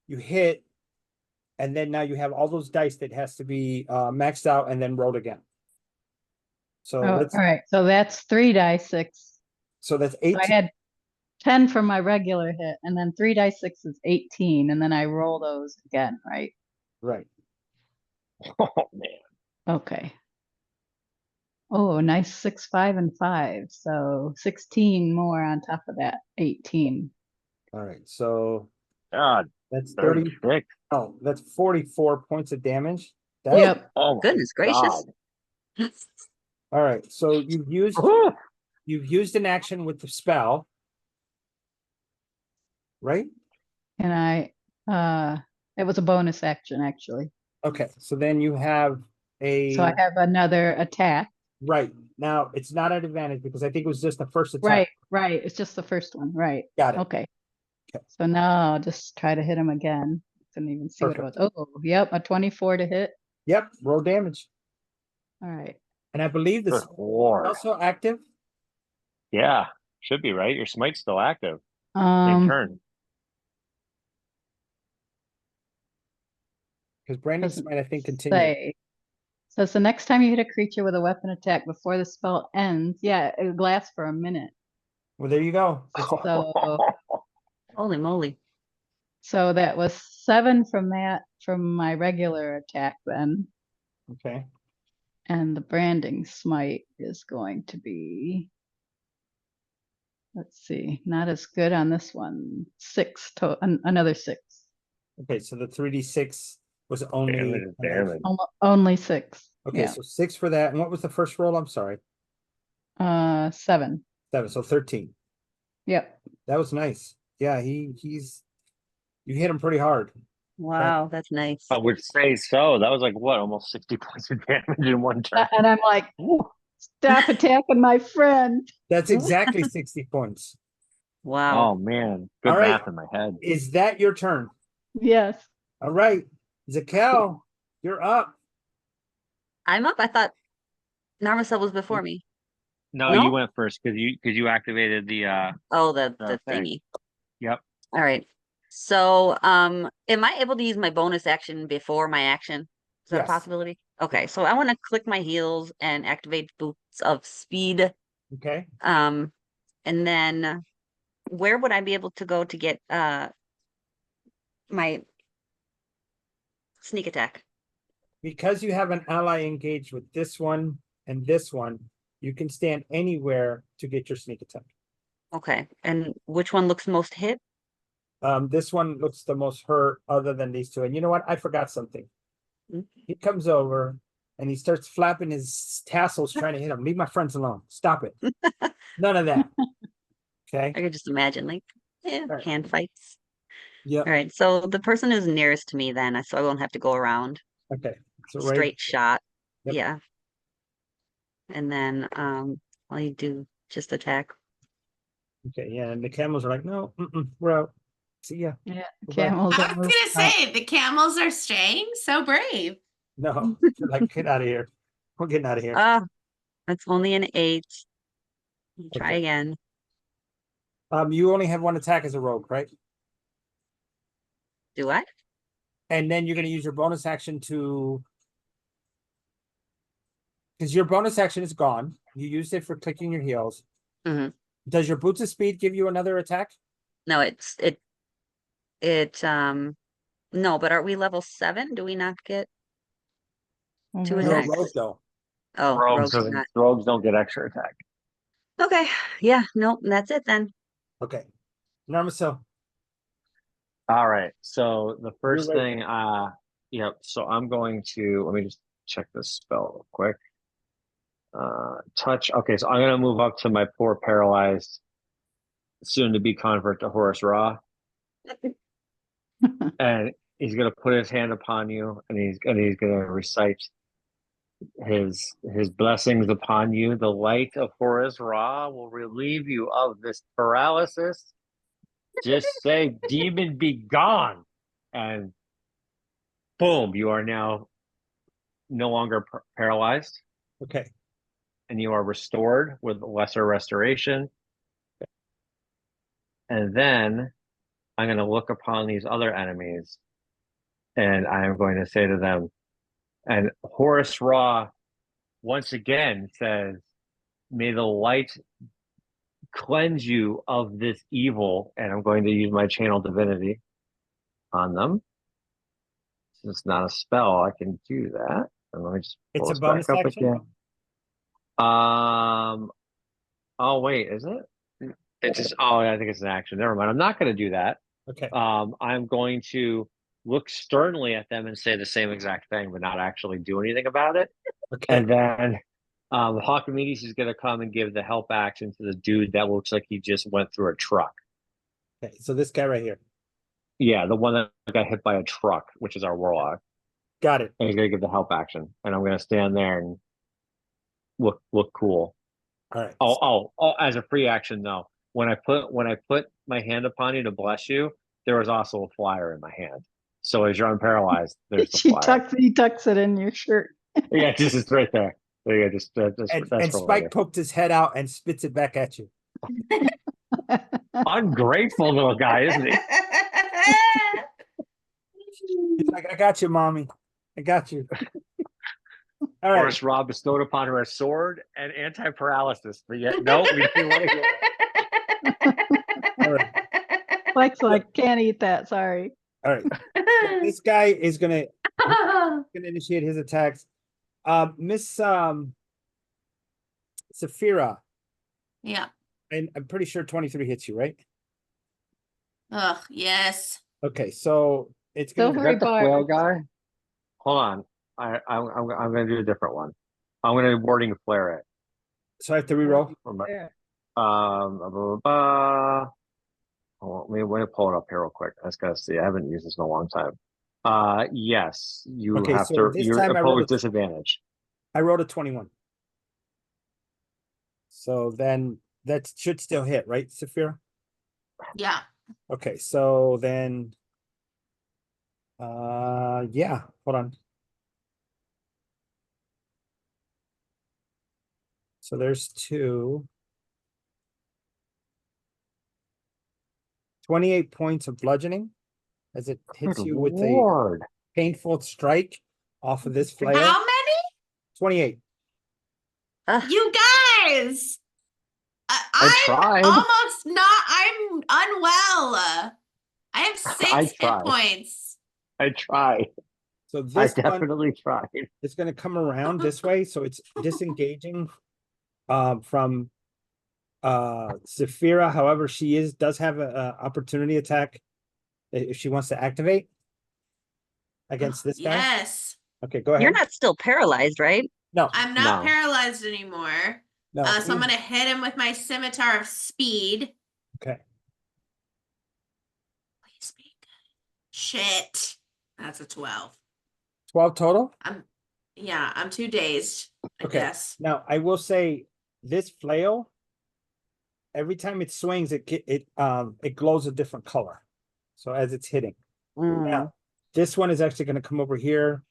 you hit, and then now you have all those dice that has to be maxed out and then rolled again. So Oh, let's all right. So that's 3 die 6. so that's So I 18. had 10 for my regular hit, and then 3 die 6 is 18, and then I roll those again, right? Right. Oh man. Okay. Oh, nice 6, 5, and 5. So 16 more on top of that 18. All right. So God, that's 30. 36. Oh, that's 44 points of damage. That's Yep. Oh my Goodness gracious. God. all right. So Whew. you've used an action with the spell, right? And it was a bonus action actually. Okay. So then you have a So I have another attack. right now. It's not at advantage because I think it was just the first attack. Right, right. It's just the first one, right? Got it. Okay. Okay. So now I'll just try to hit him again. Couldn't even see what it was. Perfect. Oh, yep, a 24 to hit. Yep. Roll damage, All right. and I believe this Good Lord. also active. Yeah, should be right. Your smite's still active. In Um, turn. Because Branding doesn't Smite, I think, continues. say. So it's the next time you hit a creature with a weapon attack before the spell ends. Yeah, it lasts for a minute. Well, there you go. Holy moly. So that was 7 from my regular attack then. Okay. And the branding smite is going to be let's see, not as good on this one. 6 to another 6. Okay, so the 3d6 was only. Damage is damage. Only 6. Okay, Yeah. so 6 for that. And what was the first roll? I'm sorry. 7. 7, so 13. Yep. That was nice. Yeah, he's you hit him pretty hard. Wow, that's nice. I would say so. That was like what, almost 60 points of damage in one turn. And I'm like, stop attacking my friend. That's exactly 60 points. Wow. Oh man, good All right. math in my head. Is that your turn? Yes. All right. Zakel, you're up. I'm up. I thought Narmacel was before me. No, No? you went first because you activated the Oh, the thing. thingy. Yep. All right. So, am I able to use my bonus action before my action? Is that Yes. a possibility? Okay, so I want to click my heels and activate Boots of Speed. Okay. And then where would I be able to go to get my sneak attack? Because you have an ally engaged with this one and this one, you can stand anywhere to get your sneak attack. Okay, and which one looks most hit? This one looks the most hurt other than these two. And you know what? I forgot something. Mm. He comes over and he starts flapping his tassels trying to hit him. Leave my friends alone. Stop it. None of that. Okay. I could just imagine, like, Right. hand fights. Yep. All right, so the person who's nearest to me then, so I won't have to go around. Okay. So Straight shot. Yep. Yeah. And then I'll do just attack. Okay. Yeah. And the camels are like, no, we're out. See ya. Yeah. Goodbye. Camels I are was moving gonna out. say the camels are staying. So brave. No, they're like, get out of here. We're getting out of here. That's only an 8. Try Okay. again. You only have one attack as a rogue, right? Do I? And then you're going to use your bonus action to, because your bonus action is gone. You used it for clicking your heels. Mhm. Does your boots of speed give you another attack? No, no, but are we level 7? Do we not get two Over You're a attacks? rogue though. Oh, Rogues, rogues not. rogues don't get extra attack. Okay. Yeah, nope, that's it then. Okay. Narmacel. All right. So the first right. thing, yep. So I'm going to let me just check this spell real quick. Touch. Okay, so I'm gonna move up to my poor paralyzed, soon to be convert to Horus Ra, and he's gonna put his hand upon you, and he's gonna recite his blessings upon you. The light of Horus Ra will relieve you of this paralysis. Just say, "Demon, be gone," and boom, you are now no longer paralyzed, Okay. and you are restored with lesser restoration. And then I'm going to look upon these other enemies, and I am going to say to them, and Horus Ra once again says, "May the light cleanse you of this evil," and I'm going to use my channel divinity on them. Since it's not a spell, I can do that. And let me just pull It's a this back bonus up action? again. Oh wait, is it? It's just, oh, I think it's an action. Never mind. I'm not going to do that. Okay. I'm going to look sternly at them and say the same exact thing, but not actually do anything about it. Okay. And then Hawkimedes is going to come and give the help action to the dude that looks like he just went through a truck. Okay. So this guy right here. Yeah, the one that got hit by a truck, which is our warlock. Got it. And he's going to give the help action. And I'm going to stand there and look cool. All right. Oh, as a free action, though. When I put my hand upon you to bless you, there was also a flyer in my hand. So as you're unparalyzed, there's the flyer. He tucks it in your shirt. Yeah, just it's right there. There you go. Just And that's for Spike later. poked his head out and spits it back at you. Ungrateful little guy, isn't he? He's like, I got you, mommy. I got you. All right. Horus Ra bestowed upon her a sword and anti-paralysis, but yet no, we didn't want to hear that. Mike's like, can't eat that. Sorry. All right. So this guy is gonna initiate his attacks. Miss Saphira, Yeah. And I'm pretty sure 23 hits you, right? Ugh, yes. Okay, so it's So gonna, very Is that the flail barbed. guy? Hold on. I'm gonna do a different one. I'm gonna wording flare it. so I have to reroll. There. Blah, blah, blah, blah. Oh, let me pull it up here real quick. I just gotta see. I haven't used this in a long time. Yes, you Okay, have so to. this You're time I rolled opposed a- disadvantage. I rolled a 21. So then that should still hit, right, Saphira? Yeah. Okay, so then yeah, hold on. So there's 2. 28 points of bludgeoning as it hits Good you with a Lord. painful strike off of this flail. How many? 28. You guys! I I'm tried. almost not. I'm unwell. I have 6 I hit tried. points. I tried. So I this one definitely tried. is going to come around this way, so it's disengaging from Saphira. However, she does have a opportunity attack if she wants to activate against this guy. Yes. Okay, go You're ahead. not still paralyzed, right? No, I'm not No. paralyzed anymore. no. So I'm gonna hit him with my scimitar of speed. Okay. Please be good. Shit. That's a 12. 12 total. I'm too dazed, I Okay. guess. Now I will say this flail, every time it swings, it glows a different color. So as it's hitting. Mm. Now, this one is actually going to come over here,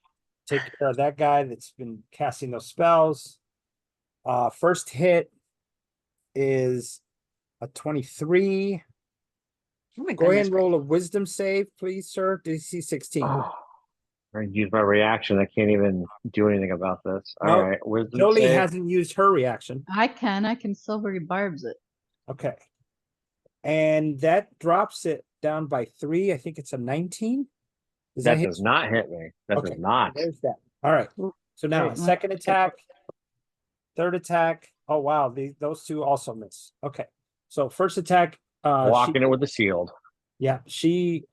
take care of that guy that's been casting those spells. First hit is a 23. Oh my Go ahead goodness. and roll a wisdom save, please, sir. DC 16. Oh, I used my reaction. I can't even do anything about this. All No, right. Wisdom Jolie save. hasn't used her reaction. I can silvery barbs it. Okay. And that drops it down by 3. I think it's a 19. Does that That hit? does not hit me. That Okay. does not. There's that. All right. So now Great. second attack, third attack. Oh wow, those 2 also miss. Okay. So first attack, Blocking it with the shield. yeah, she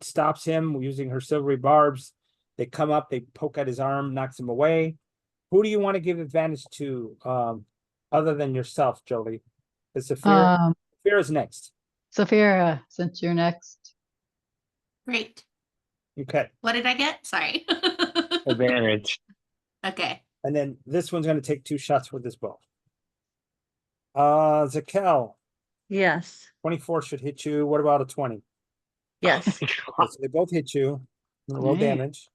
stops him using her silvery barbs. They come up, they poke at his arm, knocks him away. Who do you want to give advantage to other than yourself, Jolie? Is Saphira's next. Saphira, since you're next. Great. Okay. What did I get? Sorry. Advantage. Okay. And then this one's going to take 2 shots with this bow. Zakel, Yes. 24 should hit you. What about a 20? Yes. Okay, so they both hit you. Roll Yeah. damage.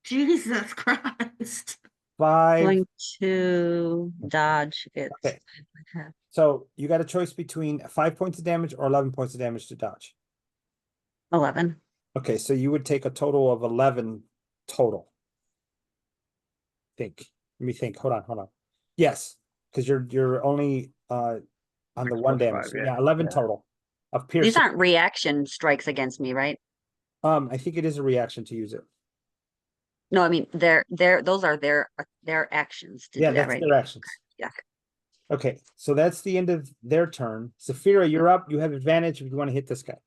Jesus Christ. 5. Going to dodge it. Okay. So you got a choice between 5 points of damage or 11 points of damage to dodge. 11. Okay, so you would take a total of 11 total. Think. Let me think. Hold on. Yes, because you're only on the 1 damage. 5, So yeah. yeah, 11 Yeah. total of These piercing. aren't reaction strikes against me, right? I think it is a reaction to use it. No, I mean those are their actions to Yeah, do that, that's right? their actions. Yeah. Okay, so that's the end of their turn. Saphira, you're up. You have advantage if you want to hit this guy.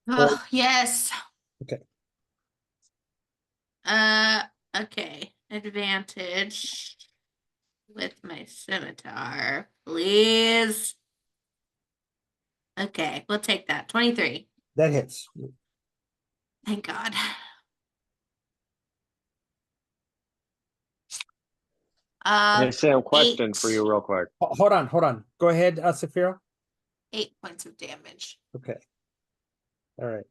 Oh, yes. Okay. Okay. Advantage with my scimitar, please. Okay, we'll take that. 23. That hits. Thank God. Hey, Sam, question for 8. you real quick. Hold on. Go ahead, Saphira. 8 points of damage. Okay. All right.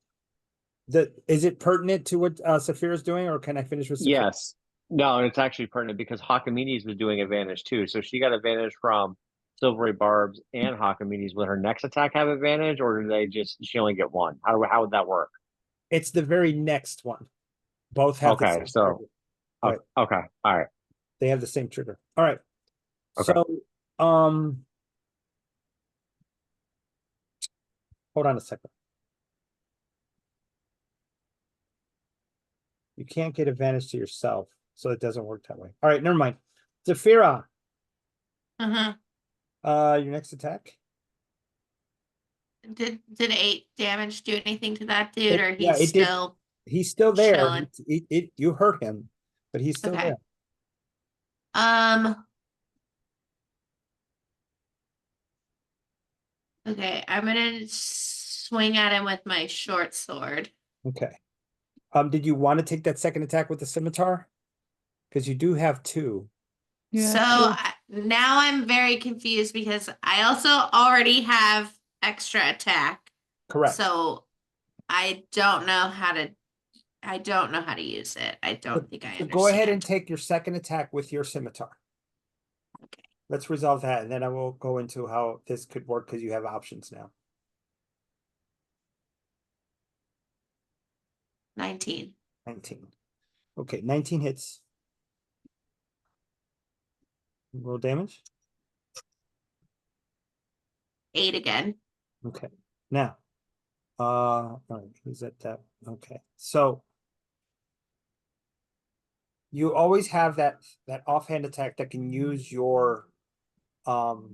Is it pertinent to what Saphira's doing, or can I finish with Saphira? Yes. No, it's actually pertinent because Hakamides was doing advantage too. So she got advantage from Silvery Barbs and Hakamides. Will her next attack have advantage, or do they she only get one? How would that work? It's the very next one. Both have the Okay, same so trigger. Right. okay, all right. They have the same trigger. All right. Okay. So hold on a second. You can't get advantage to yourself, so it doesn't work that way. All right, never mind. Saphira, Uh-huh. Your next attack. Did 8 damage do anything to that dude, or Yeah, he's it did. still He's still there. chilling? You hurt him, but he's still Okay. there. Okay, I'm gonna swing at him with my short sword. Okay. Did you want to take that second attack with the scimitar? Because you do have two. Yeah, So true. now I'm very confused because I also already have extra attack. Correct. So I don't know how to use it. I don't think I So understand. go ahead and take your second attack with your scimitar. Okay. Let's resolve that, and then I will go into how this could work because you have options now. 19. 19. Okay, 19 hits. Roll damage. 8 again. Okay. Now, all right, who's at that? Okay. So you always have that offhand attack that can use your what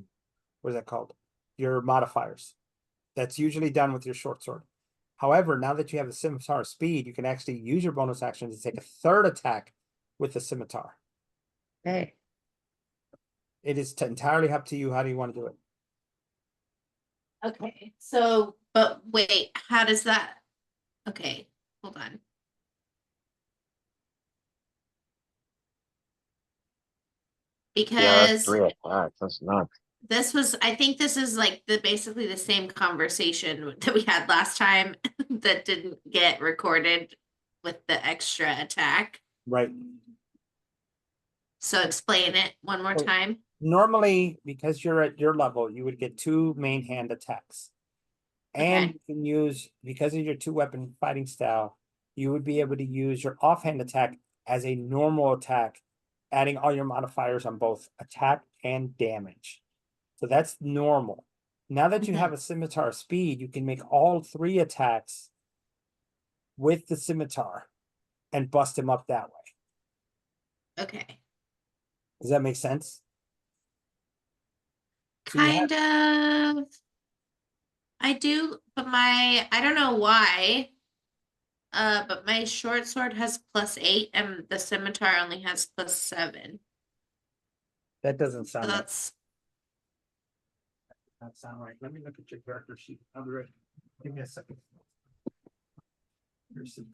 is that called? Your modifiers. That's usually done with your short sword. However, now that you have the scimitar speed, you can actually use your bonus action to take a third attack with the scimitar. Okay. It is entirely up to you. How do you want to do it? Okay. So, but wait, how does that? Okay, hold on. Yeah, that's Because 3 attacks. That's nuts. I think this is like basically the same conversation that we had last time that didn't get recorded with the extra attack. Right. So explain it one more So- time. Normally, because you're at your level, you would get two main hand attacks. And Okay. you can use, because of your two weapon fighting style, you would be able to use your offhand attack as a normal attack, adding all your modifiers on both attack and damage. So that's normal. Now that you Mhm. have a scimitar speed, you can make all three attacks with the scimitar and bust him up that way. Okay. Does that make sense? So you have- Kind of. I do, but I don't know why. But my short sword has +8 and the scimitar only has +7. that doesn't So sound right. that's Sound right. Let me look at your character sheet. I'll be right. Give me a second. Here's some-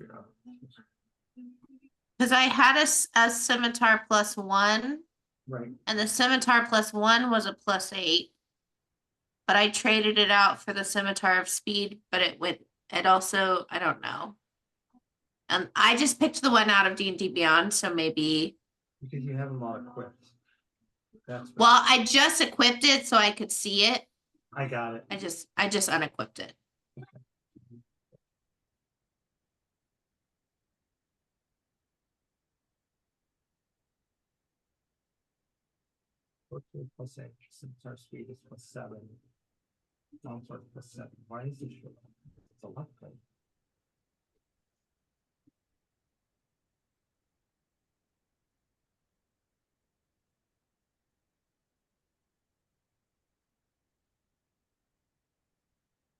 because I had a scimitar +1, Right. and the scimitar +1 was a +8. But I traded it out for the scimitar of speed, but it also, I don't know. And I just picked the one out of D&D Beyond, so maybe. Because you have them all equipped. That's what- Well, I just equipped it so I could see it. I got it. I just unequipped it. +8, scimitar speed is +7. Longsword +7. Why is it short? It's a left plate.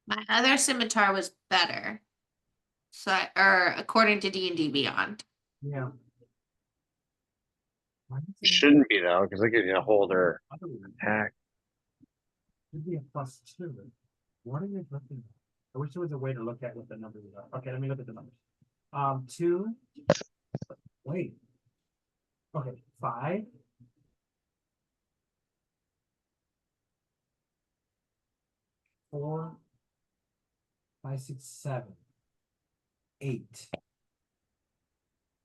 My other scimitar was better. So or according to D&D Beyond. Yeah. Why is It it shouldn't be though, because they give you a holder other one? attack. Should be a +2. What are you looking at? I wish there was a way to look at what the numbers are. Okay, let me look at the numbers. 2. Wait. Okay, 5. 4, 5, 6, 7, 8,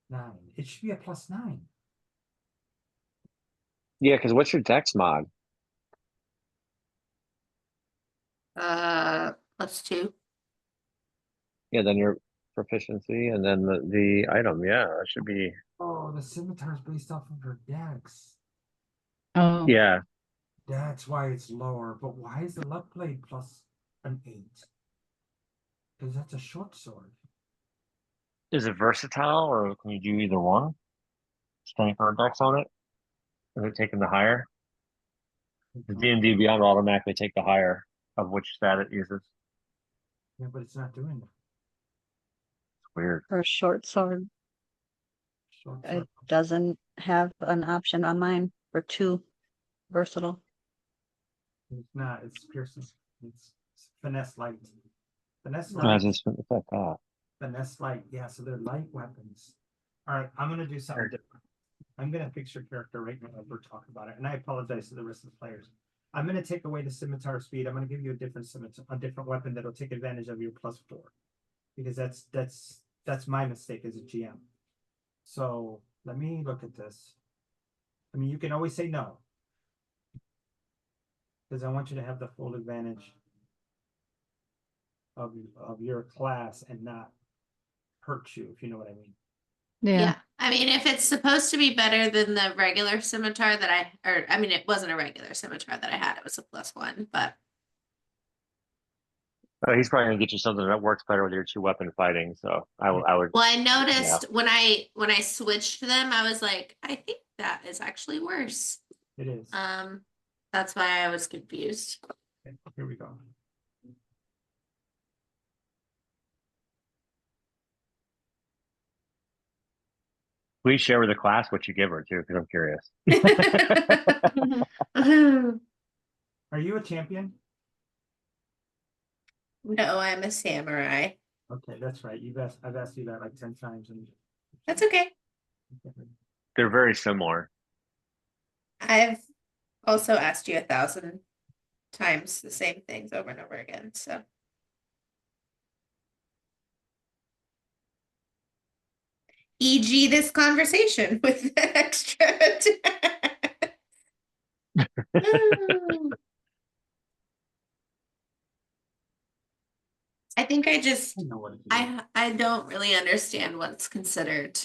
9. It should be a +9. Yeah, because what's your dex mod? +2. Yeah, then your proficiency and then the item. Yeah, that should be. Oh, the scimitar is based off of her dex. Oh, Yeah, That's why it's lower. But why is the left blade plus an 8? Because that's a short sword. is it versatile or can you do either one? Strength or dex on it? Is it taking the higher? The D&D Beyond will automatically take the higher of which stat it uses. Yeah, but it's not doing that. It's weird. For short sword, Short it sword. doesn't have an option on mine for 2 versatile. It's not, it's piercing. It's finesse light. Finesse Oh, light. it's like that. Finesse light, yeah, so they're light weapons. Alright, I'm gonna do something different. I'm gonna fix your character right now as we're talking about it, and I apologize to the rest of the players. I'm gonna take away the scimitar speed. I'm gonna give you a different scimitar, a different weapon that'll take advantage of your +4. Because that's my mistake as a GM. So let me look at this. I mean, you can always say no. Because I want you to have the full advantage of your class and not hurt you, if you know what I mean. Yeah. I mean, if it's supposed to be better than the regular scimitar that I mean, it wasn't a regular scimitar that I had, it was a +1, but He's probably gonna get you something that works better with your 2-weapon fighting. So I would. well, I noticed when I switched them, I was like, I think that is actually worse. It is. That's why I was confused. Okay, here we go. Please share with the class what you give her too, because I'm curious. Are you a champion? No, I'm a samurai. Okay, that's right. I've asked you that like 10 times and That's okay. They're very similar. I've also asked you 1,000 times the same things over and over again, so. E.g. this conversation with the extra. I think I just I know what it is. I don't really understand what's considered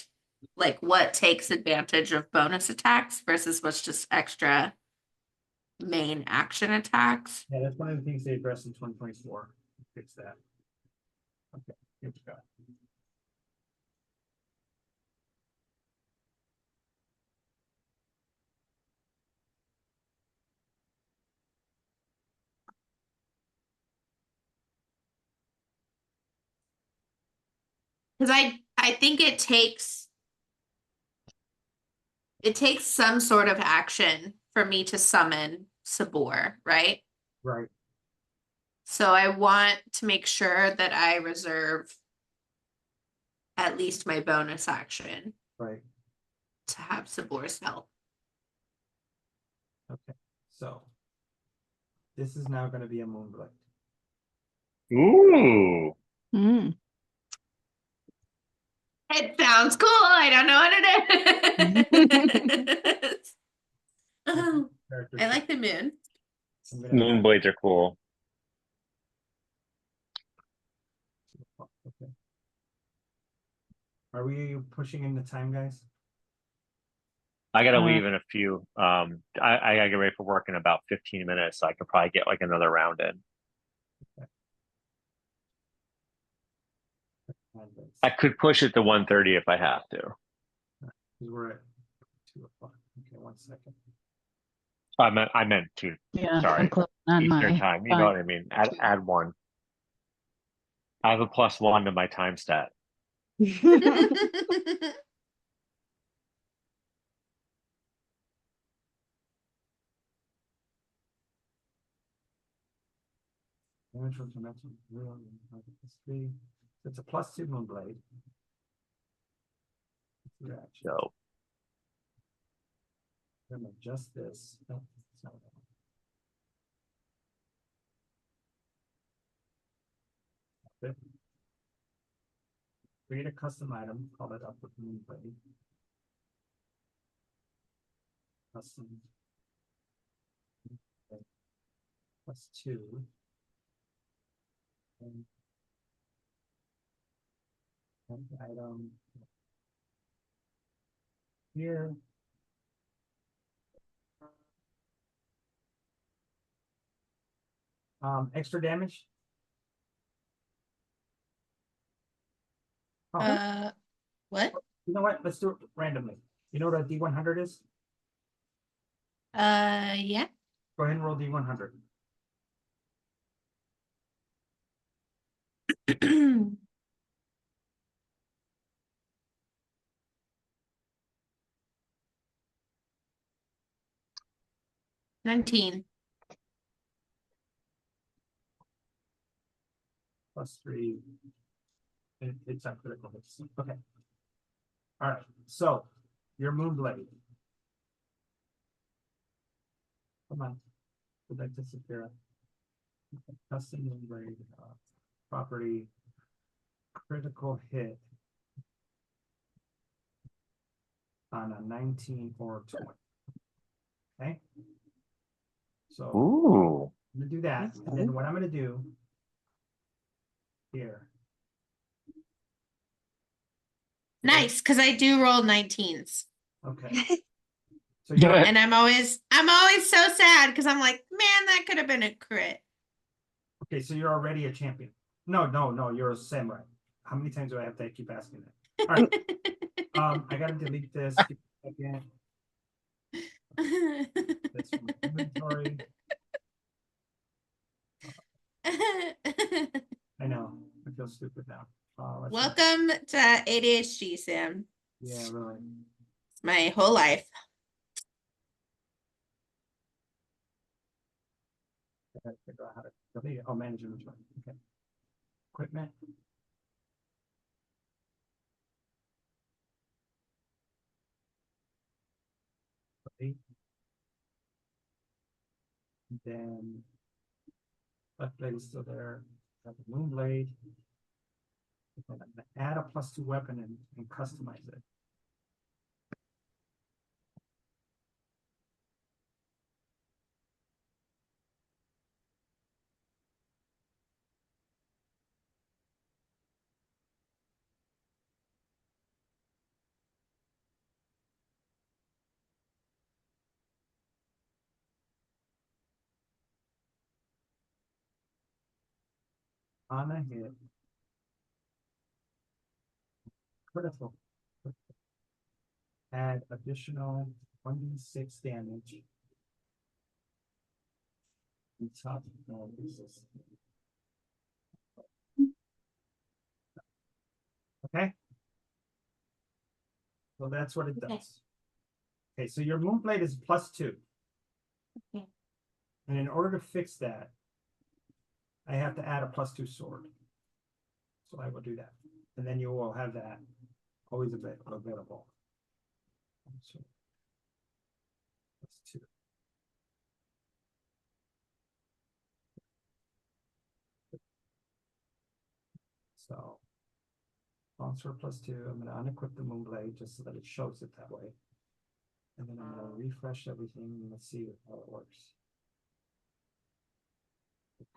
like what takes advantage of bonus attacks versus what's just extra main action attacks. Yeah, that's one of the things they addressed in 2024. Fix that. Okay, here we go. Because I think it takes some sort of action for me to summon Sabor, right? Right. So I want to make sure that I reserve at least my bonus action Right. to have Sabor's help. Okay. So this is now going to be a moonblade. Ooh. Mm. It sounds cool. I don't know what it is. Oh, Character I like the moon. I'm gonna- Moonblades are cool. Okay. Are we pushing in the time, guys? I gotta Uh, leave in a few. I gotta get ready for work in about 15 minutes, so I could probably get like another round in. I could push it to 1:30 if I have to. Because we're at 2:00. Okay, 1 second. I meant to. Yeah, Sorry. I'm close on Eastern my time. You know what I mean? Add 1. I have a +1 to my time stat. Damage from dimension 0, 3. So it's a +2 moonblade. Reaction. So I'm gonna adjust this. No, it's not that one. Okay. Create a custom item, call it up with moonblade. Custom. Okay. +2. And item here. Extra damage. Oh, What? you know what? Let's do it randomly. You know what a D100 is? Yeah. Go ahead and roll D100. $19. +3. It's not critical hits. Okay. All right. So your Moonblade. Come on. Did that disappear? Custom Moonblade property critical hit on a 19 or 20. Okay. So Ooh. I'm gonna do that, and then what I'm gonna do here. Nice, because I do roll 19s. Okay. So you're And I'm always so sad because I'm like, man, that could have been a crit. okay. So you're already a champion. No, you're a samurai. How many times do I have to keep asking that? All right. I gotta delete this. Give me a second. This from my inventory. I know. I feel stupid now. Let's see. Welcome to ADHD, Sam. Yeah, really. It's my whole life. I gotta figure out how to delete it. Oh, manage inventory. Okay. Equipment. Delete. Then left blade is still there. Got the moon blade. I'm gonna add a +2 weapon and customize it. On a hit. Critical. Add additional 1d6 damage. On top of this. Okay. So that's what it Okay. does. Okay, so your moonblade is +2. Okay. And in order to fix that, I have to add a +2 sword. So I will do that. And then you will have that always available. So, +2. So longsword +2. I'm gonna unequip the moonblade just so that it shows it that way. And then I'm gonna refresh everything and let's see how it works.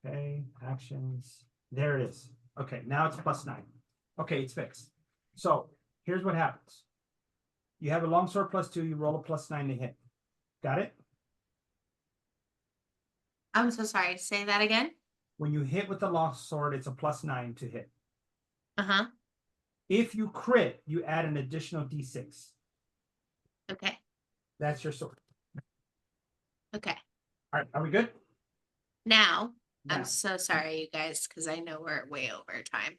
Okay, actions. There it is. Okay, now it's +9. Okay, it's fixed. So here's what happens. You have a longsword +2, you roll a +9 to hit. Got it? I'm so sorry. Say that again. When you hit with the longsword, it's a +9 to hit. Uh-huh. If you crit, you add an additional d6. Okay. That's your sword. Okay. All right, are we good? Now, Now. I'm so sorry, you guys, because I know we're way over time.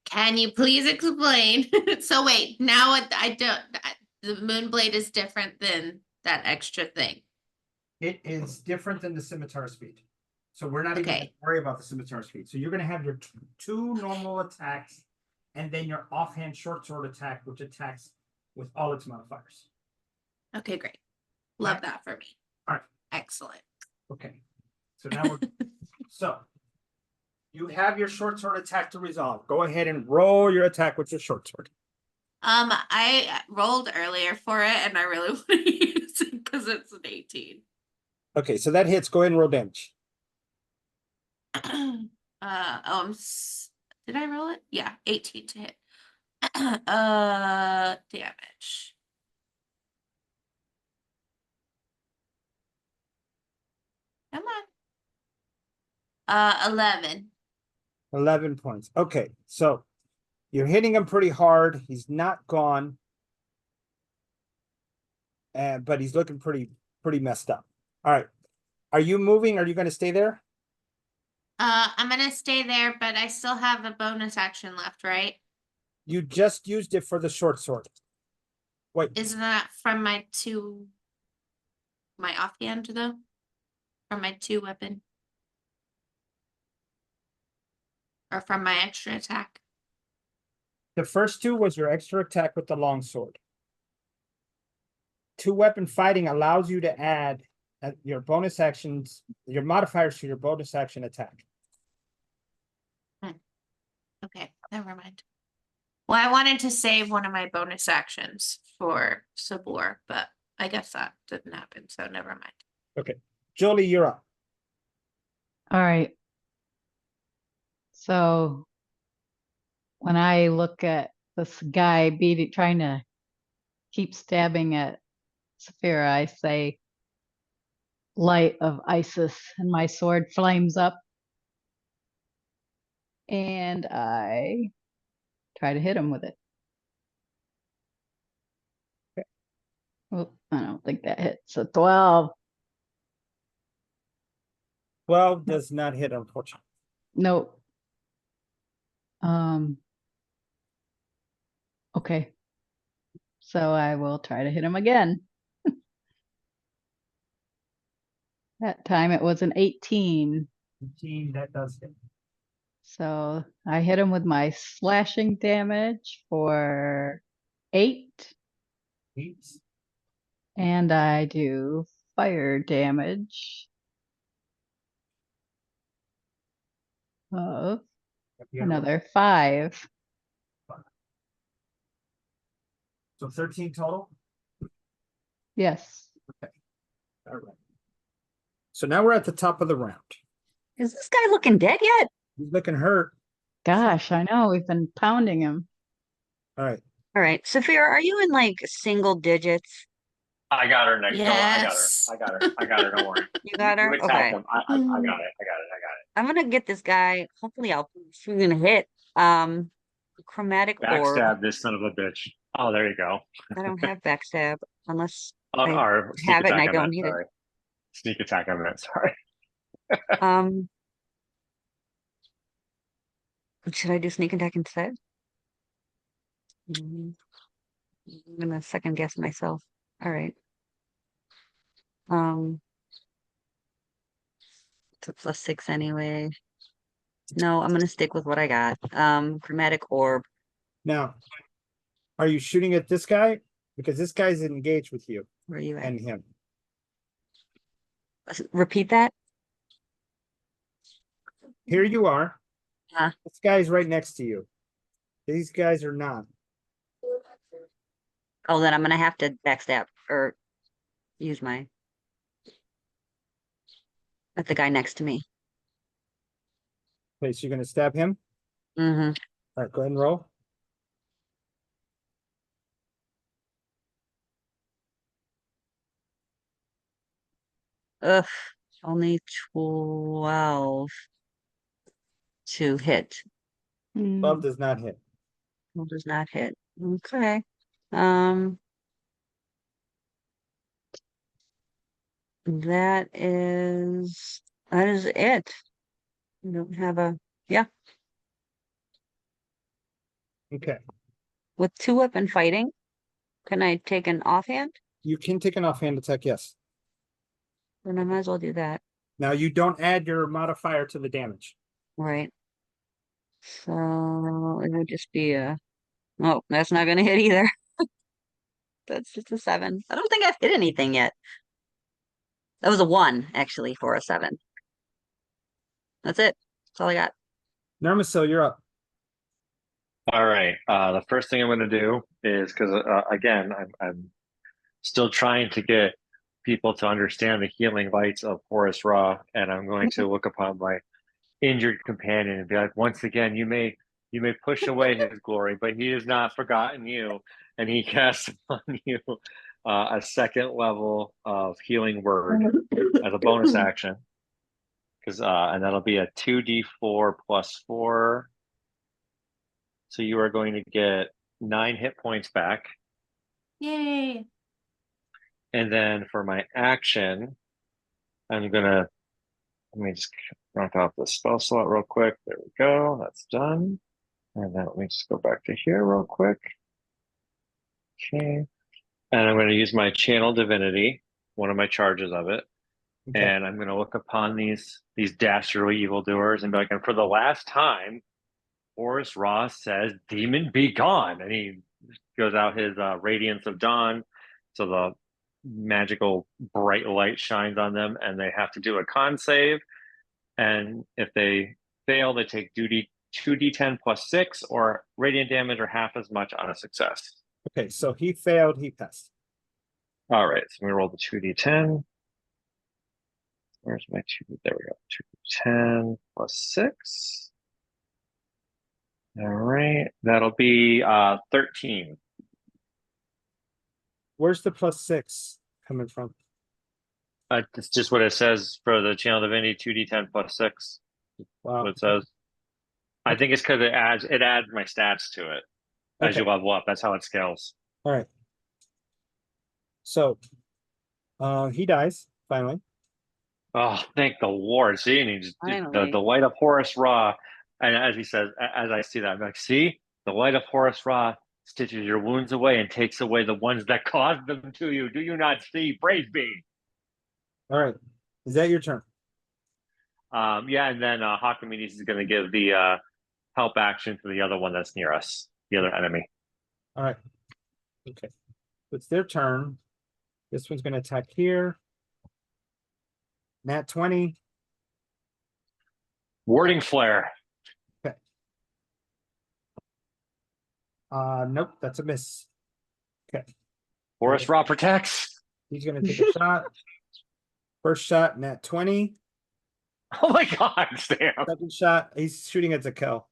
Can you please explain? So wait, now what the Moonblade is different than that extra thing. It is different than the scimitar speed. So we're not even Okay. gonna worry about the scimitar speed. So you're gonna have your two normal attacks and then your offhand short sword attack, which attacks with all its modifiers. Okay, great. Love Right. that for me. All right. Excellent. Okay. So now we're so you have your short sword attack to resolve. Go ahead and roll your attack with your short sword. I rolled earlier for it and I really want to use it because it's an 18. Okay, so that hits. Go ahead and roll damage. Did I roll it? Yeah, 18 to hit. Damage. Come on. 11. 11 points. Okay, so you're hitting him pretty hard. He's not gone. But he's looking pretty messed up. All right. Are you moving? Are you gonna stay there? I'm gonna stay there, but I still have a bonus action left, right? You just used it for the short sword. Wait, Isn't that from my my offhand though? From my 2 weapon? Or from my extra attack? the first 2 was your extra attack with the long sword. 2-weapon fighting allows you to add your bonus actions, your modifiers to your bonus action attack. Okay, never mind. Well, I wanted to save one of my bonus actions for Sabor, but I guess that didn't happen, so never mind. Jolie, you're up. All right. So when I look at this guy trying to keep stabbing at Saphira, I say, light of Isis, and my sword flames up. And I try to hit him with it. Oh, I don't think that hits. A 12. 12 does not hit, unfortunately. Nope. Okay. So I will try to hit him again. That time it was an 18. 15, that does hit. So I hit him with my slashing damage for 8. 8. And I do fire damage of another 5. So 13 total? Yes. All right. So now we're at the top of the round. Is this guy looking dead yet? He's looking hurt. Gosh, I know. We've been pounding him. All right. All right, Saphira, are you in like single digits? I got her next door. Yes. I got her. I got her. Don't worry. You got her? You attack Okay. him. I got it. I got it. I'm gonna get this guy. Hopefully I'll she's gonna hit. Chromatic orb. Backstab this son of a bitch. Oh, there you go. I don't have backstab unless Oh, I or sneak have it and I attack, don't meant, need it. sorry. Sneak attack, I meant, sorry. Should I do sneak attack instead? I'm gonna second guess myself. All right. It's a +6 anyway. No, I'm gonna stick with what I got. Chromatic orb. Now, are you shooting at this guy? Because this guy's engaged with you Where are you at? and him. Repeat that. Here you are. Huh? This guy's right next to you. These guys are not. Oh, then I'm gonna have to backstab or use my at the guy next to me. Okay, so you're gonna stab him. Mm-hmm. All right, go ahead and roll. Ugh, only 12 to hit. 12 does not hit. Well, does not hit. Okay. That is it. I don't have a Okay, with 2-weapon fighting. Can I take an offhand? you can take an offhand attack, yes. Then I might as well do that. Now you don't add your modifier to the damage. Right. So it would just be oh, that's not gonna hit either. That's just a 7. I don't think I've hit anything yet. That was a 1 actually for a 7. That's it. That's all I got. Nermasil, you're up. All right. The first thing I'm going to do is because again, I'm still trying to get people to understand the healing lights of Horus Ra, and I'm going to look upon my injured companion and be like, once again, you may push away his glory, but he has not forgotten you, and he casts on you a 2nd level of healing word as a bonus action, because and that'll be a 2d4 + 4. So you are going to get 9 hit points back. Yay. And then for my action, I'm gonna, let me just knock off the spell slot real quick. There we go. That's done. And then let me just go back to here real quick. Okay. And I'm going to use my channel divinity, one of my charges of it. Okay. And I'm going to look upon these dastardly evildoers and be like, and for the last time, Horus Ross says, demon be gone. And he goes out his radiance of dawn. So the magical bright light shines on them and they have to do a con save. And if they fail, they take duty 2d10 plus 6 or radiant damage or half as much on a success. Okay, so he failed, he passed. All right, so we roll the 2d10. Where's my 2? There we go. 2d10 plus 6. All right, that'll be 13. Where's the +6 coming from? It's just what it says for the channel divinity, 2d10 plus 6. Wow. What it says. I think it's because it adds my stats to it as Okay. you level up. That's how it scales. All right. So, he dies finally. Oh, thank the Lord. See, and he just Finally. the light of Horus Ra. And as he says, as I see that, I'm like, see, the light of Horus Ra stitches your wounds away and takes away the ones that caused them to you. Do you not see? Praise be. All right. Is that your turn? Yeah, and then Hawkamedes is going to give the help action to the other one that's near us, the other enemy. All right. Okay. It's their turn. This one's going to attack here. Nat 20. Warding flare. Nope, that's a miss. Okay. Horus Ra protects. He's going to take a shot. First shot, nat 20. Oh my God, Sam. Second shot, he's shooting at Zakel.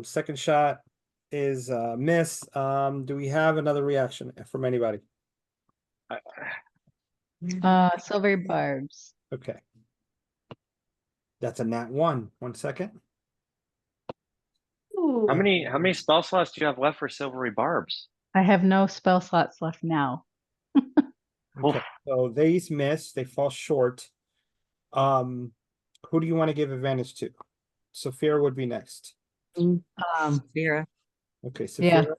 Second shot is miss. Do we have another reaction from anybody? Silvery barbs. Okay. That's a nat 1. 1 second. How many spell slots do you have left for silvery barbs? I have no spell slots left now. Okay. So these miss, they fall short. Who do you want to give advantage to? Saphira would be next. Vera. Okay, Yeah. Saphira.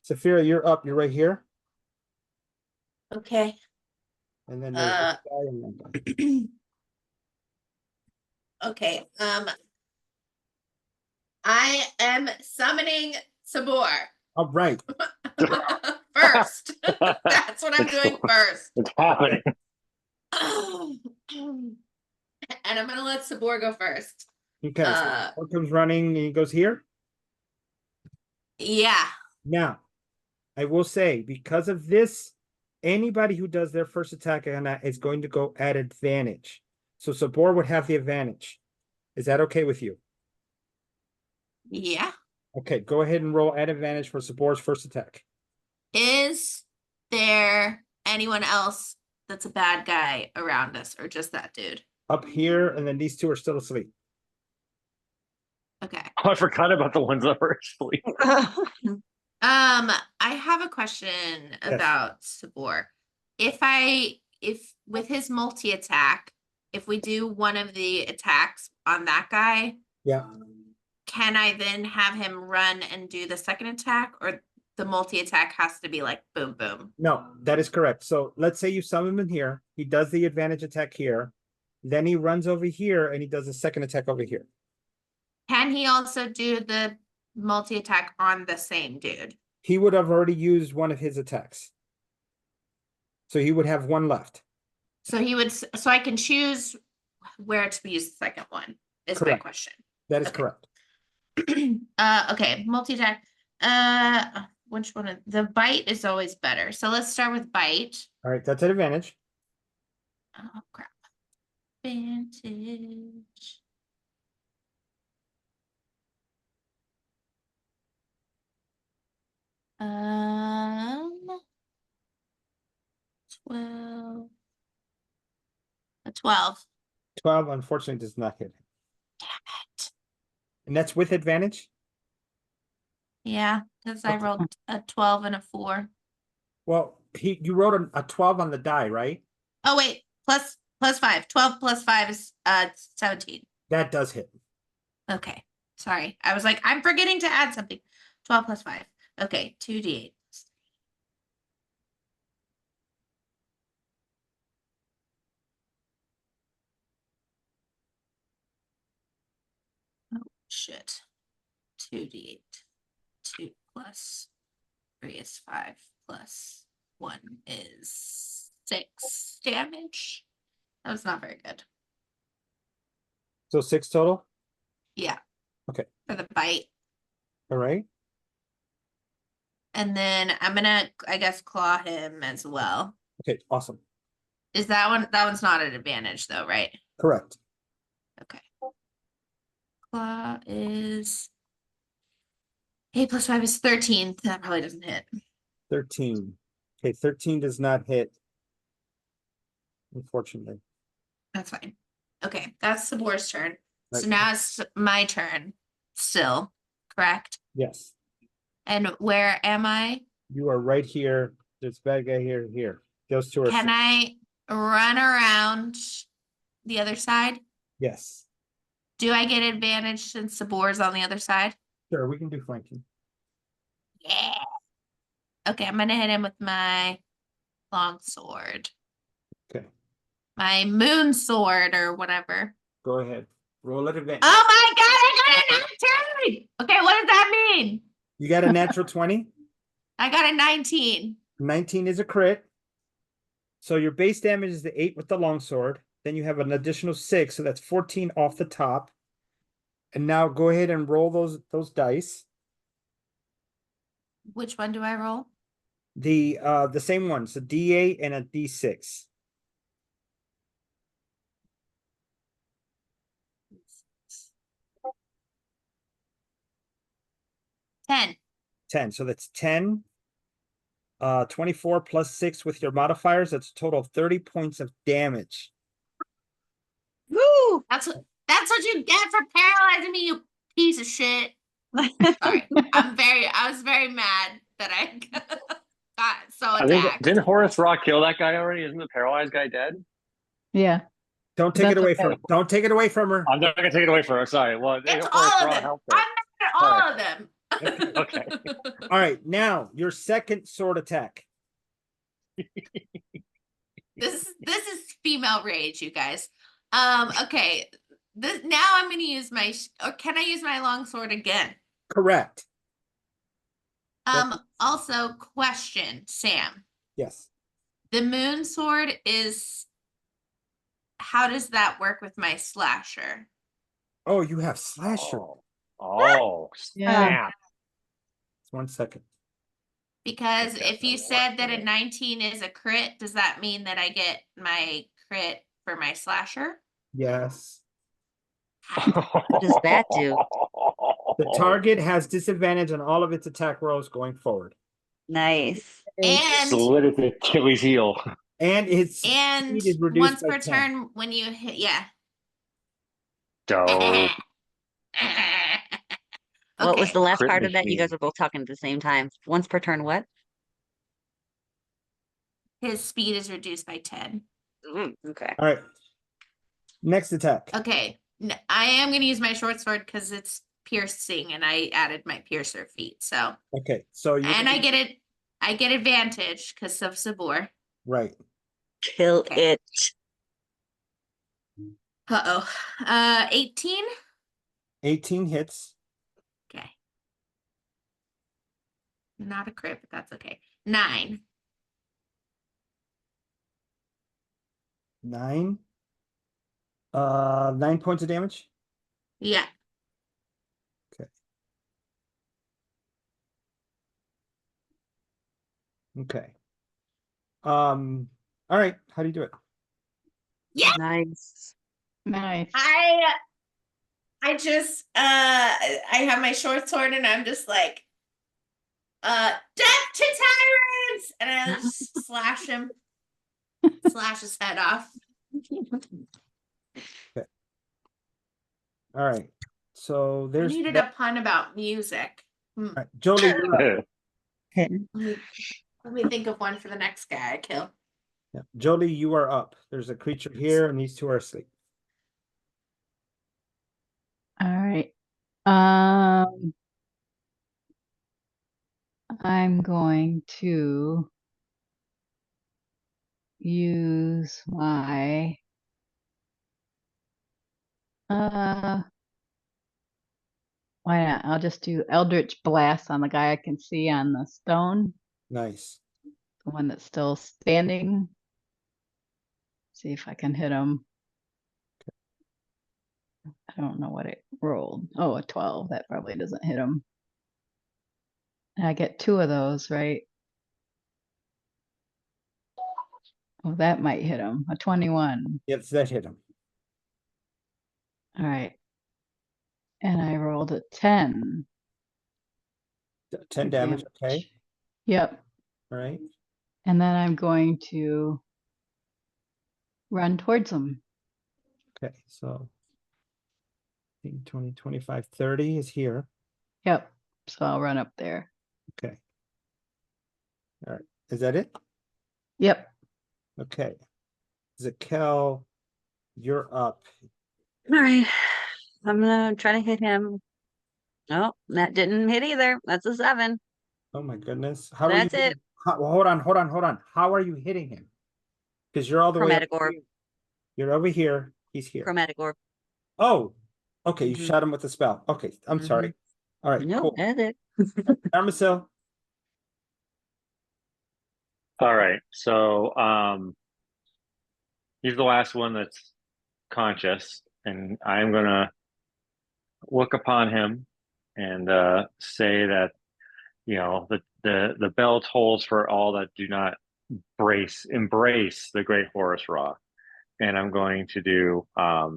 Saphira, you're up. You're right here. Okay. And then there's this guy and that guy. Okay. I am summoning Sabor All right. first. That's what I'm doing first. It's happening. And I'm gonna let Sabor go first. Okay. So what comes running and he goes here. Yeah. Now, I will say, because of this, anybody who does their first attack on that is going to go at advantage. So Sabor would have the advantage. Is that okay with you? Yeah. Okay, go ahead and roll at advantage for Sabor's first attack. Is there anyone else that's a bad guy around us, or just that dude? Up here, and then these two are still asleep. Okay. Oh, I forgot about the ones that were asleep. I have a question about Sabor. If with his multi-attack, if we do one of the attacks on that guy, Yeah. can I then have him run and do the second attack, or the multi-attack has to be like boom, boom? No, that is correct. So let's say you summon him in here. He does the advantage attack here. Then he runs over here and he does a second attack over here. Can he also do the multi-attack on the same dude? He would have already used one of his attacks. So he would have one left. So he would, so I can choose where to use the second one, is my Correct. question. That is Okay. correct. Okay, multi-attack. Which one? The bite is always better. So let's start with bite. All right, that's an advantage. Oh crap. Advantage. Um, 12. A 12. 12, unfortunately, does not hit. Damn it. And that's with advantage? Yeah, because I Okay. rolled a 12 and a 4. Well, you wrote a 12 on the die, right? Oh wait, plus 5. 12 plus 5 is 17. That does hit. Okay. Sorry. I was like, I'm forgetting to add something. 12 plus 5. Okay, 2d8. Oh shit. 2d8. 2 plus 3 is 5 plus 1 is 6 damage. That was not very good. So 6 total. Yeah. Okay. For the bite. All right. And then I'm gonna, I guess, claw him as well. Okay. Awesome. Is that one? That one's not an advantage though, right? Correct. Okay. Claw is 8 plus 5 is 13. That probably doesn't hit. 13. Okay. 13 does not hit. Unfortunately. That's fine. Okay, that's Sabor's turn. So Right. now it's my turn still, correct? Yes. And where am I? You are right here. There's a bad guy here. Here. Those two are. Can I run around the other side? Yes. Do I get advantage since Sabor's on the other side? Sure. We can do flanking. Yeah. Okay, I'm gonna hit him with my long sword. Okay. My moon sword or whatever. Go ahead. Roll at advantage. Oh my god, I got a 19! Okay, what does that mean? You got a natural 20. I got a 19. 19 is a crit. So your base damage is the 8 with the longsword. Then you have an additional 6, so that's 14 off the top. And now go ahead and roll those dice. Which one do I roll? The same ones, a D8 and a D6. 10. 10. So that's 10. 24 plus 6 with your modifiers. That's a total of 30 points of damage. Woo! That's what you get for paralyzing me, you piece of shit. Sorry. I was very mad that I got so I think attacked. didn't Horace Rock kill that guy already? Isn't the paralyzed guy dead? Yeah. Don't take it That's away okay. from don't take it away from her. I'm not gonna take it away from her. Sorry. Well, It's Horace all of Rock them. helped I'm her. mad at all of them. Okay. All right, now your second sword attack. This is female rage, you guys. Okay. Now I'm gonna use my or can I use my longsword again? Correct. Also question, Sam. Yes. The moon sword is how does that work with my slasher? Oh, you have slasher. Oh, Yeah. snap. 1 second. Because Okay, if you that'll said work that for a me. 19 is a crit, does that mean that I get my crit for my slasher? Yes. What does that do? The target has disadvantage on all of its attack rolls going forward. Nice. And Slid at the Achilles heel. And its and speed is reduced once by per 10. turn when you hit, yeah. Dope. What was Okay. the last Crit part of that? You guys machine. are both talking at the same time. Once per turn, what? His speed is reduced by 10. Okay. All right. Next attack. Okay. I am going to use my short sword because it's piercing and I added my piercer feat. So, Okay. So you and I get advantage because of Sabor. right. Kill Okay. it. Uh-oh. 18. 18 hits. Okay. Not a crit, but that's okay. 9. 9. 9 points of damage. Yeah. Okay. All right. How do you do it? Yeah. Nice. Nice. I just I have my short sword and I'm just like death to tyrants and I just slash him. Slash his head off. All right. So I there's needed that. a pun about music. All right. Jolie, you're up. Let me think of one for the next guy I kill. Yeah. Jolie, you are up. There's a creature here and these two are asleep. All right. I'm going to use my why not? I'll just do Eldritch Blast on the guy I can see on the stone, Nice. the one that's still standing. See if I can hit him. I don't know what it rolled. Oh, a 12. That probably doesn't hit him. And I get 2 of those, right? Oh, that might hit him. A 21. Yes, that hit him. All right. And I rolled a 10. 10 damage. Okay. Yep. All right. And then I'm going to run towards him. Okay. So 15, 20, 25, 30 is here. Yep. So I'll run up there. Okay. All right. Is that it? Yep. Okay. Zakel, you're up. All right. I'm gonna try to hit him. Oh, that didn't hit either. That's a 7. Oh my goodness. How That's are you? it. Well, hold on. How are you hitting him? Because you're all the way up Chromatic orb. here. You're over here. He's here. Chromatic orb. Oh, okay. You Mhm. shot him with the spell. Okay. I'm sorry. All right. Nope, Cool. that's it. Armisil. All right. So he's the last one that's conscious, and I'm gonna look upon him and say that, you know, the bell tolls for all that do not embrace the great Horus Ra. And I'm going to do a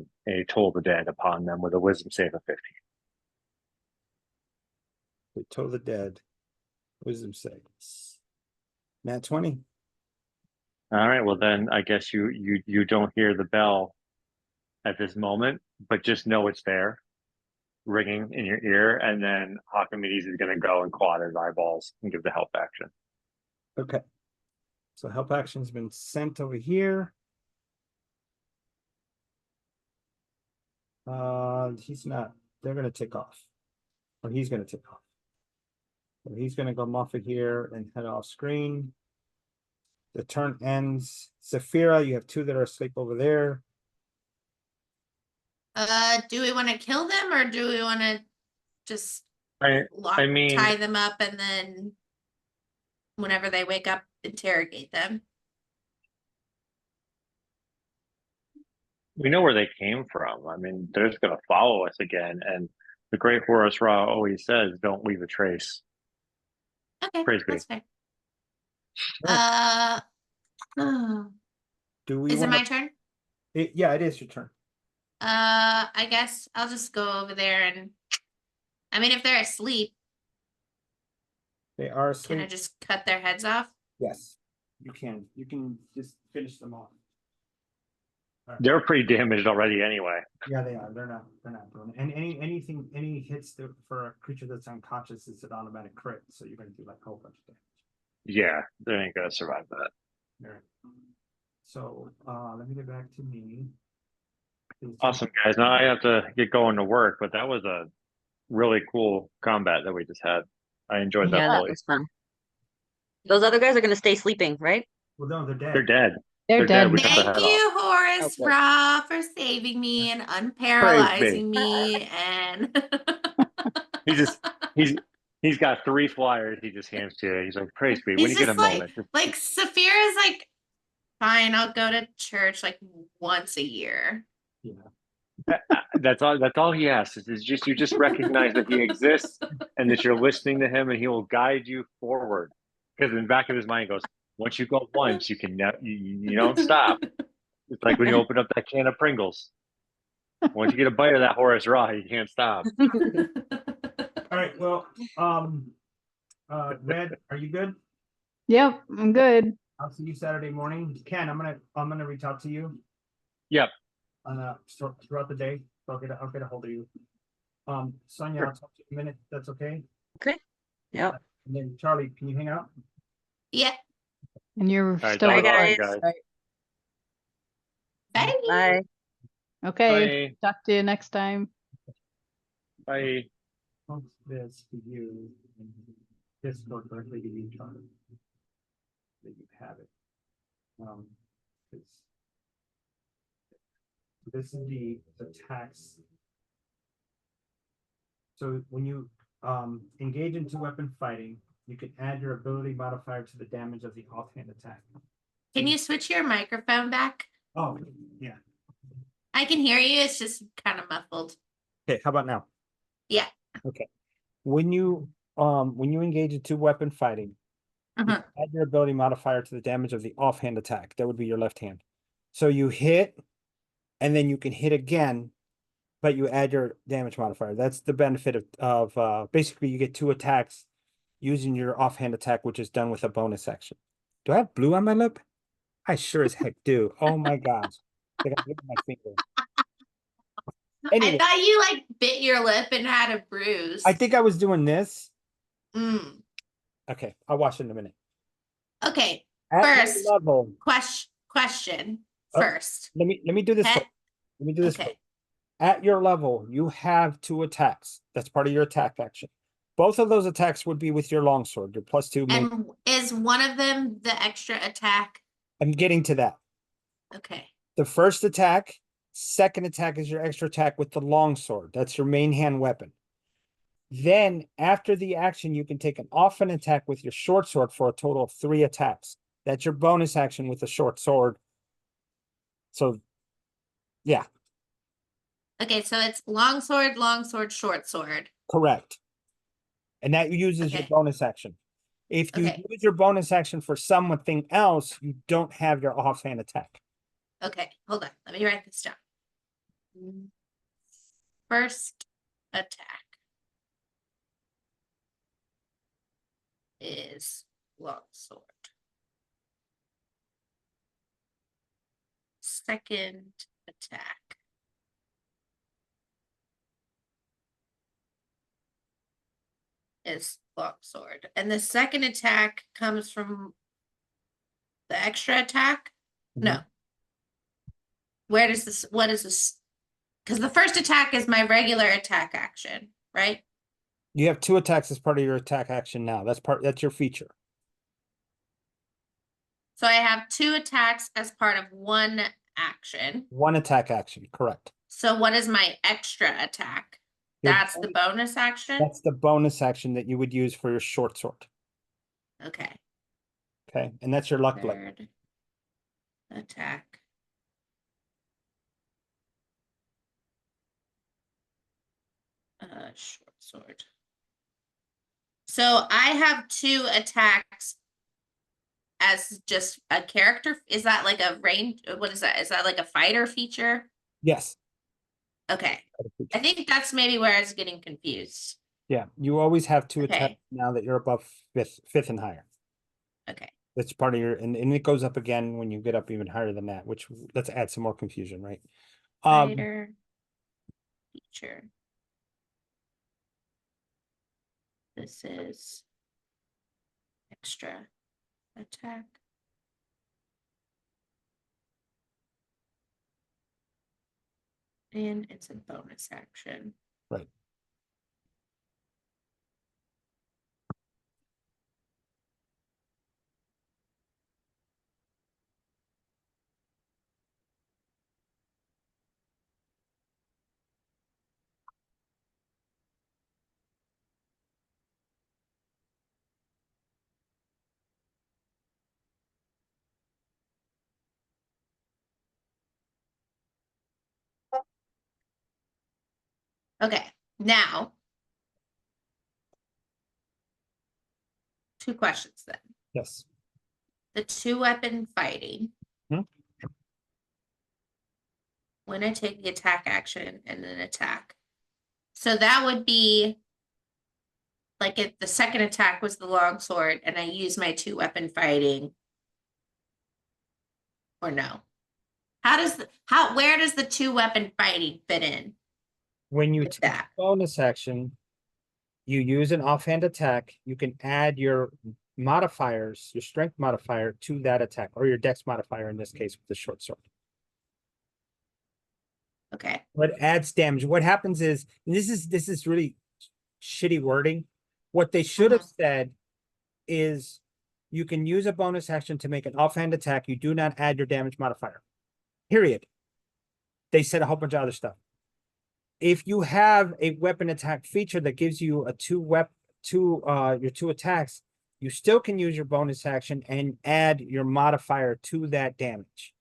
toll the dead upon them with a wisdom save of 15. We told the dead. Wisdom saves. Nat 20. All right, well then I guess you don't hear the bell at this moment, but just know it's there, ringing in your ear, and then Archimedes is going to go and claw his eyeballs and give the help action. Okay. So help action's been sent over here. He's not. They're gonna take off. Or he's gonna take off. So he's gonna go muff it here and head off screen. The turn ends. Saphira, you have 2 that are asleep over there. Do we want to kill them or do we want to just I mean, tie them up and then whenever they wake up, interrogate them? we know where they came from. I mean, they're just going to follow us again. And the great Horus Ra always says, don't leave a trace. Okay, Praise be. that's fair. Yeah. Oh, Do we is it wanna- my turn? Yeah, it is your turn. I guess I'll just go over there and I mean if they're asleep, They are can I asleep. just cut their heads off? Yes, you can. You can just finish them off. All right. They're pretty damaged already anyway. Yeah, they are. They're not doing it. And any hits for a creature that's unconscious is an automatic crit. So you're gonna do like a whole bunch of damage. Yeah, they ain't going to survive that. All right. So let me get back to me. Awesome, guys. Now I have to get going to work, but that was a really cool combat that we just had. I enjoyed Yeah, that that fully. was fun. Those other guys are gonna stay sleeping, right? Well, no, they're dead. They're dead. They're They're dead. dead. We cut their Thank head you, Horace Okay. Ra, for saving me and unparalyzing me and He just he's got 3 flyers he just hands to you. He's like, praise be. When he's you get a just like moment. like Saphira's like, fine, I'll go to church like once a year. Yeah. That's all he asks is just you just recognize that he exists and that you're listening to him and he will guide you forward. Because in the back of his mind he goes, once you go once, you can you don't stop. It's like when you open up that can of Pringles. Once you get a bite of that Horace Raw, you can't stop. All right. Well, Red, are you good? Yep, I'm good. I'll see you Saturday morning. Ken, I'm gonna reach out to you. Yep. Throughout the day. I'll get a hold of you. Sonia, I'll talk to you in a minute. That's okay. Yep. And then Charlie, can you hang out? Yeah. And you're right, still bye, recording, guys. right? Bye. Bye. Okay, Bye. talk to you next time. Bye. Post this to you in Discord directly to you, Charlie. That you have it. 'Cause this is the tax. So when you engage in two-weapon fighting, you can add your ability modifier to the damage of the offhand attack. Can you switch your microphone back? Oh, yeah. I can hear you. It's just kind of muffled. Okay, how about now? Yeah. Okay. When you engage in two-weapon fighting, you Uh-huh. can add your ability modifier to the damage of the offhand attack. That would be your left hand. So you hit, and then you can hit again, but you add your damage modifier. That's the benefit of basically you get two attacks using your offhand attack, which is done with a bonus action. Do I have blue on my lip? I sure as heck do. Oh my gosh. I got blue on my finger. I Anyway, thought you like bit your lip and had a bruise. I think I was doing this. Mm. Okay, I'll watch it in a minute. Okay. At your First, level, question Oh. first. let me do this. He- First. Let me do this. Okay. First. At your level, you have two attacks. That's part of your attack action. Both of those attacks would be with your longsword. Your +2 main. And is one of them the extra attack? I'm getting to that. Okay. The first attack, second attack is your extra attack with the longsword. That's your main hand weapon. Then after the action, you can take an offhand attack with your short sword for a total of 3 attacks. That's your bonus action with the short sword. So, yeah, Okay, so it's longsword, short sword. correct. And that uses your Okay. bonus action. If you Okay. use your bonus action for something else, you don't have your offhand attack. Okay, hold on. Let me write this down. First attack is longsword. Second attack is longsword. And the second attack comes from the extra attack? No. Where does this, what is this? Because the first attack is my regular attack action, right? You have 2 attacks as part of your attack action now. That's your feature. So I have 2 attacks as part of one action. 1 attack action, correct. So what is my extra attack? Your That's the bonus action? That's the bonus action that you would use for your short sword. Okay. Okay, and that's your luck blade. Third attack. Short sword. So I have 2 attacks as just a character. Is that like a range? What is that? Is that like a fighter feature? Yes. Okay. I think that's maybe where I was getting confused. Yeah, you always have 2 Okay. attacks now that you're above fifth and higher. Okay. That's part of your, and it goes up again when you get up even higher than that, which let's add some more confusion, right? Fighter feature. This is extra attack. And it's a bonus action. Right. Okay, now 2 questions then. Yes. The 2-weapon fighting. Hmm? When I take the attack action and then attack. So that would be like if the second attack was the longsword and I use my 2-weapon fighting. Or no? Where does the 2-weapon fighting fit in? When you With take that. bonus action, you use an offhand attack, you can add your modifiers, your strength modifier to that attack, or your dex modifier in this case with the short sword. Okay. What adds damage. What happens is, and this is really shitty wording. What they should have said is you can use a bonus action to make an offhand attack. You do not add your damage modifier. Period. They said a whole bunch of other stuff. If you have a weapon attack feature that gives you a your two attacks, you still can use your bonus action and add your modifier to that damage.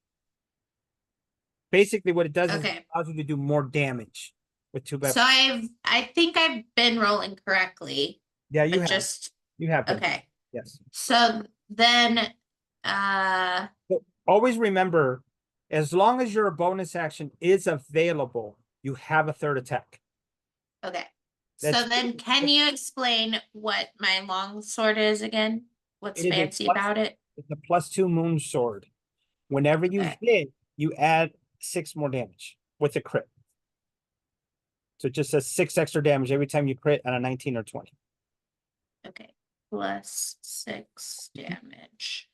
Basically, what it does is it Okay. allows you to do more damage with two So weapons. I think I've been rolling correctly, Yeah, you but have. just, You have been. okay. Yes. So then, Always remember, as long as your bonus action is available, you have a third attack. okay. That's- So then can you explain what my long sword is again? What's It is a fancy plus- about it? It's a +2 moon sword. Whenever you Okay. hit, you add 6 more damage with a crit. So it just says 6 extra damage every time you crit on a 19 or 20. Okay. +6 damage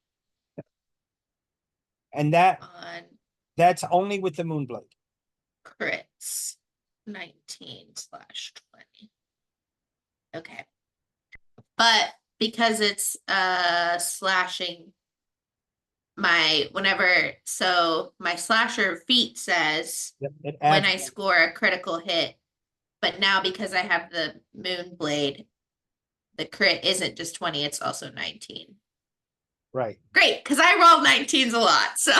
And on that's only with the Moonblade. crits 19/20. Okay. But because it's slashing my so my slasher feat says Yep, it when adds I score a critical hit, but now because I have the moon blade, the crit isn't just 20, it's also 19. right. Great, because I roll 19s a lot, so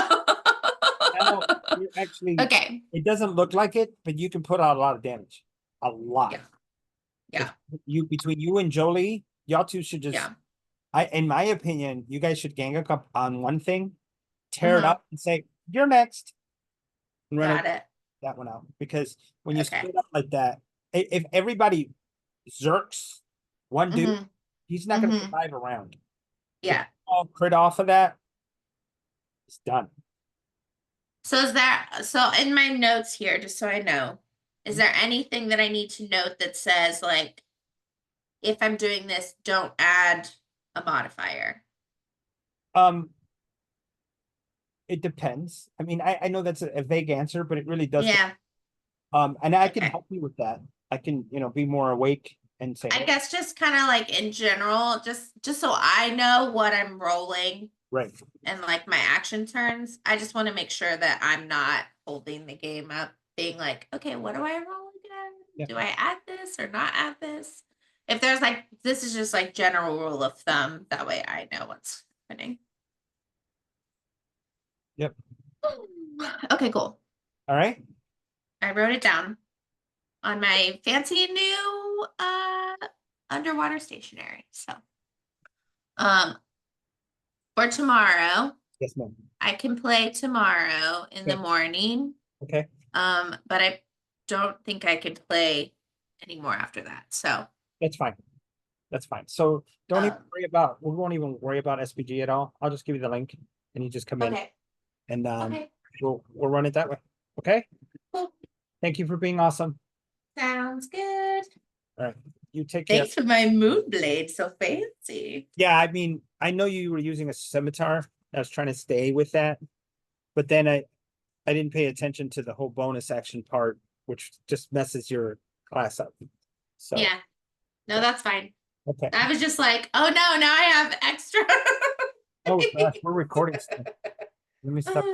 Now, you actually, okay. it doesn't look like it, but you can put out a lot of damage. A lot. Yeah. Yeah. You between you and Jolie, y'all two should just Yeah. in my opinion, you guys should gang up on one thing, tear it Mhm. up and say, you're next. And run Got it. that one out. Because when you Okay. split up like that, if everybody zerks one dude, Mhm. he's not gonna Mhm. survive a round. Yeah. All crit off of that, it's done. So so in my notes here, just so I know, is there anything that I need to note that says like, if I'm doing this, don't add a modifier? It depends. I mean, I know that's a vague answer, but it really does. Yeah, And I can Okay. help you with that. I can, be more awake and say, I guess just kind of like in general, just so I know what I'm rolling right. and like my action turns. I just want to make sure that I'm not holding the game up, being like, okay, what do I roll again? Yeah. Do I add this or not add this? If there's like, this is just like general rule of thumb, that way I know what's happening. Yep. Okay, cool. All right. I wrote it down on my fancy new underwater stationery. So for tomorrow, Yes, ma'am. I can play tomorrow in the Okay. morning. Okay. But I don't think I could play anymore after that. So That's fine. That's fine. So don't even Um, we won't even worry about SPG at all. I'll just give you the link and you just come in okay. and Okay. we'll run it that way. Okay. Cool. Thank you for being awesome. Sounds good. All right. You take care. Thanks for my moon blade. So fancy. Yeah, I mean, I know you were using a scimitar. I was trying to stay with that, but then I didn't pay attention to the whole bonus action part, which just messes your class up. So Yeah. No, that's fine. okay. I was just like, oh no, now I have extra. Oh gosh, we're recording stuff. Let me stop.